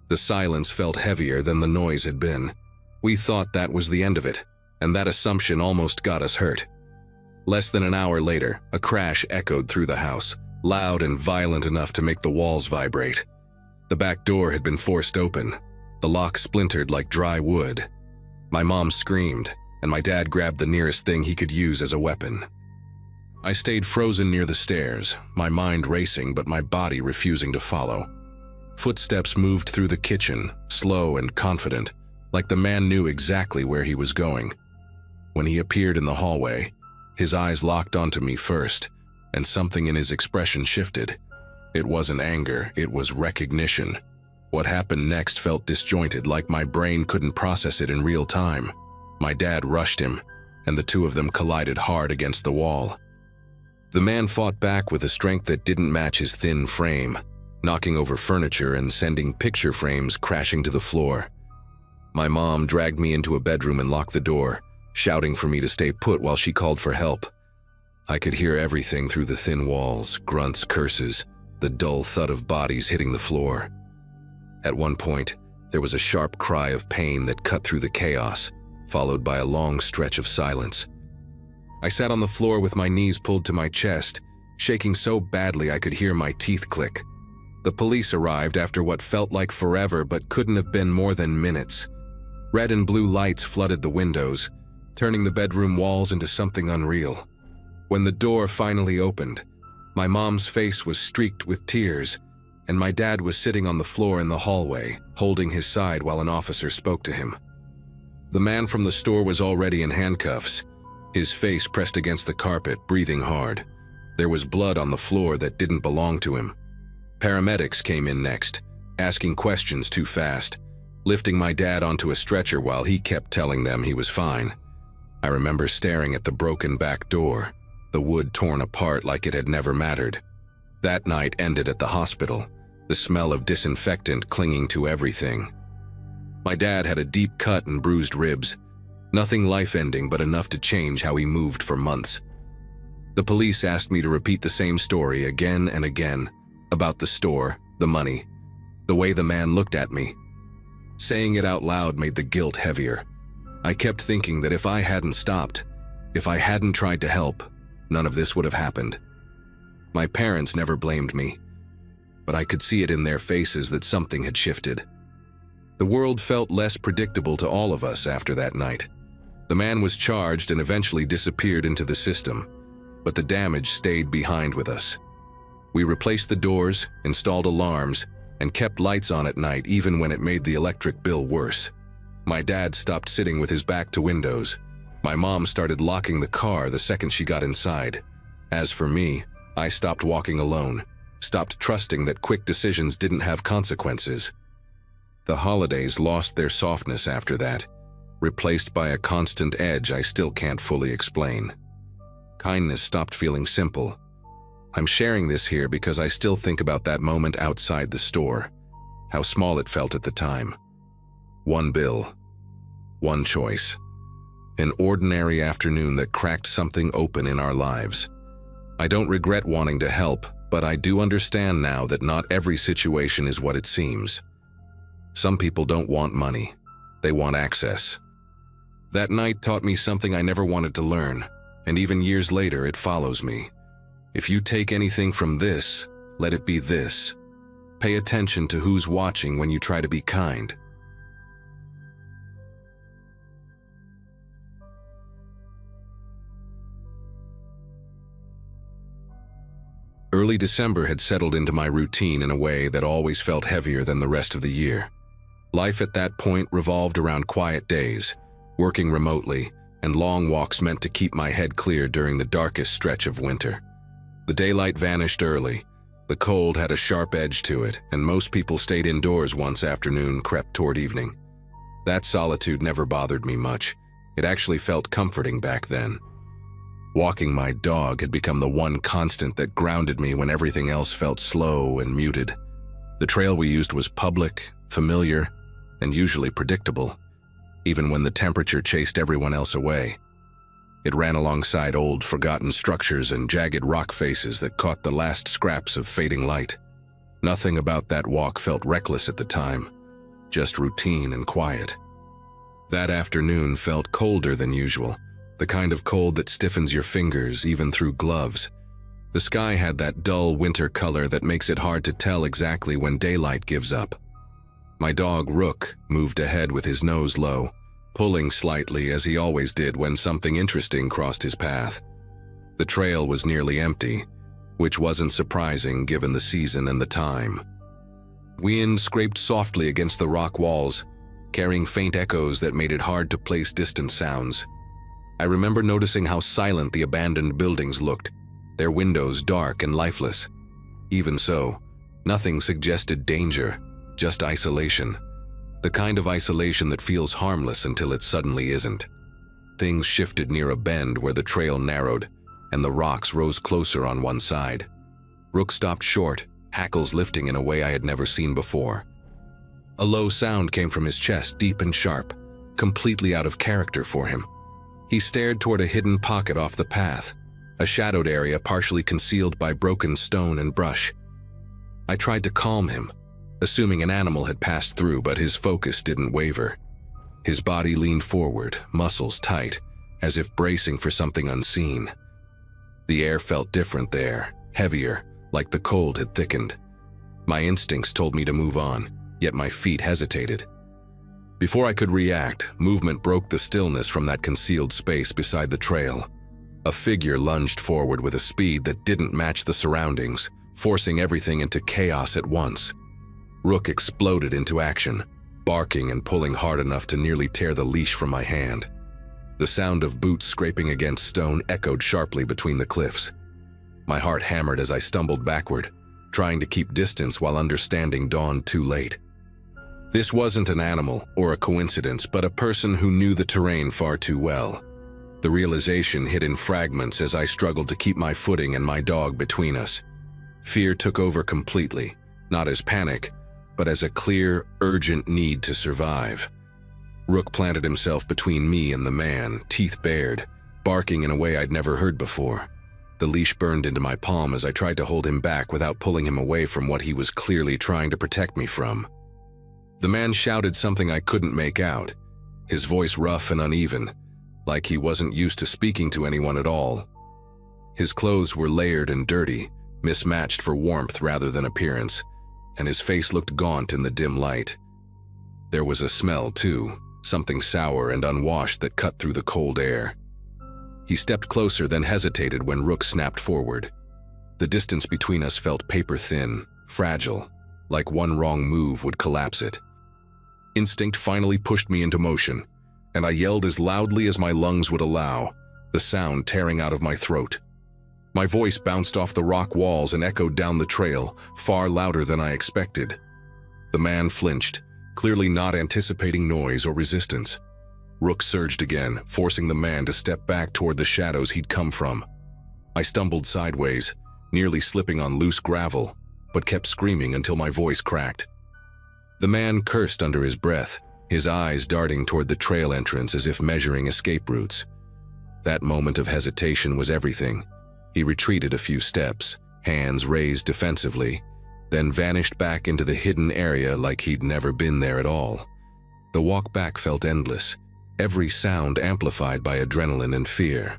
The silence felt heavier than the noise had been. We thought that was the end of it, and that assumption almost got us hurt. Less than an hour later, a crash echoed through the house, loud and violent enough to make the walls vibrate. The back door had been forced open. The lock splintered like dry wood. My mom screamed, and my dad grabbed the nearest thing he could use as a weapon. I stayed frozen near the stairs, my mind racing but my body refusing to follow. Footsteps moved through the kitchen, slow and confident, like the man knew exactly where he was going. When he appeared in the hallway, his eyes locked onto me first, and something in his expression shifted. It wasn't anger, it was recognition. What happened next felt disjointed, like my brain couldn't process it in real time. My dad rushed him, and the two of them collided hard against the wall. The man fought back with a strength that didn't match his thin frame, knocking over furniture and sending picture frames crashing to the floor. My mom dragged me into a bedroom and locked the door, shouting for me to stay put while she called for help. I could hear everything through the thin walls, grunts, curses, the dull thud of bodies hitting the floor. At one point, there was a sharp cry of pain that cut through the chaos, followed by a long stretch of silence. I sat on the floor with my knees pulled to my chest, shaking so badly I could hear my teeth click. The police arrived after what felt like forever but couldn't have been more than minutes. Red and blue lights flooded the windows, turning the bedroom walls into something unreal. When the door finally opened, my mom's face was streaked with tears, and my dad was sitting on the floor in the hallway, holding his side while an officer spoke to him. The man from the store was already in handcuffs, his face pressed against the carpet, breathing hard. There was blood on the floor that didn't belong to him. Paramedics came in next, asking questions too fast, lifting my dad onto a stretcher while he kept telling them he was fine. I remember staring at the broken back door, the wood torn apart like it had never mattered. That night ended at the hospital, the smell of disinfectant clinging to everything. My dad had a deep cut and bruised ribs, nothing life-ending but enough to change how he moved for months. The police asked me to repeat the same story again and again, about the store, the money, the way the man looked at me. Saying it out loud made the guilt heavier. I kept thinking that if I hadn't stopped, if I hadn't tried to help, none of this would have happened. My parents never blamed me. but I could see it in their faces that something had shifted. The world felt less predictable to all of us after that night. The man was charged and eventually disappeared into the system, but the damage stayed behind with us. We replaced the doors, installed alarms, and kept lights on at night even when it made the electric bill worse. My dad stopped sitting with his back to windows. My mom started locking the car the second she got inside. As for me, I stopped walking alone, stopped trusting that quick decisions didn't have consequences. The holidays lost their softness after that, replaced by a constant edge I still can't fully explain. Kindness stopped feeling simple. I'm sharing this here because I still think about that moment outside the store, how small it felt at the time. One bill, one choice. An ordinary afternoon that cracked something open in our lives. I don't regret wanting to help, but I do understand now that not every situation is what it seems. Some people don't want money. They want access. That night taught me something I never wanted to learn, and even years later it follows me. If you take anything from this, let it be this. Pay attention to who's watching when you try to be kind. Early December had settled into my routine in a way that always felt heavier than the rest of the year. Life at that point revolved around quiet days, working remotely, and long walks meant to keep my head clear during the darkest stretch of winter. The daylight vanished early. The cold had a sharp edge to it, and most people stayed indoors once afternoon crept toward evening. That solitude never bothered me much. It actually felt comforting back then. Walking my dog had become the one constant that grounded me when everything else felt slow and muted. The trail we used was public, familiar, and usually predictable, even when the temperature chased everyone else away. It ran alongside old, forgotten structures and jagged rock faces that caught the last scraps of fading light. Nothing about that walk felt reckless at the time, just routine and quiet. That afternoon felt colder than usual, the kind of cold that stiffens your fingers even through gloves. The sky had that dull winter color that makes it hard to tell exactly when daylight gives up. My dog, Rook, moved ahead with his nose low, pulling slightly as he always did when something interesting crossed his path. The trail was nearly empty, which wasn't surprising given the season and the time. Wind scraped softly against the rock walls, carrying faint echoes that made it hard to place distant sounds. I remember noticing how silent the abandoned buildings looked, their windows dark and lifeless. Even so, nothing suggested danger, just isolation. The kind of isolation that feels harmless until it suddenly isn't. Things shifted near a bend where the trail narrowed, and the rocks rose closer on one side. Rook stopped short, hackles lifting in a way I had never seen before. A low sound came from his chest, deep and sharp, completely out of character for him. He stared toward a hidden pocket off the path, a shadowed area partially concealed by broken stone and brush. I tried to calm him, assuming an animal had passed through, but his focus didn't waver. His body leaned forward, muscles tight, as if bracing for something unseen. The air felt different there, heavier, like the cold had thickened. My instincts told me to move on, yet my feet hesitated. Before I could react, movement broke the stillness from that concealed space beside the trail. A figure lunged forward with a speed that didn't match the surroundings, forcing everything into chaos at once. Rook exploded into action, barking and pulling hard enough to nearly tear the leash from my hand. The sound of boots scraping against stone echoed sharply between the cliffs. My heart hammered as I stumbled backward, trying to keep distance while understanding dawned too late. This wasn't an animal or a coincidence, but a person who knew the terrain far too well. The realization hit in fragments as I struggled to keep my footing and my dog between us. Fear took over completely, not as panic, but as a clear, urgent need to survive. Rook planted himself between me and the man, teeth bared, barking in a way I'd never heard before. The leash burned into my palm as I tried to hold him back without pulling him away from what he was clearly trying to protect me from. The man shouted something I couldn't make out, his voice rough and uneven, like he wasn't used to speaking to anyone at all. His clothes were layered and dirty, mismatched for warmth rather than appearance, and his face looked gaunt in the dim light. There was a smell, too, something sour and unwashed that cut through the cold air. He stepped closer, then hesitated when Rook snapped forward. The distance between us felt paper-thin, fragile, like one wrong move would collapse it. Instinct finally pushed me into motion, and I yelled as loudly as my lungs would allow, the sound tearing out of my throat. My voice bounced off the rock walls and echoed down the trail, far louder than I expected. The man flinched, clearly not anticipating noise or resistance. Rook surged again, forcing the man to step back toward the shadows he'd come from. I stumbled sideways, nearly slipping on loose gravel, but kept screaming until my voice cracked. The man cursed under his breath, his eyes darting toward the trail entrance as if measuring escape routes. That moment of hesitation was everything. He retreated a few steps, hands raised defensively, then vanished back into the hidden area like he'd never been there at all. The walk back felt endless, every sound amplified by adrenaline and fear.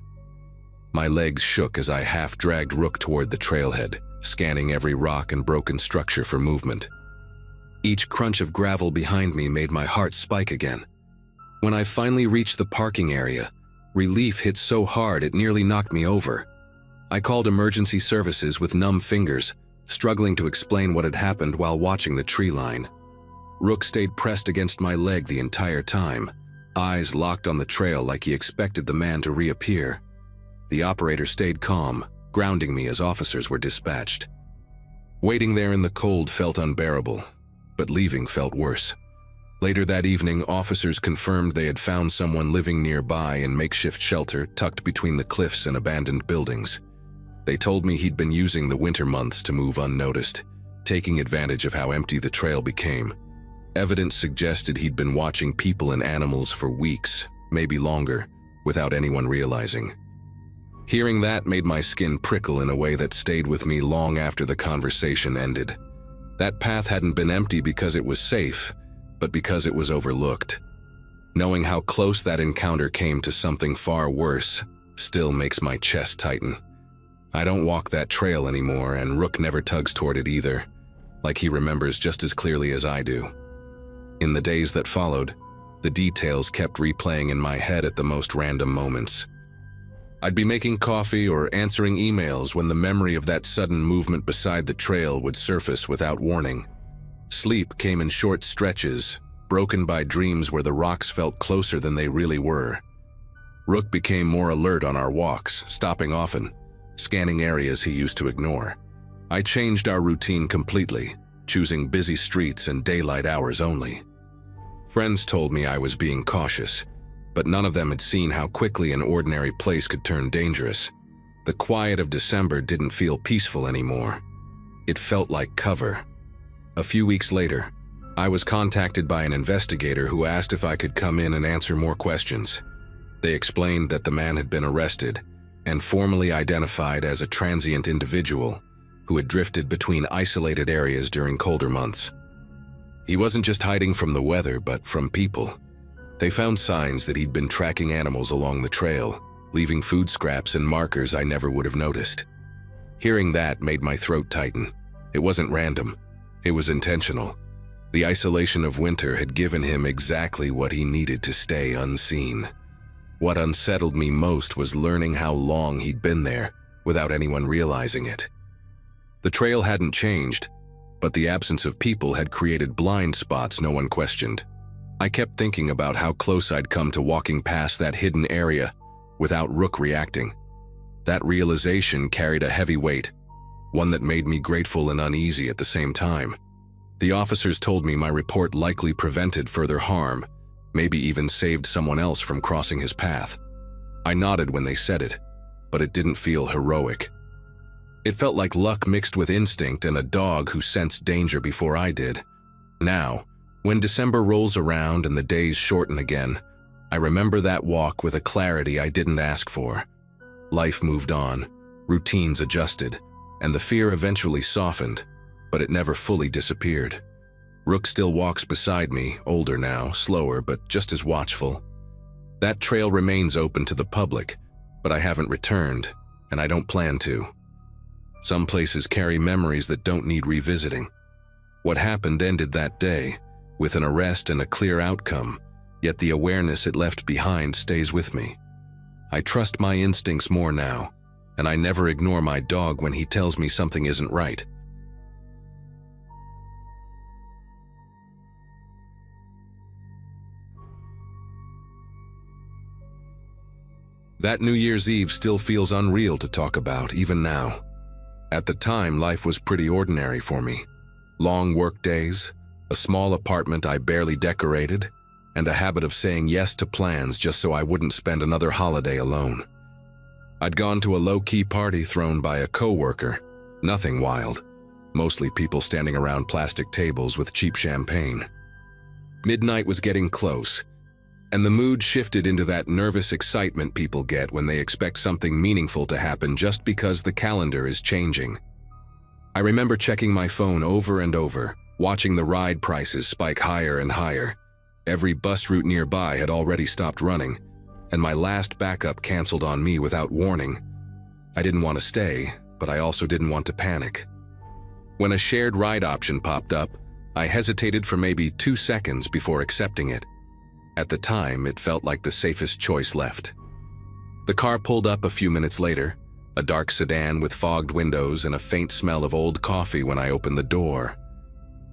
My legs shook as I half-dragged Rook toward the trailhead, scanning every rock and broken structure for movement. Each crunch of gravel behind me made my heart spike again. When I finally reached the parking area, relief hit so hard it nearly knocked me over. I called emergency services with numb fingers, struggling to explain what had happened while watching the tree line. Rook stayed pressed against my leg the entire time, eyes locked on the trail like he expected the man to reappear. The operator stayed calm, grounding me as officers were dispatched. Waiting there in the cold felt unbearable, but leaving felt worse. Later that evening, officers confirmed they had found someone living nearby in makeshift shelter tucked between the cliffs and abandoned buildings. They told me he'd been using the winter months to move unnoticed, taking advantage of how empty the trail became. Evidence suggested he'd been watching people and animals for weeks, maybe longer, without anyone realizing. Hearing that made my skin prickle in a way that stayed with me long after the conversation ended. That path hadn't been empty because it was safe, but because it was overlooked. Knowing how close that encounter came to something far worse still makes my chest tighten. I don't walk that trail anymore, and Rook never tugs toward it either, like he remembers just as clearly as I do. In the days that followed, the details kept replaying in my head at the most random moments. I'd be making coffee or answering emails when the memory of that sudden movement beside the trail would surface without warning. Sleep came in short stretches, broken by dreams where the rocks felt closer than they really were. Rook became more alert on our walks, stopping often, scanning areas he used to ignore. I changed our routine completely, choosing busy streets and daylight hours only. Friends told me I was being cautious, but none of them had seen how quickly an ordinary place could turn dangerous. The quiet of December didn't feel peaceful anymore. It felt like cover. A few weeks later, I was contacted by an investigator who asked if I could come in and answer more questions. They explained that the man had been arrested and formally identified as a transient individual who had drifted between isolated areas during colder months. He wasn't just hiding from the weather, but from people. They found signs that he'd been tracking animals along the trail, leaving food scraps and markers I never would have noticed. Hearing that made my throat tighten. It wasn't random. It was intentional. The isolation of winter had given him exactly what he needed to stay unseen. What unsettled me most was learning how long he'd been there without anyone realizing it. The trail hadn't changed, but the absence of people had created blind spots no one questioned. I kept thinking about how close I'd come to walking past that hidden area without Rook reacting. That realization carried a heavy weight, one that made me grateful and uneasy at the same time. The officers told me my report likely prevented further harm, maybe even saved someone else from crossing his path. I nodded when they said it, but it didn't feel heroic. It felt like luck mixed with instinct and a dog who sensed danger before I did. Now, when December rolls around and the days shorten again, I remember that walk with a clarity I didn't ask for. Life moved on, routines adjusted, and the fear eventually softened, but it never fully disappeared. Rook still walks beside me, older now, slower, but just as watchful. That trail remains open to the public, but I haven't returned, and I don't plan to. Some places carry memories that don't need revisiting. What happened ended that day, with an arrest and a clear outcome, yet the awareness it left behind stays with me. I trust my instincts more now, and I never ignore my dog when he tells me something isn't right. That New Year's Eve still feels unreal to talk about, even now. At the time, life was pretty ordinary for me. Long work days, a small apartment I barely decorated, and a habit of saying yes to plans just so I wouldn't spend another holiday alone. I'd gone to a low-key party thrown by a coworker, nothing wild, mostly people standing around plastic tables with cheap champagne. Midnight was getting close, and the mood shifted into that nervous excitement people get when they expect something meaningful to happen just because the calendar is changing. I remember checking my phone over and over, watching the ride prices spike higher and higher. Every bus route nearby had already stopped running, and my last backup canceled on me without warning. I didn't want to stay, but I also didn't want to panic. When a shared ride option popped up, I hesitated for maybe 2 seconds before accepting it. At the time, it felt like the safest choice left. The car pulled up a few minutes later, a dark sedan with fogged windows and a faint smell of old coffee when I opened the door.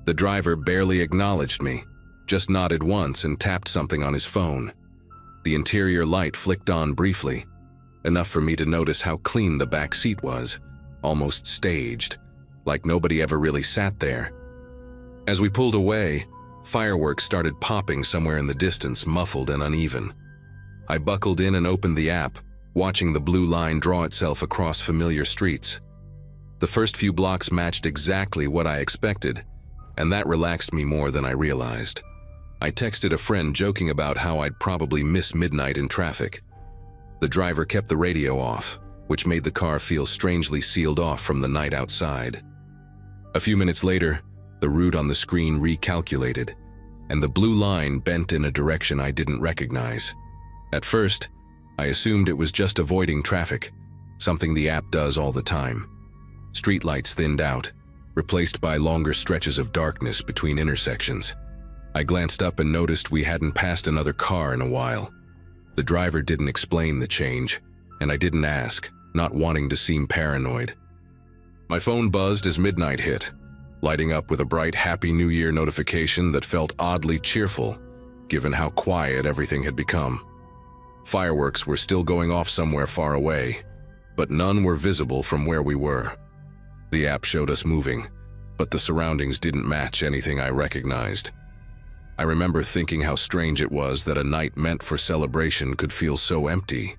The driver barely acknowledged me, just nodded once and tapped something on his phone. The interior light flicked on briefly, enough for me to notice how clean the back seat was, almost staged, like nobody ever really sat there. As we pulled away, fireworks started popping somewhere in the distance, muffled and uneven. I buckled in and opened the app, watching the blue line draw itself across familiar streets. The first few blocks matched exactly what I expected, and that relaxed me more than I realized. I texted a friend joking about how I'd probably miss midnight in traffic. The driver kept the radio off, which made the car feel strangely sealed off from the night outside. A few minutes later, the route on the screen recalculated, and the blue line bent in a direction I didn't recognize. At first, I assumed it was just avoiding traffic, something the app does all the time. Streetlights thinned out, replaced by longer stretches of darkness between intersections. I glanced up and noticed we hadn't passed another car in a while. The driver didn't explain the change, and I didn't ask, not wanting to seem paranoid. My phone buzzed as midnight hit, lighting up with a bright Happy New Year notification that felt oddly cheerful, given how quiet everything had become. Fireworks were still going off somewhere far away, but none were visible from where we were. The app showed us moving, but the surroundings didn't match anything I recognized. I remember thinking how strange it was that a night meant for celebration could feel so empty.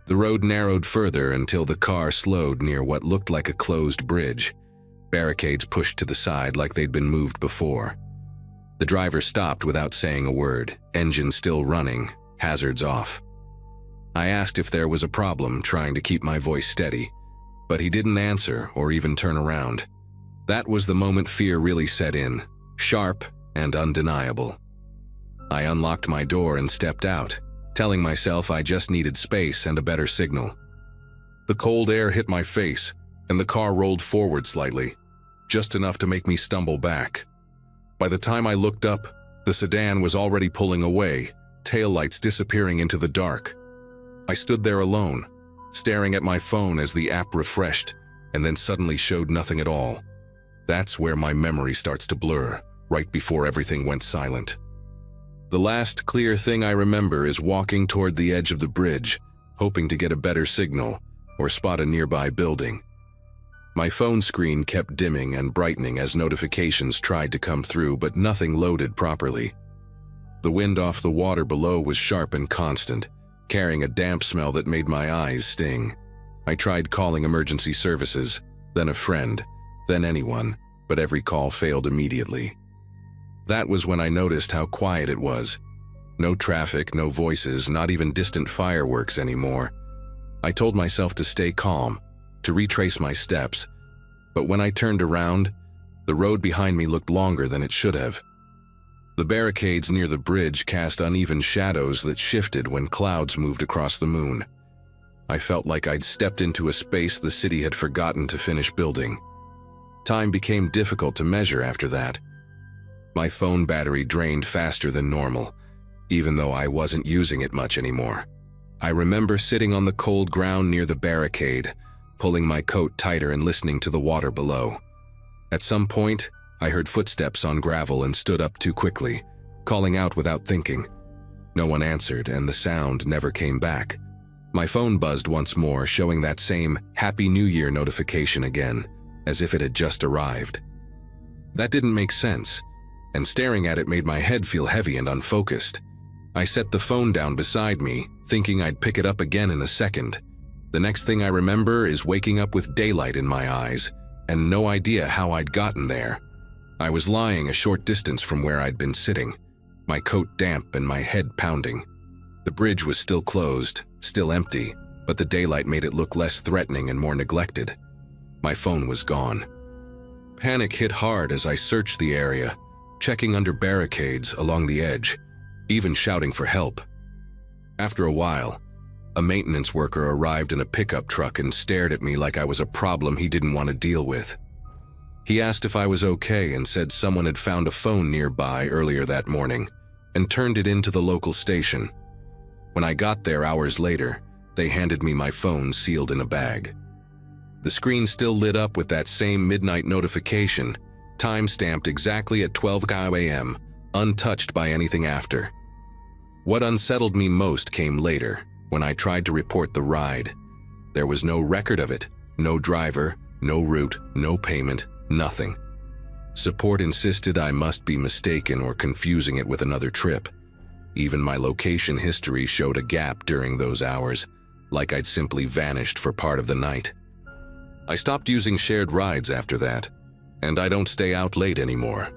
The road narrowed further until the car slowed near what looked like a closed bridge, barricades pushed to the side like they'd been moved before. The driver stopped without saying a word, engine still running, hazards off. I asked if there was a problem, trying to keep my voice steady, but he didn't answer or even turn around. That was the moment fear really set in, sharp and undeniable. I unlocked my door and stepped out, telling myself I just needed space and a better signal. The cold air hit my face, and the car rolled forward slightly, just enough to make me stumble back. By the time I looked up, the sedan was already pulling away, taillights disappearing into the dark. I stood there alone, staring at my phone as the app refreshed, and then suddenly showed nothing at all. That's where my memory starts to blur, right before everything went silent. The last clear thing I remember is walking toward the edge of the bridge, hoping to get a better signal or spot a nearby building. My phone screen kept dimming and brightening as notifications tried to come through, but nothing loaded properly. The wind off the water below was sharp and constant, carrying a damp smell that made my eyes sting. I tried calling emergency services, then a friend, then anyone, but every call failed immediately. That was when I noticed how quiet it was. No traffic, no voices, not even distant fireworks anymore. I told myself to stay calm, to retrace my steps, but when I turned around, the road behind me looked longer than it should have. The barricades near the bridge cast uneven shadows that shifted when clouds moved across the moon. I felt like I'd stepped into a space the city had forgotten to finish building. Time became difficult to measure after that. My phone battery drained faster than normal, even though I wasn't using it much anymore. I remember sitting on the cold ground near the barricade, pulling my coat tighter and listening to the water below. At some point, I heard footsteps on gravel and stood up too quickly, calling out without thinking. No one answered, and the sound never came back. My phone buzzed once more, showing that same Happy New Year notification again, as if it had just arrived. That didn't make sense, and staring at it made my head feel heavy and unfocused. I set the phone down beside me, thinking I'd pick it up again in a second. The next thing I remember is waking up with daylight in my eyes, and no idea how I'd gotten there. I was lying a short distance from where I'd been sitting, my coat damp and my head pounding. The bridge was still closed, still empty, but the daylight made it look less threatening and more neglected. My phone was gone. Panic hit hard as I searched the area, checking under barricades along the edge, even shouting for help. After a while, a maintenance worker arrived in a pickup truck and stared at me like I was a problem he didn't want to deal with. He asked if I was okay and said someone had found a phone nearby earlier that morning and turned it into the local station. When I got there hours later, they handed me my phone sealed in a bag. The screen still lit up with that same midnight notification, time-stamped exactly at 12 a.m., untouched by anything after. What unsettled me most came later, when I tried to report the ride. There was no record of it, no driver, no route, no payment, nothing. Support insisted I must be mistaken or confusing it with another trip. Even my location history showed a gap during those hours, like I'd simply vanished for part of the night. I stopped using shared rides after that, and I don't stay out late anymore,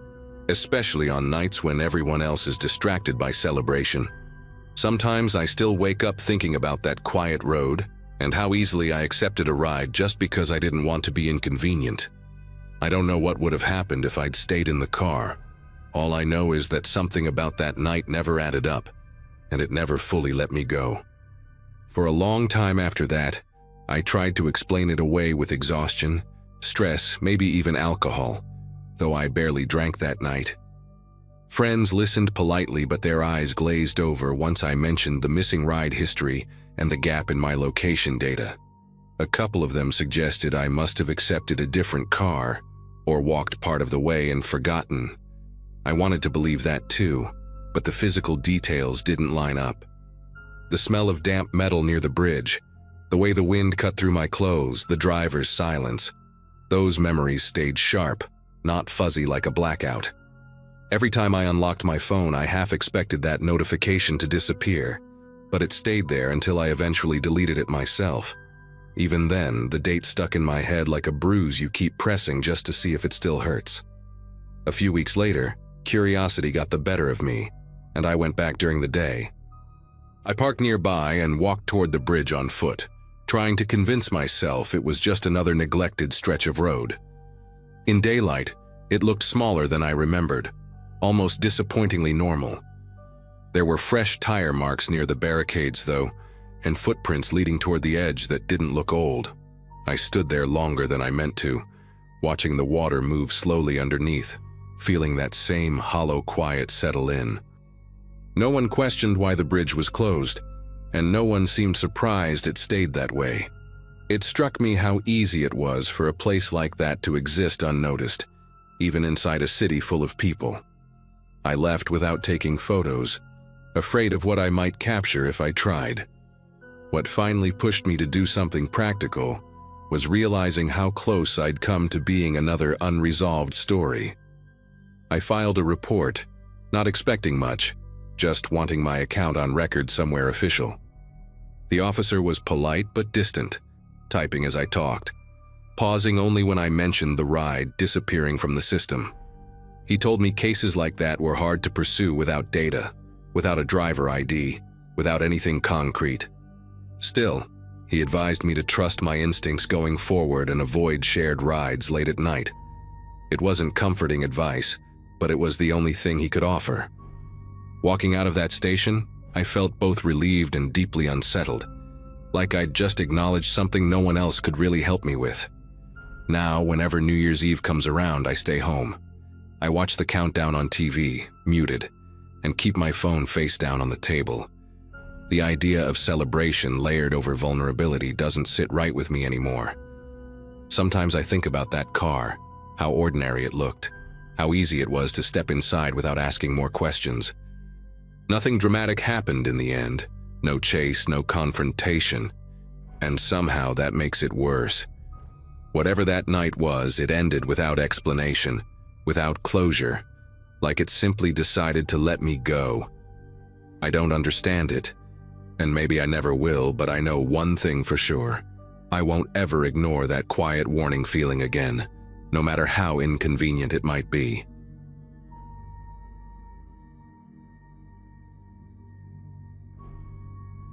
especially on nights when everyone else is distracted by celebration. Sometimes I still wake up thinking about that quiet road and how easily I accepted a ride just because I didn't want to be inconvenient. I don't know what would have happened if I'd stayed in the car. All I know is that something about that night never added up, and it never fully let me go. For a long time after that, I tried to explain it away with exhaustion, stress, maybe even alcohol, though I barely drank that night. Friends listened politely, but their eyes glazed over once I mentioned the missing ride history and the gap in my location data. A couple of them suggested I must have accepted a different car or walked part of the way and forgotten. I wanted to believe that too, but the physical details didn't line up. The smell of damp metal near the bridge, the way the wind cut through my clothes, the driver's silence. Those memories stayed sharp, not fuzzy like a blackout. Every time I unlocked my phone, I half expected that notification to disappear, but it stayed there until I eventually deleted it myself. Even then, the date stuck in my head like a bruise you keep pressing just to see if it still hurts. A few weeks later, curiosity got the better of me, and I went back during the day. I parked nearby and walked toward the bridge on foot, trying to convince myself it was just another neglected stretch of road. In daylight, it looked smaller than I remembered, almost disappointingly normal. There were fresh tire marks near the barricades, though, and footprints leading toward the edge that didn't look old. I stood there longer than I meant to, watching the water move slowly underneath, feeling that same hollow quiet settle in. No one questioned why the bridge was closed, and no one seemed surprised it stayed that way. It struck me how easy it was for a place like that to exist unnoticed, even inside a city full of people. I left without taking photos, afraid of what I might capture if I tried. What finally pushed me to do something practical was realizing how close I'd come to being another unresolved story. I filed a report, not expecting much, just wanting my account on record somewhere official. The officer was polite but distant, typing as I talked, pausing only when I mentioned the ride disappearing from the system. He told me cases like that were hard to pursue without data, without a driver ID, without anything concrete. Still, he advised me to trust my instincts going forward and avoid shared rides late at night. It wasn't comforting advice, but it was the only thing he could offer. Walking out of that station, I felt both relieved and deeply unsettled, like I'd just acknowledged something no one else could really help me with. Now, whenever New Year's Eve comes around, I stay home. I watch the countdown on TV, muted, and keep my phone face down on the table. The idea of celebration layered over vulnerability doesn't sit right with me anymore. Sometimes I think about that car, how ordinary it looked, how easy it was to step inside without asking more questions. Nothing dramatic happened in the end, no chase, no confrontation, and somehow that makes it worse. Whatever that night was, it ended without explanation, without closure, like it simply decided to let me go. I don't understand it, and maybe I never will, but I know one thing for sure. I won't ever ignore that quiet warning feeling again, no matter how inconvenient it might be.